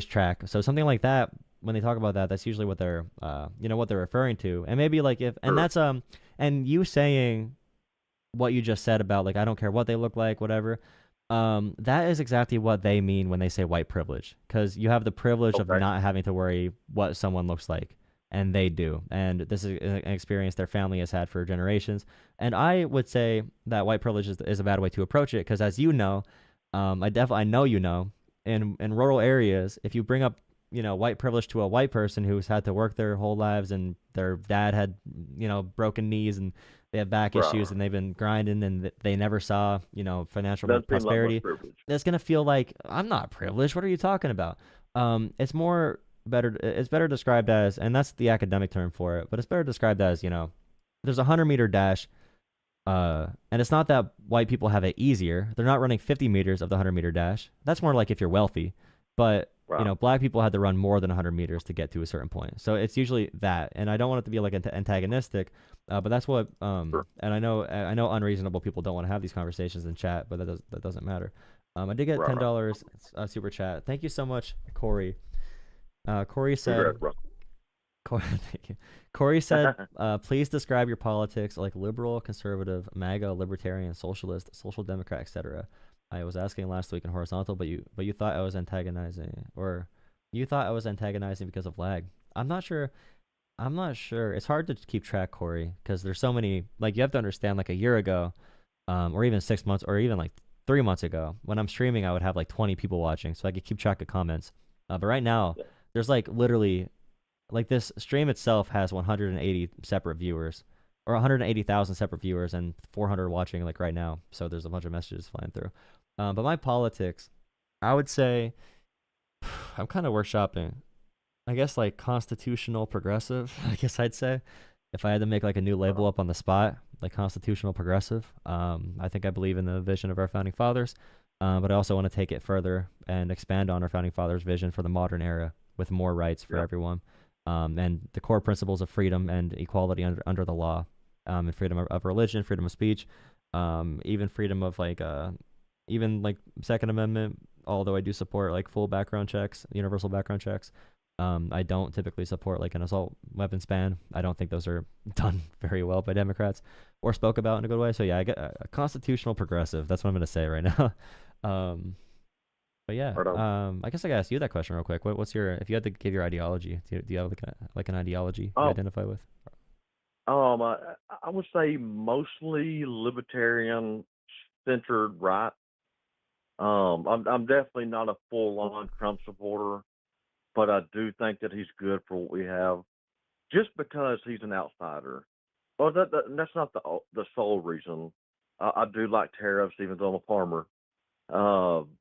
Speaker 1: track. So something like that, when they talk about that, that's usually what they're what they're referring to. And maybe like if and
Speaker 18: Sure.
Speaker 1: that's and you saying what you just said about like, I don't care what they look like, whatever, that is exactly what they mean when they say white privilege, because you have the privilege of
Speaker 18: Okay.
Speaker 1: not having to worry what someone looks like, and they do. And this is an experience their family has had for generations. And I would say that white privilege is a bad way to approach it, because as you know, I know in rural areas, if you bring up white privilege to a white person who's had to work their whole lives and their dad had broken knees and they have back
Speaker 18: Right.
Speaker 1: issues and they've been grinding and they never saw financial
Speaker 18: Doesn't seem like much
Speaker 1: prosperity,
Speaker 18: privilege.
Speaker 1: it's gonna feel like, I'm not privileged, what are you talking about? It's better described as, and that's the academic term for it, but it's better described as, there's a 100-meter dash, and it's not that white people have it easier. They're not running 50 meters of the 100-meter dash. That's more like if you're wealthy. But
Speaker 18: Right.
Speaker 1: black people had to run more than 100 meters to get to a certain point. So it's usually that. And I don't want it to be like antagonistic, but that's what.
Speaker 18: Sure.
Speaker 1: And I know unreasonable people don't want to have these conversations in chat, but that doesn't matter. I did get
Speaker 18: Right.
Speaker 1: $10 super chat. Thank you so much, Corey. Corey said.
Speaker 18: Congrats, bro.
Speaker 1: Thank you. Corey said, please describe your politics like liberal, conservative, MAGA, libertarian, socialist, social democrat, etc. I was asking last week in horizontal, but you thought I was antagonizing, or you thought I was antagonizing because of lag. I'm not sure. It's hard to keep track, Corey, because there's so many. Like, you have to understand, like a year ago, or even 6 months, or even like 3 months ago, when I'm streaming, I would have like 20 people watching, so I could keep track of comments. But right now, there's like literally, like this stream itself has 180 separate viewers, or 180,000 separate viewers, and 400 watching like right now. So there's a bunch of messages flying through. But my politics, I would say, I'm kind of workshopping. I guess like constitutional progressive. I guess I'd say, if I had to make like a new label up on the spot, like constitutional progressive. I think I believe in the vision of our founding fathers, but I also want to take it further and expand on our founding fathers' vision for the modern era with more rights for everyone, and the core principles of freedom and equality under the law, and freedom of religion, freedom of speech, even freedom of even like Second Amendment. Although I do support like full background checks, universal background checks. I don't typically support like an assault weapons ban. I don't think those are done very well by Democrats or spoke about in a good way. So yeah, I get a constitutional progressive. That's what I'm going to say right now. But yeah, I guess I gotta ask you that question real quick. What's your, if you had to give your ideology, do you have like an ideology you identify with?
Speaker 18: I would say mostly libertarian centered right. I'm definitely not a full-on Trump supporter, but I do think that he's good for what we have, just because he's an outsider. Well, that's not the sole reason. I do like tariffs, even though I'm a farmer.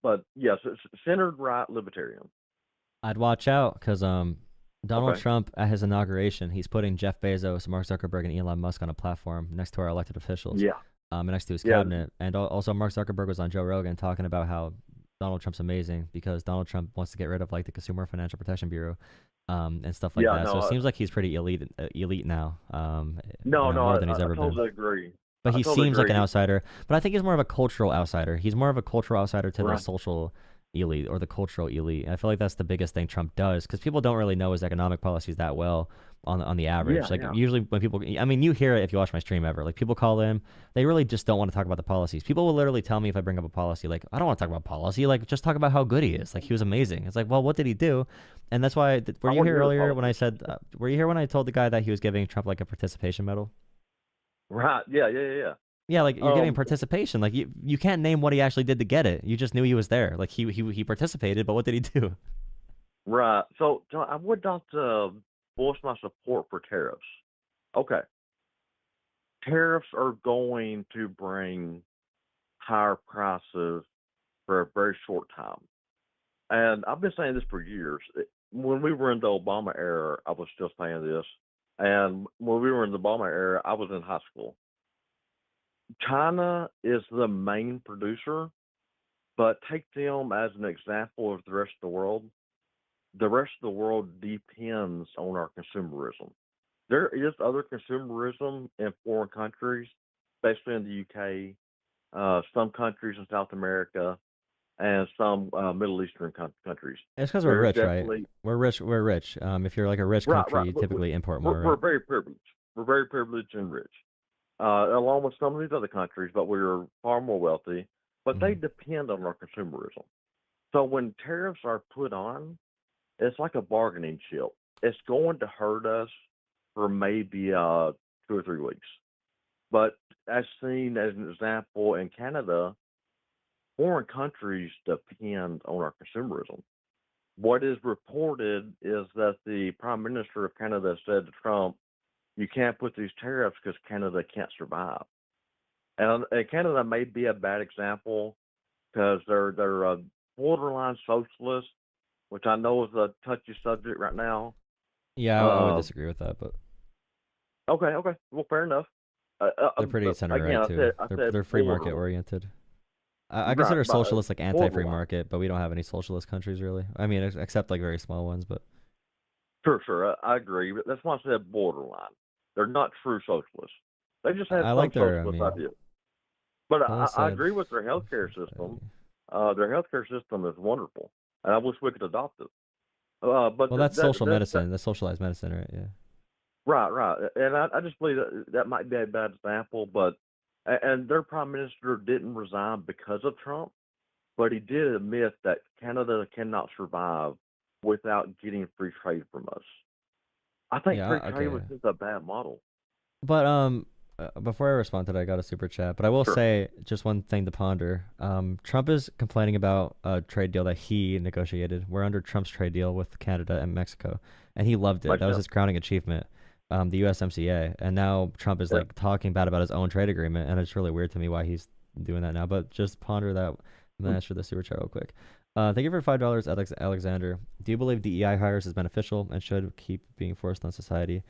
Speaker 18: But yes, it's centered right libertarian.
Speaker 1: I'd watch out because Donald Trump at his inauguration, he's putting Jeff Bezos, Mark Zuckerberg, and Elon Musk on a platform next to our elected officials.
Speaker 18: Yeah.
Speaker 1: Next to his cabinet, and also Mark Zuckerberg was on Joe Rogan talking about how Donald Trump's amazing because Donald Trump wants to get rid of like the Consumer Financial Protection Bureau, and stuff like that.
Speaker 18: No,
Speaker 1: so it seems like he's pretty elite now.
Speaker 18: No,
Speaker 1: more than he's
Speaker 18: I
Speaker 1: ever
Speaker 18: totally
Speaker 1: been.
Speaker 18: agree.
Speaker 1: But
Speaker 18: I
Speaker 1: he
Speaker 18: totally
Speaker 1: seems like an
Speaker 18: agree.
Speaker 1: outsider. But I think he's more of a cultural outsider. He's more of a cultural outsider to the
Speaker 18: Right.
Speaker 1: social elite or the cultural elite. And I feel like that's the biggest thing Trump does because people don't really know his economic policies that well on the average.
Speaker 18: Yeah, yeah.
Speaker 1: Usually when people, I mean, you hear it if you watch my stream ever. Like people call in, they really just don't want to talk about the policies. People will literally tell me if I bring up a policy, like I don't want to talk about policy. Like just talk about how good he is. Like he was amazing. It's like, well, what did he do? And that's why. Were you here earlier when I said? Were you here when I told the guy that he was giving Trump like a participation medal?
Speaker 18: Right. Yeah.
Speaker 1: Yeah, like you're giving participation. Like you can't name what he actually did to get it. You just knew he was there. Like he participated, but what did he do?
Speaker 18: Right. So I would not voice my support for tariffs. Okay. Tariffs are going to bring higher prices for a very short time. And I've been saying this for years. When we were in the Obama era, I was still saying this. And when we were in the Obama era, I was in high school. China is the main producer, but take them as an example of the rest of the world. The rest of the world depends on our consumerism. There is other consumerism in foreign countries, especially in the UK, some countries in South America, and some Middle Eastern countries.
Speaker 1: It's because we're rich, right?
Speaker 18: Definitely
Speaker 1: We're rich. We're rich. If you're like a rich country, you typically import more,
Speaker 18: we're
Speaker 1: right?
Speaker 18: very privileged. We're very privileged and rich, along with some of these other countries, but we're far more wealthy. But they depend on our consumerism. So when tariffs are put on, it's like a bargaining chip. It's going to hurt us for maybe 2 or 3 weeks. But as seen as an example in Canada, foreign countries depend on our consumerism. What is reported is that the Prime Minister of Canada said to Trump, you can't put these tariffs because Canada can't survive. And Canada may be a bad example because they're a borderline socialist, which I know is a touchy subject right now.
Speaker 1: Yeah, I would disagree with that, but
Speaker 18: okay. Well, fair enough.
Speaker 1: they're pretty center right too. They're free market oriented. I consider socialist like anti-free market, but we don't have any socialist countries really. I mean, except like very small ones, but.
Speaker 18: Sure. I agree. But that's why I said borderline. They're not true socialists. They just have some socialist ideas. But I agree with their healthcare system. Their healthcare system is wonderful, and I wish we could adopt it. But
Speaker 1: that's social medicine. That's socialized medicine, right? Yeah.
Speaker 18: Right. And I just believe that might be a bad example, but and their prime minister didn't resign because of Trump, but he did admit that Canada cannot survive without getting free trade from us. I think free trade was just a bad model.
Speaker 1: But before I respond to that, I got a super chat. But I will say just one thing to ponder. Trump is complaining about a trade deal that he negotiated. We're under Trump's trade deal with Canada and Mexico, and he loved it. That was his crowning achievement, the USMCA. And now Trump is like talking bad about his own trade agreement, and it's really weird to me why he's doing that now. But just ponder that. I'm gonna ask for the super chat real quick. Thank you for $5, Alexander. Do you believe DEI hires is beneficial and should keep being forced on society?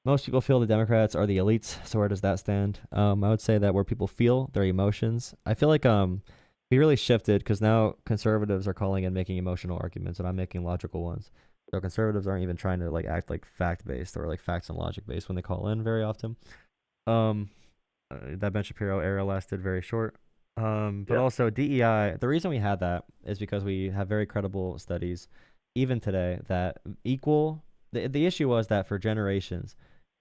Speaker 1: Most people feel the Democrats are the elites, so where does that stand? I would say that where people feel their emotions. I feel like we really shifted because now conservatives are calling and making emotional arguments, and I'm making logical ones. So conservatives aren't even trying to like act like fact based or like facts and logic based when they call in very often. Um, that Ben Shapiro era lasted very short. But also DEI. The reason we had that is because we have very credible studies, even today, that equal. The issue was that for generations,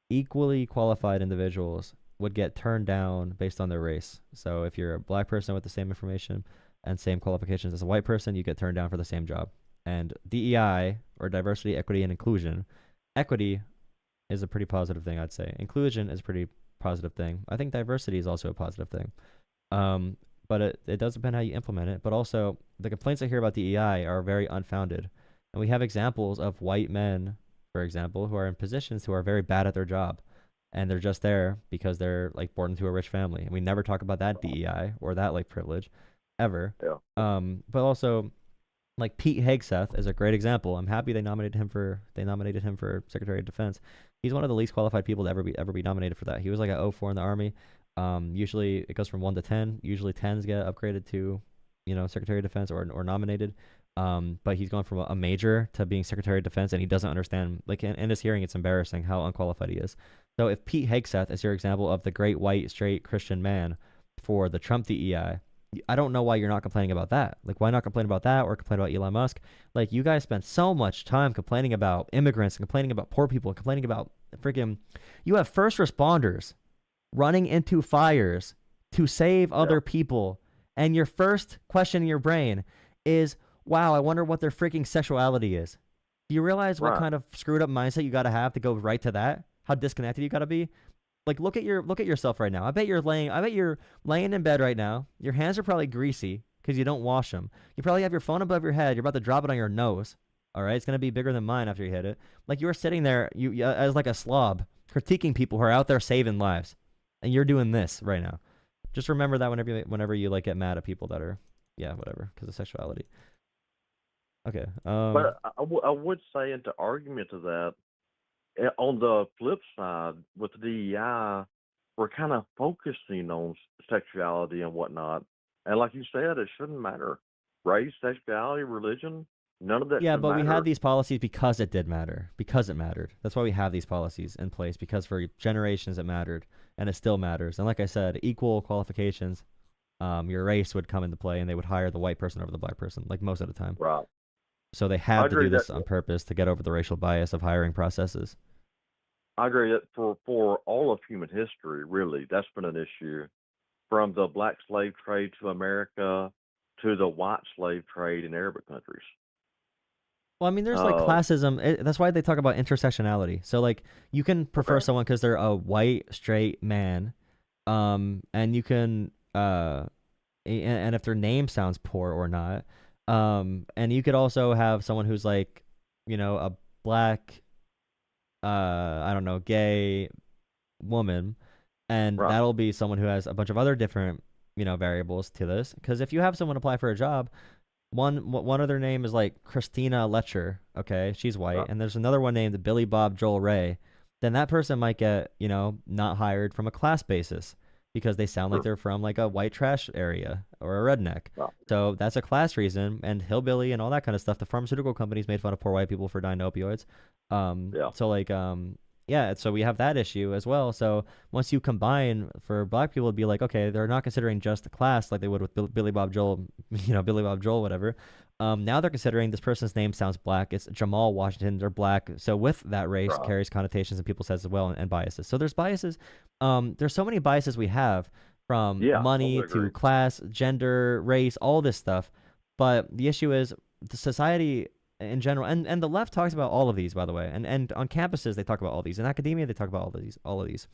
Speaker 1: equally qualified individuals would get turned down based on their race. So if you're a black person with the same information and same qualifications as a white person, you get turned down for the same job. And DEI, or diversity, equity, and inclusion, equity is a pretty positive thing, I'd say. Inclusion is a pretty positive thing. I think diversity is also a positive thing. But it does depend how you implement it. But also, the complaints I hear about DEI are very unfounded. And we have examples of white men, for example, who are in positions who are very bad at their job. And they're just there because they're like born into a rich family. And we never talk about that DEI or that like privilege ever.
Speaker 18: Yeah.
Speaker 1: But also, like Pete Hegseth is a great example. I'm happy they nominated him for Secretary of Defense. He's one of the least qualified people to ever be nominated for that. He was like a 04 in the Army. Usually it goes from 1 to 10. Usually 10s get upgraded to, Secretary of Defense or nominated. But he's gone from a major to being Secretary of Defense, and he doesn't understand. Like in his hearing, it's embarrassing how unqualified he is. So if Pete Hegseth is your example of the great white straight Christian man for the Trump DEI, I don't know why you're not complaining about that. Like, why not complain about that or complain about Elon Musk? Like, you guys spend so much time complaining about immigrants and complaining about poor people and complaining about freaking. You have first responders running into fires to save other people, and your first question in your brain is, wow, I wonder what their freaking sexuality is. Do you realize what kind of screwed up mindset you got to have to go right to that? How disconnected you got to be? Like, look at yourself right now. I bet you're laying in bed right now. Your hands are probably greasy because you don't wash them. You probably have your phone above your head. You're about to drop it on your nose. All right, it's gonna be bigger than mine after you hit it. Like, you are sitting there, as like a slob, critiquing people who are out there saving lives, and you're doing this right now. Just remember that whenever you like get mad at people that are, whatever, because of sexuality. Okay.
Speaker 18: But I would say, into argument to that, on the flip side, with the DEI, we're kind of focusing on sexuality and whatnot. And like you said, it shouldn't matter. Race, sexuality, religion, none of that
Speaker 1: Yeah,
Speaker 18: should
Speaker 1: but
Speaker 18: matter.
Speaker 1: we had these policies because it did matter. Because it mattered. That's why we have these policies in place, because for generations it mattered, and it still matters. And like I said, equal qualifications, your race would come into play, and they would hire the white person over the black person, like most of the time.
Speaker 18: Right.
Speaker 1: So they had to do this on purpose to get over the racial bias of hiring processes.
Speaker 18: I agree that for all of human history, really, that's been an issue. From the black slave trade to America to the white slave trade in Arabic countries.
Speaker 1: Well, I mean, there's like classism. That's why they talk about intersectionality. So like, you can prefer someone because they're a white straight man, and you can and if their name sounds poor or not, and you could also have someone who's like, a black, I don't know, gay woman, and that'll be someone who has a bunch of other different, variables to this. Because if you have someone apply for a job, one other name is like Christina Letcher, okay, she's white, and there's another one named Billy Bob Joel Ray, then that person might get, not hired from a class basis because they sound like they're from like a white trash area or a redneck. So that's a class reason, and hillbilly and all that kind of stuff. The pharmaceutical companies made fun of poor white people for dying to opioids. So like, so we have that issue as well. So once you combine, for black people, it'd be like, okay, they're not considering just the class like they would with Billy Bob Joel, Billy Bob Joel, whatever. Now they're considering this person's name sounds black. It's Jamal Washington. They're black. So with that, race carries connotations in people's heads as well, and biases. So there's biases. There's so many biases we have, from money to class, gender, race, all this stuff. But the issue is the society in general, and the left talks about all of these, by the way, and on campuses they talk about all these, in academia they talk about all of these.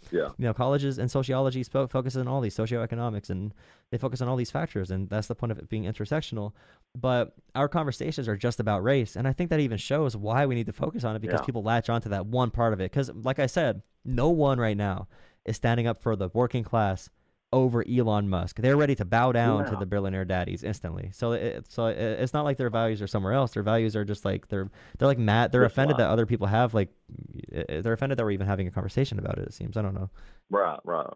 Speaker 1: Colleges and sociology focuses on all these, socioeconomics, and they focus on all these factors, and that's the point of it being intersectional. But our conversations are just about race, and I think that even shows why we need to focus on it, because people latch onto that one part of it. Because like I said, no one right now is standing up for the working class over Elon Musk. They're ready to bow down to
Speaker 18: Yeah.
Speaker 1: the billionaire daddies instantly. So it's not like their values are somewhere else. Their values are just like they're like mad. They're
Speaker 18: Just
Speaker 1: offended
Speaker 18: right.
Speaker 1: that other people have like they're offended that we're even having a conversation about it. It seems. I don't know.
Speaker 18: Right, right.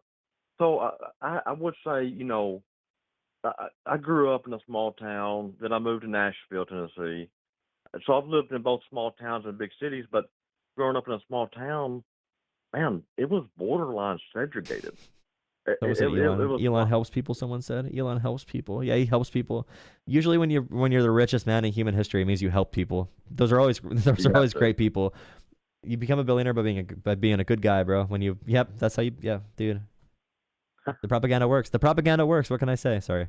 Speaker 18: So I would say, I grew up in a small town. Then I moved to Nashville, Tennessee. So I've lived in both small towns and big cities. But growing up in a small town, man, it was borderline segregated. It,
Speaker 1: So was
Speaker 18: it,
Speaker 1: it
Speaker 18: it, it
Speaker 1: Elon?
Speaker 18: was
Speaker 1: Elon helps people. Someone said Elon helps people. Yeah, he helps people. Usually, when you're the richest man in human history, it means you help people. Those are always
Speaker 18: you have to.
Speaker 1: great people. You become a billionaire by being a good guy, bro. When you that's how you dude. The propaganda works. The propaganda works. What can I say? Sorry.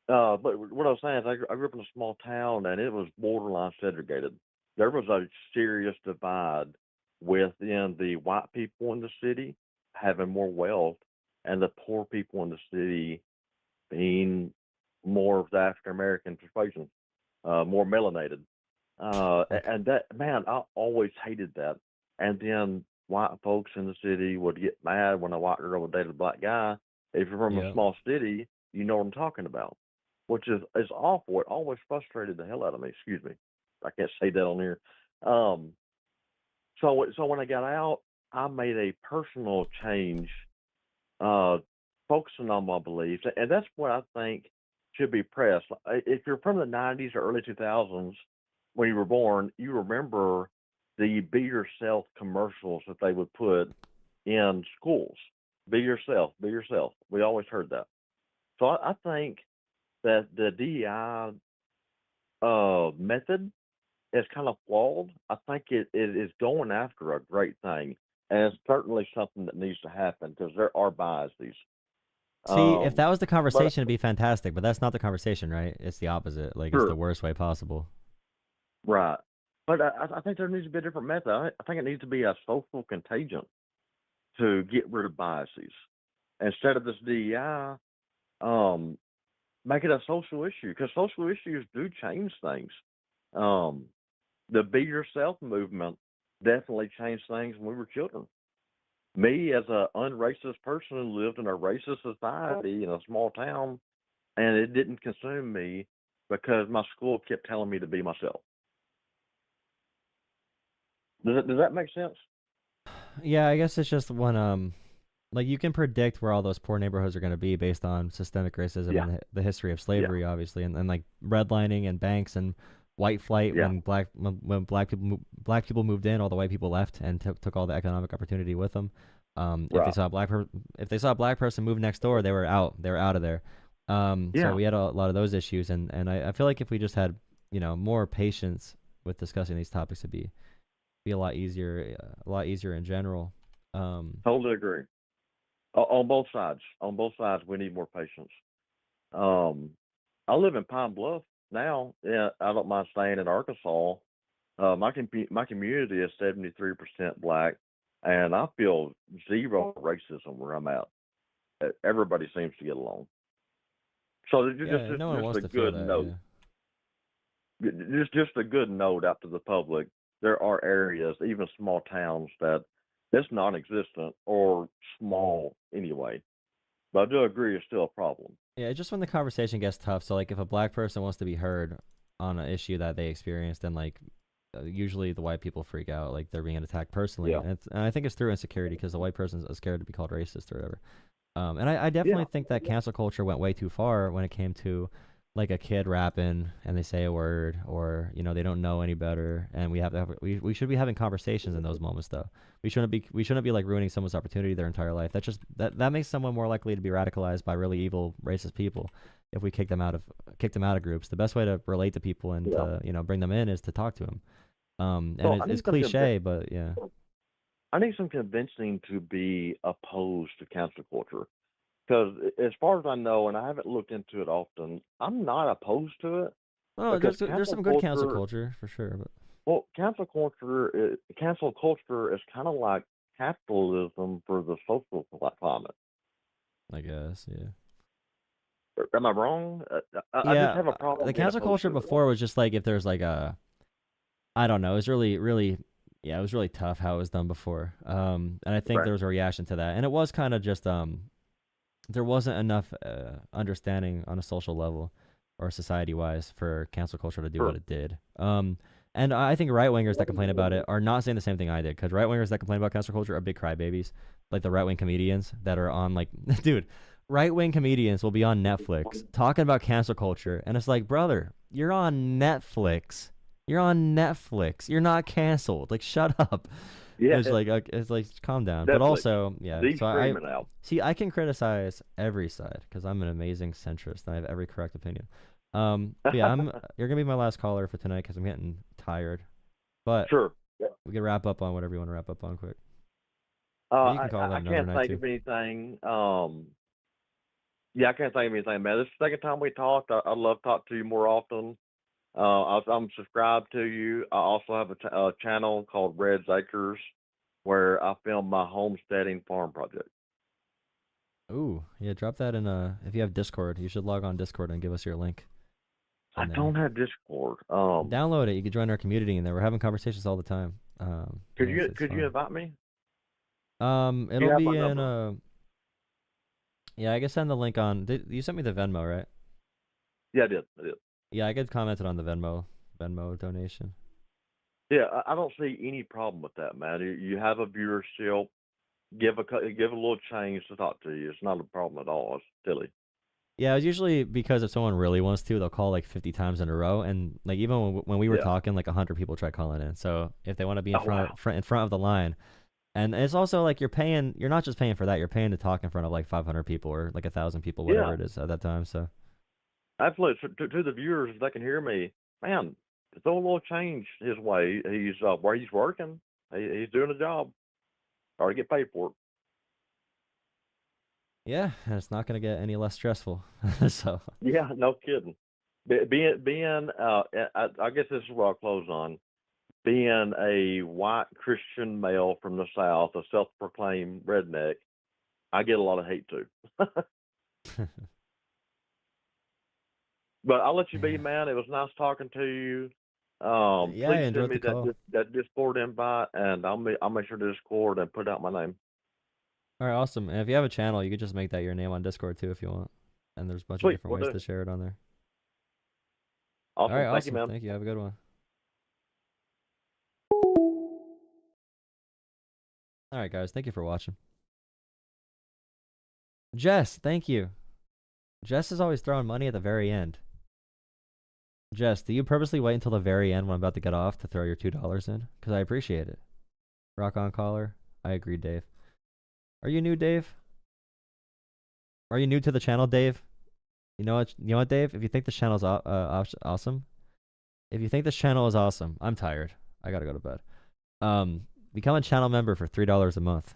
Speaker 18: But what I was saying is, I grew up in a small town, and it was borderline segregated. There was a serious divide within the white people in the city having more wealth, and the poor people in the city being more of the African American persuasion, more melanated. And that, man, I always hated that. And then white folks in the city would get mad when a white girl would date a black guy. If you're from a
Speaker 1: Yeah.
Speaker 18: small city, you know what I'm talking about, which is awful. It always frustrated the hell out of me. Excuse me, I can't say that on here. Um, so when I got out, I made a personal change, uh, focusing on my beliefs, and that's what I think should be pressed. If you're from the '90s or early 2000s, when you were born, you remember the "Be Yourself" commercials that they would put in schools. Be yourself. Be yourself. We always heard that. So I think that the DEI method is kind of flawed. I think it is going after a great thing, and it's certainly something that needs to happen because there are biases.
Speaker 1: See, if that was the
Speaker 18: But
Speaker 1: conversation, it'd be fantastic. But that's not the conversation, right? It's the opposite. Like it's the
Speaker 18: sure,
Speaker 1: worst way possible.
Speaker 18: right. But I think there needs to be a different method. I think it needs to be a social contagion to get rid of biases. Instead of this DEI, um, make it a social issue because social issues do change things. Um, the Be Yourself movement definitely changed things when we were children. Me, as a unracist person who lived in a racist society in a small town, and it didn't consume me because my school kept telling me to be myself. Does that make sense?
Speaker 1: Yeah, I guess it's just when like you can predict where all those poor neighborhoods are going to be based on systemic racism
Speaker 18: Yeah,
Speaker 1: and the history of
Speaker 18: yeah,
Speaker 1: slavery, obviously, and like redlining and banks and white flight
Speaker 18: yeah.
Speaker 1: when black people moved in, all the white people left and took all the economic opportunity with them. If they
Speaker 18: Right.
Speaker 1: saw if they saw a black person move next door, they were out. They were out of there. So
Speaker 18: Yeah.
Speaker 1: we had a lot of those issues, and I feel like if we just had more patience with discussing these topics, it'd be a lot easier in general.
Speaker 18: Totally agree. On both sides. On both sides, we need more patience. Um, I live in Pine Bluff now. Yeah, I don't mind staying in Arkansas. My community is 73% black, and I feel zero racism where I'm at. Everybody seems to get along. So
Speaker 1: Yeah, no one
Speaker 18: just
Speaker 1: wants
Speaker 18: a
Speaker 1: to feel
Speaker 18: good
Speaker 1: that.
Speaker 18: note. Just a good note out to the public. There are areas, even small towns, that it's non-existent or small anyway. But I do agree it's still a problem.
Speaker 1: Yeah, just when the conversation gets tough. So like, if a black person wants to be heard on an issue that they experienced, then like, usually the white people freak out, like they're being attacked personally,
Speaker 18: Yeah.
Speaker 1: and I think it's through insecurity because the white person's scared to be called racist or whatever. And I definitely
Speaker 18: Yeah.
Speaker 1: think that cancel culture went way too far when it came to like a kid rapping and they say a word or they don't know any better, and we should be having conversations in those moments though. We shouldn't be like ruining someone's opportunity their entire life. That makes someone more likely to be radicalized by really evil racist people if we kick them out of groups. The best way to relate to people and
Speaker 18: Yeah.
Speaker 1: to bring them in is to talk to them. And
Speaker 18: So
Speaker 1: it's cliche, but yeah.
Speaker 18: I need some convincing to be opposed to cancel culture. Because as far as I know, and I haven't looked into it often, I'm not opposed to it
Speaker 1: Oh,
Speaker 18: because
Speaker 1: there's some good cancel culture for sure, but
Speaker 18: cancel culture is kind of like capitalism for the social climate.
Speaker 1: I guess, yeah.
Speaker 18: Am I wrong? I just
Speaker 1: Yeah,
Speaker 18: have a problem
Speaker 1: the
Speaker 18: being
Speaker 1: cancel
Speaker 18: opposed
Speaker 1: culture
Speaker 18: to it.
Speaker 1: before was just like if there's like I don't know, it was really, yeah, it was really tough how it was done before. And I think
Speaker 18: Right.
Speaker 1: there was a reaction to that, and it was kind of just there wasn't enough understanding on a social level or society wise for cancel culture to do what it did. And I think right wingers that complain about it are not saying the same thing I did, because right wingers that complain about cancel culture are big crybabies, like the right wing comedians that are on like, dude, right wing comedians will be on Netflix talking about cancel culture, and it's like, brother, you're on Netflix. You're on Netflix. You're not canceled. Like, shut up.
Speaker 18: Yeah,
Speaker 1: It's like calm down.
Speaker 18: Netflix.
Speaker 1: But also, yeah.
Speaker 18: The
Speaker 1: So
Speaker 18: streaming out.
Speaker 1: see, I can criticize every side because I'm an amazing centrist and I have every correct opinion. But yeah, you're gonna be my last caller for tonight because I'm getting tired. But
Speaker 18: Sure.
Speaker 1: we can wrap up on whatever you want to wrap up on quick. Or you can call that
Speaker 18: I
Speaker 1: another
Speaker 18: can't
Speaker 1: night
Speaker 18: think
Speaker 1: too.
Speaker 18: of anything. Yeah, I can't think of anything, man. This is the second time we talked. I'd love to talk to you more often. I'm subscribed to you. I also have a channel called Red's Acres where I film my homesteading farm project.
Speaker 1: Ooh, yeah, drop that in if you have Discord, you should log on Discord and give us your link.
Speaker 18: I don't have Discord.
Speaker 1: Download it. You can join our community in there. We're having conversations all the time.
Speaker 18: Could
Speaker 1: yeah,
Speaker 18: you could you invite me?
Speaker 1: It'll
Speaker 18: have
Speaker 1: be
Speaker 18: my
Speaker 1: in
Speaker 18: number?
Speaker 1: yeah, I can send the link on. You sent me the Venmo, right?
Speaker 18: Yeah, I did.
Speaker 1: Yeah, I could comment on the Venmo donation.
Speaker 18: Yeah, I don't see any problem with that, man. You have a viewership. Give a little change to talk to you. It's not a problem at all. It's silly.
Speaker 1: Yeah, it's usually because if someone really wants to, they'll call like 50 times in a row, and like even when we were
Speaker 18: Yeah.
Speaker 1: talking, like 100 people tried calling in. So if they want to be in
Speaker 18: Oh, wow.
Speaker 1: in front of the line, and it's also like you're not just paying for that, you're paying to talk in front of like 500 people or like 1,000 people, whatever
Speaker 18: Yeah.
Speaker 1: it is at that time. So
Speaker 18: Absolutely. To the viewers, if they can hear me, man, throw a little change his way. He's where he's working. He's doing a job. Or to get paid for it.
Speaker 1: yeah, and it's not gonna get any less stressful. So
Speaker 18: Yeah, no kidding. Being I guess this is what I'll close on. Being a white Christian male from the South, a self-proclaimed redneck, I get a lot of hate too. But I'll let you be, man. It was nice talking to you.
Speaker 1: yeah, I
Speaker 18: Please send
Speaker 1: enjoyed
Speaker 18: me
Speaker 1: the call.
Speaker 18: that Discord invite, and I'll make sure to Discord and put out my name.
Speaker 1: All right, awesome. And if you have a channel, you could just make that your name on Discord too if you want. And there's a bunch of
Speaker 18: Sweet,
Speaker 1: different
Speaker 18: will
Speaker 1: ways
Speaker 18: do.
Speaker 1: to share it on there.
Speaker 18: Awesome.
Speaker 1: All right,
Speaker 18: Thank you,
Speaker 1: awesome.
Speaker 18: man.
Speaker 1: Thank you. Have a good one. All right, guys. Thank you for watching. Jess, thank you. Jess is always throwing money at the very end. Jess, do you purposely wait until the very end when I'm about to get off to throw your $2 in? Because I appreciate it. Rock on, caller. I agree, Dave. Are you new, Dave? Are you new to the channel, Dave? You know what, Dave? If you think this channel is awesome, if you think this channel is awesome, I'm tired. I gotta go to bed. Become a channel member for $3 a month.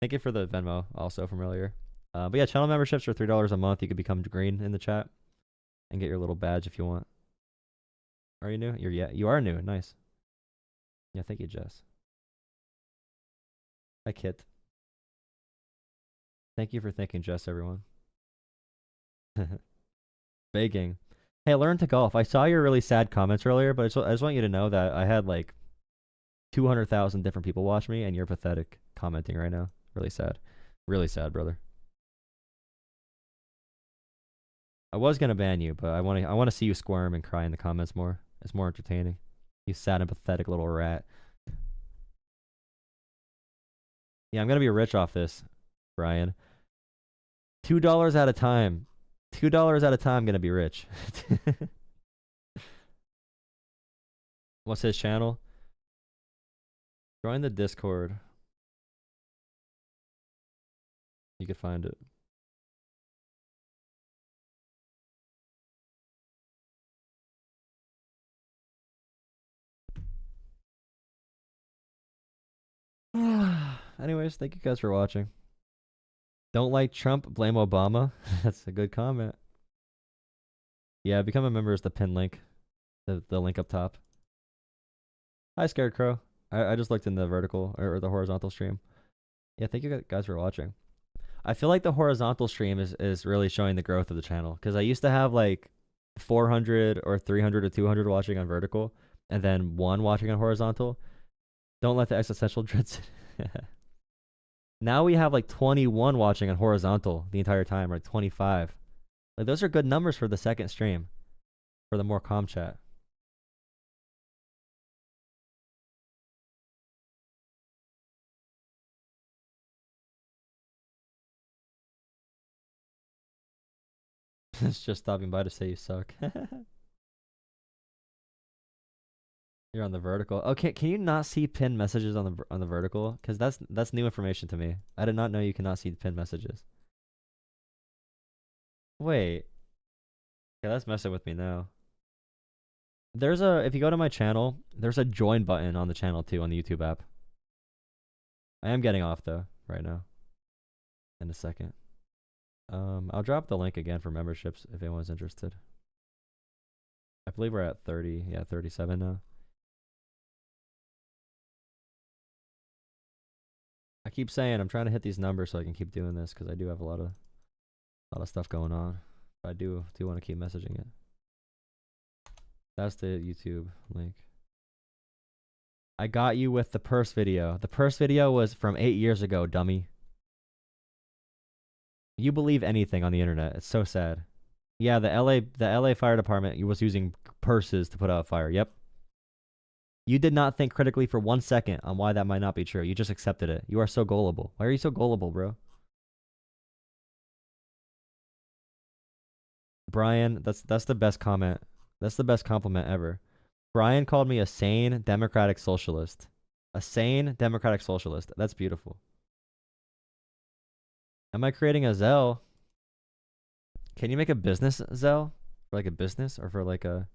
Speaker 1: Thank you for the Venmo also from earlier. But yeah, channel memberships for $3 a month. You could become green in the chat and get your little badge if you want. Are you new? You are new. Nice. Yeah, thank you, Jess. Hi, Kit. Thank you for thinking, Jess, everyone. Begging. Hey, learn to golf. I saw your really sad comments earlier, but I just want you to know that I had like 200,000 different people watch me, and you're pathetic commenting right now. Really sad. Really sad, brother. I was gonna ban you, but I want to see you squirm and cry in the comments more. It's more entertaining. You sad and pathetic little rat. Yeah, I'm gonna be rich off this, Brian. $2 at a time. $2 at a time, gonna be rich. What's his channel? Join the Discord. You could find it. Anyways, thank you guys for watching. Don't like Trump, blame Obama. That's a good comment. Yeah, become a member is the pin link. The link up top. Hi, Scarecrow. I just looked in the vertical or the horizontal stream. Yeah, thank you guys for watching. I feel like the horizontal stream is really showing the growth of the channel, because I used to have like 400 or 300 or 200 watching on vertical and then 1 watching on horizontal. Don't let the existential dreads Now we have like 21 watching on horizontal the entire time, or 25. Like those are good numbers for the second stream, for the more calm chat. It's just stopping by to say you suck. You're on the vertical. Okay, can you not see pinned messages on the vertical? Because that's new information to me. I did not know you cannot see pinned messages. Wait. Yeah, that's messing with me now. If you go to my channel, there's a join button on the channel too on the YouTube app. I am getting off though right now. In a second. I'll drop the link again for memberships if anyone's interested. I believe we're at 30, yeah, 37 now. I keep saying I'm trying to hit these numbers so I can keep doing this because I do have a lot of stuff going on. But I do want to keep messaging it. That's the YouTube link. I got you with the purse video. The purse video was from 8 years ago, dummy. You believe anything on the internet. It's so sad. Yeah, the LA Fire Department was using purses to put out a fire. Yep. You did not think critically for 1 second on why that might not be true. You just accepted it. You are so gullible. Why are you so gullible, bro? Brian, that's the best comment. That's the best compliment ever. Brian called me a sane democratic socialist. A sane democratic socialist. That's beautiful. Am I creating a Zelle? Can you make a business Zelle? For like a business or for like a...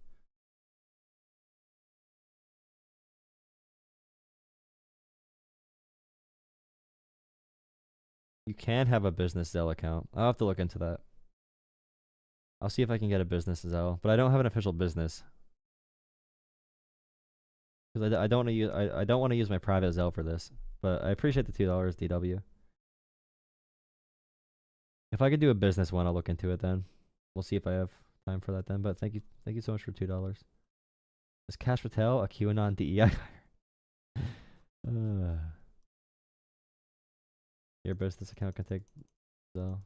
Speaker 1: You can have a business Zelle account. I'll have to look into that. I'll see if I can get a business Zelle, but I don't have an official business. Because I don't want to use my private Zelle for this. But I appreciate the $2, DW. If I could do a business one, I'll look into it then. We'll see if I have time for that then. But thank you so much for $2. Is Cash Patel a QAnon DEI hire? Your business account can take Zelle.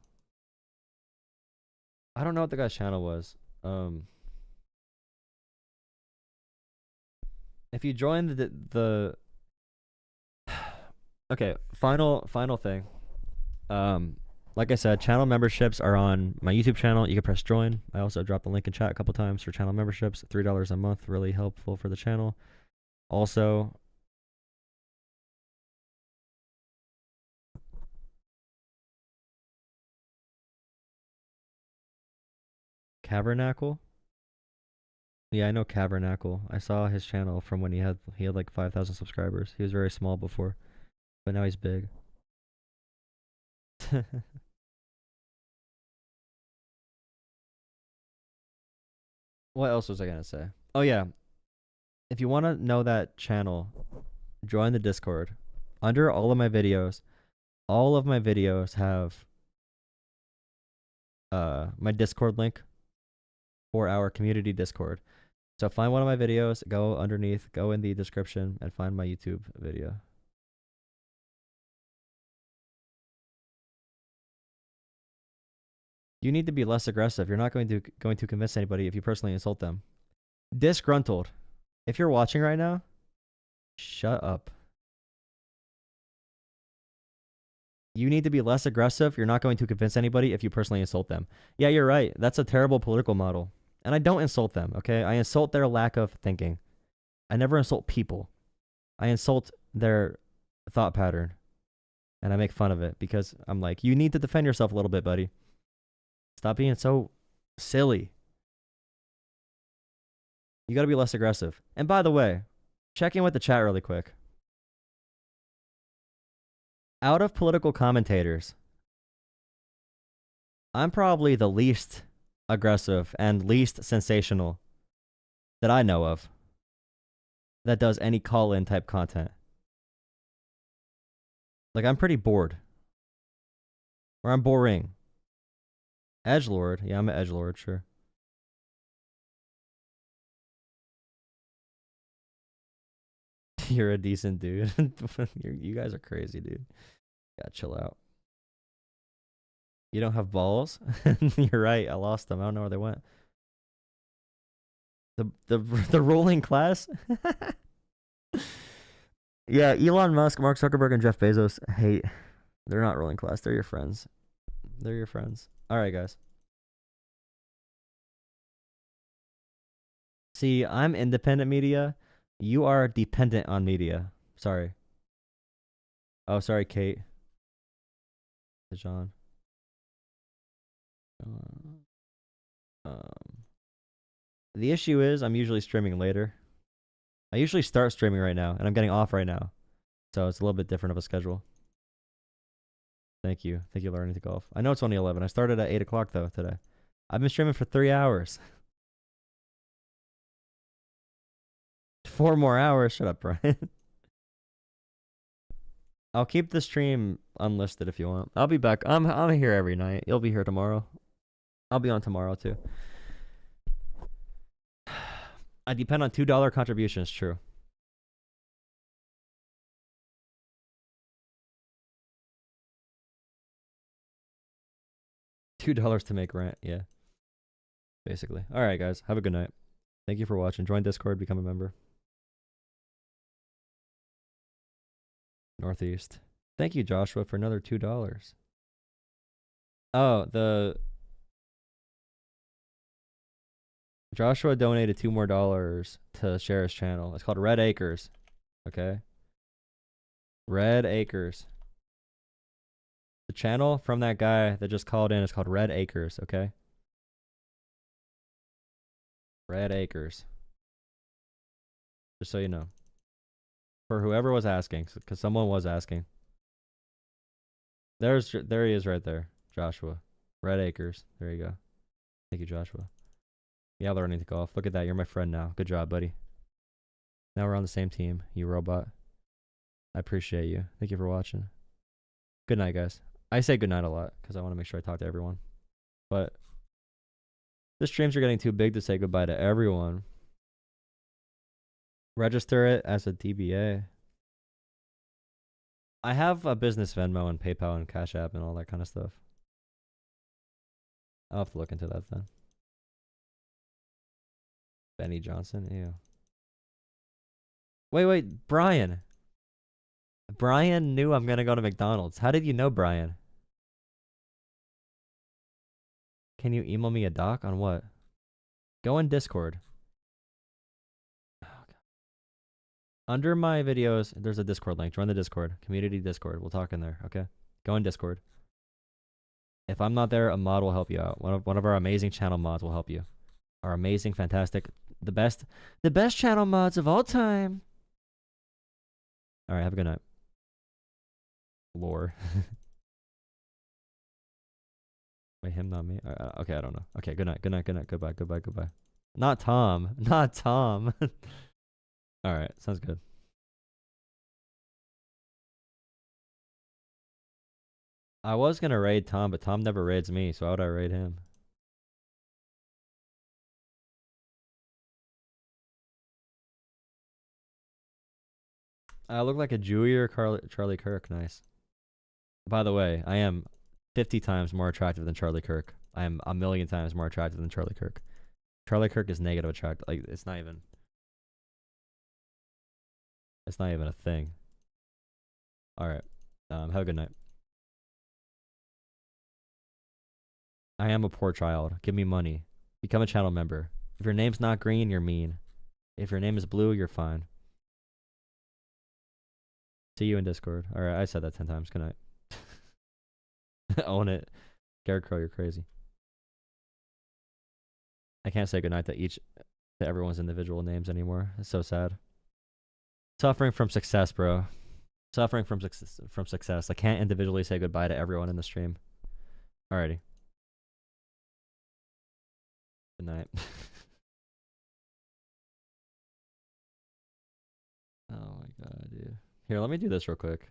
Speaker 1: I don't know what the guy's channel was. If you join the okay, final thing. Like I said, channel memberships are on my YouTube channel. You can press join. I also dropped the link in chat a couple times for channel memberships. $3 a month, really helpful for the channel. Also, Cavernacle. Yeah, I know Cavernacle. I saw his channel from when he had like 5,000 subscribers. He was very small before, but now he's big. What else was I gonna say? Oh yeah, if you want to know that channel, join the Discord. Under all of my videos have my Discord link for our community Discord. So find one of my videos, go underneath, go in the description, and find my YouTube video. You need to be less aggressive. You're not going to convince anybody if you personally insult them. Disgruntled. If you're watching right now, shut up. You need to be less aggressive. You're not going to convince anybody if you personally insult them. Yeah, you're right. That's a terrible political model. And I don't insult them, okay? I insult their lack of thinking. I never insult people. I insult their thought pattern. And I make fun of it because I'm like, you need to defend yourself a little bit, buddy. Stop being so silly. You gotta be less aggressive. And by the way, check in with the chat really quick. Out of political commentators, I'm probably the least aggressive and least sensational that I know of that does any call-in type content. Like, I'm pretty bored. Or I'm boring. Edgelord. Yeah, I'm an edgelord, sure. You're a decent dude. You guys are crazy, dude. Gotta chill out. You don't have balls? You're right. I lost them. I don't know where they went. The ruling class? Yeah, Elon Musk, Mark Zuckerberg, and Jeff Bezos hate. They're not ruling class. They're your friends. They're your friends. All right, guys. See, I'm independent media. You are dependent on media. Sorry. Oh, sorry, Kate. John. The issue is I'm usually streaming later. I usually start streaming right now, and I'm getting off right now. So it's a little bit different of a schedule. Thank you. Thank you, learning to golf. I know it's only 11. I started at 8 o'clock, though, today. I've been streaming for 3 hours. 4 more hours. Shut up, Brian. I'll keep the stream unlisted if you want. I'll be back. I'm here every night. You'll be here tomorrow. I'll be on tomorrow, too. I depend on $2 contributions, true. $2 to make rent, yeah. Basically. Alright, guys. Have a good night. Thank you for watching. Join Discord, become a member. Northeast. Thank you, Joshua, for another $2. Oh, Joshua donated $2 more to share his channel. It's called Red Acres. Okay? Red Acres. The channel from that guy that just called in is called Red Acres, okay? Red Acres. Just so you know. For whoever was asking, because someone was asking. There he is right there, Joshua. Red Acres. There you go. Thank you, Joshua. Yeah, learning to golf. Look at that. You're my friend now. Good job, buddy. Now we're on the same team, you robot. I appreciate you. Thank you for watching. Good night, guys. I say good night a lot because I want to make sure I talk to everyone. But the streams are getting too big to say goodbye to everyone. Register it as a DBA. I have a business Venmo and PayPal and Cash App and all that kind of stuff. I'll have to look into that then. Benny Johnson, ew. Wait, Brian. Brian knew I'm gonna go to McDonald's. How did you know, Brian? Can you email me a doc on what? Go in Discord. Oh, God. Under my videos, there's a Discord link. Join the Discord. Community Discord. We'll talk in there, okay? Go in Discord. If I'm not there, a mod will help you out. One of our amazing channel mods will help you. Our amazing, fantastic, the best channel mods of all time. All right, have a good night. Lore. Wait, him, not me. Okay, I don't know. Okay, good night. Goodbye. Not Tom. All right, sounds good. I was gonna raid Tom, but Tom never raids me, so how would I raid him? I look like a Jewy or Charlie Kirk. Nice. By the way, I am 50 times more attractive than Charlie Kirk. I am a million times more attractive than Charlie Kirk. Charlie Kirk is negative attractive. Like, it's not even a thing. All right. Have a good night. I am a poor child. Give me money. Become a channel member. If your name's not green, you're mean. If your name is blue, you're fine. See you in Discord. All right, I said that 10 times. Good night. Own it. Scarecrow, you're crazy. I can't say goodnight to everyone's individual names anymore. It's so sad. Suffering from success, bro. Suffering from success. I can't individually say goodbye to everyone in the stream. Alrighty. Good night. Oh my god, dude. Here, let me do this real quick.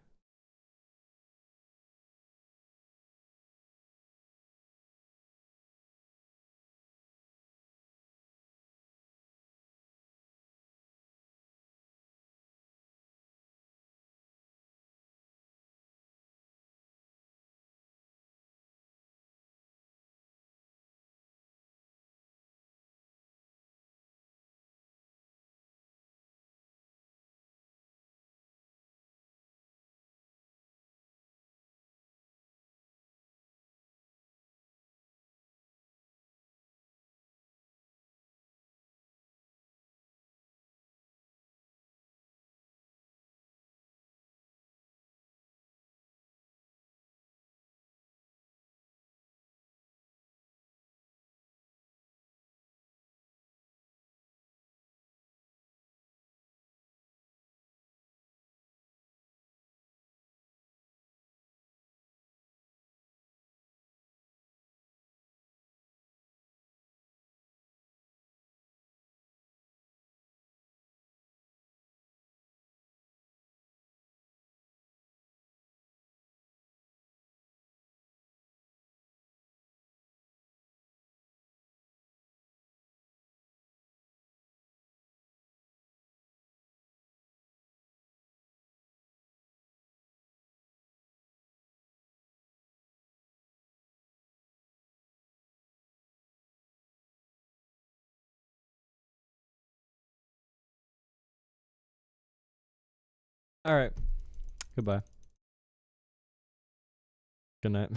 Speaker 1: All right. Goodbye. Good night.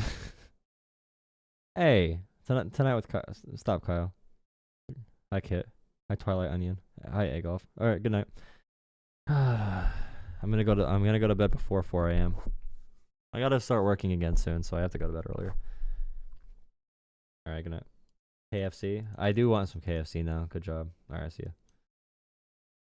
Speaker 1: Hey, tonight with Kyle. Stop, Kyle. Hi, Kit. Hi, Twilight Onion. Hi, Egg Off. All right. Good night. I'm gonna go to bed before 4 a.m. I gotta start working again soon, so I have to go to bed earlier. All right. Good night. KFC. I do want some KFC now. Good job. All right. See ya.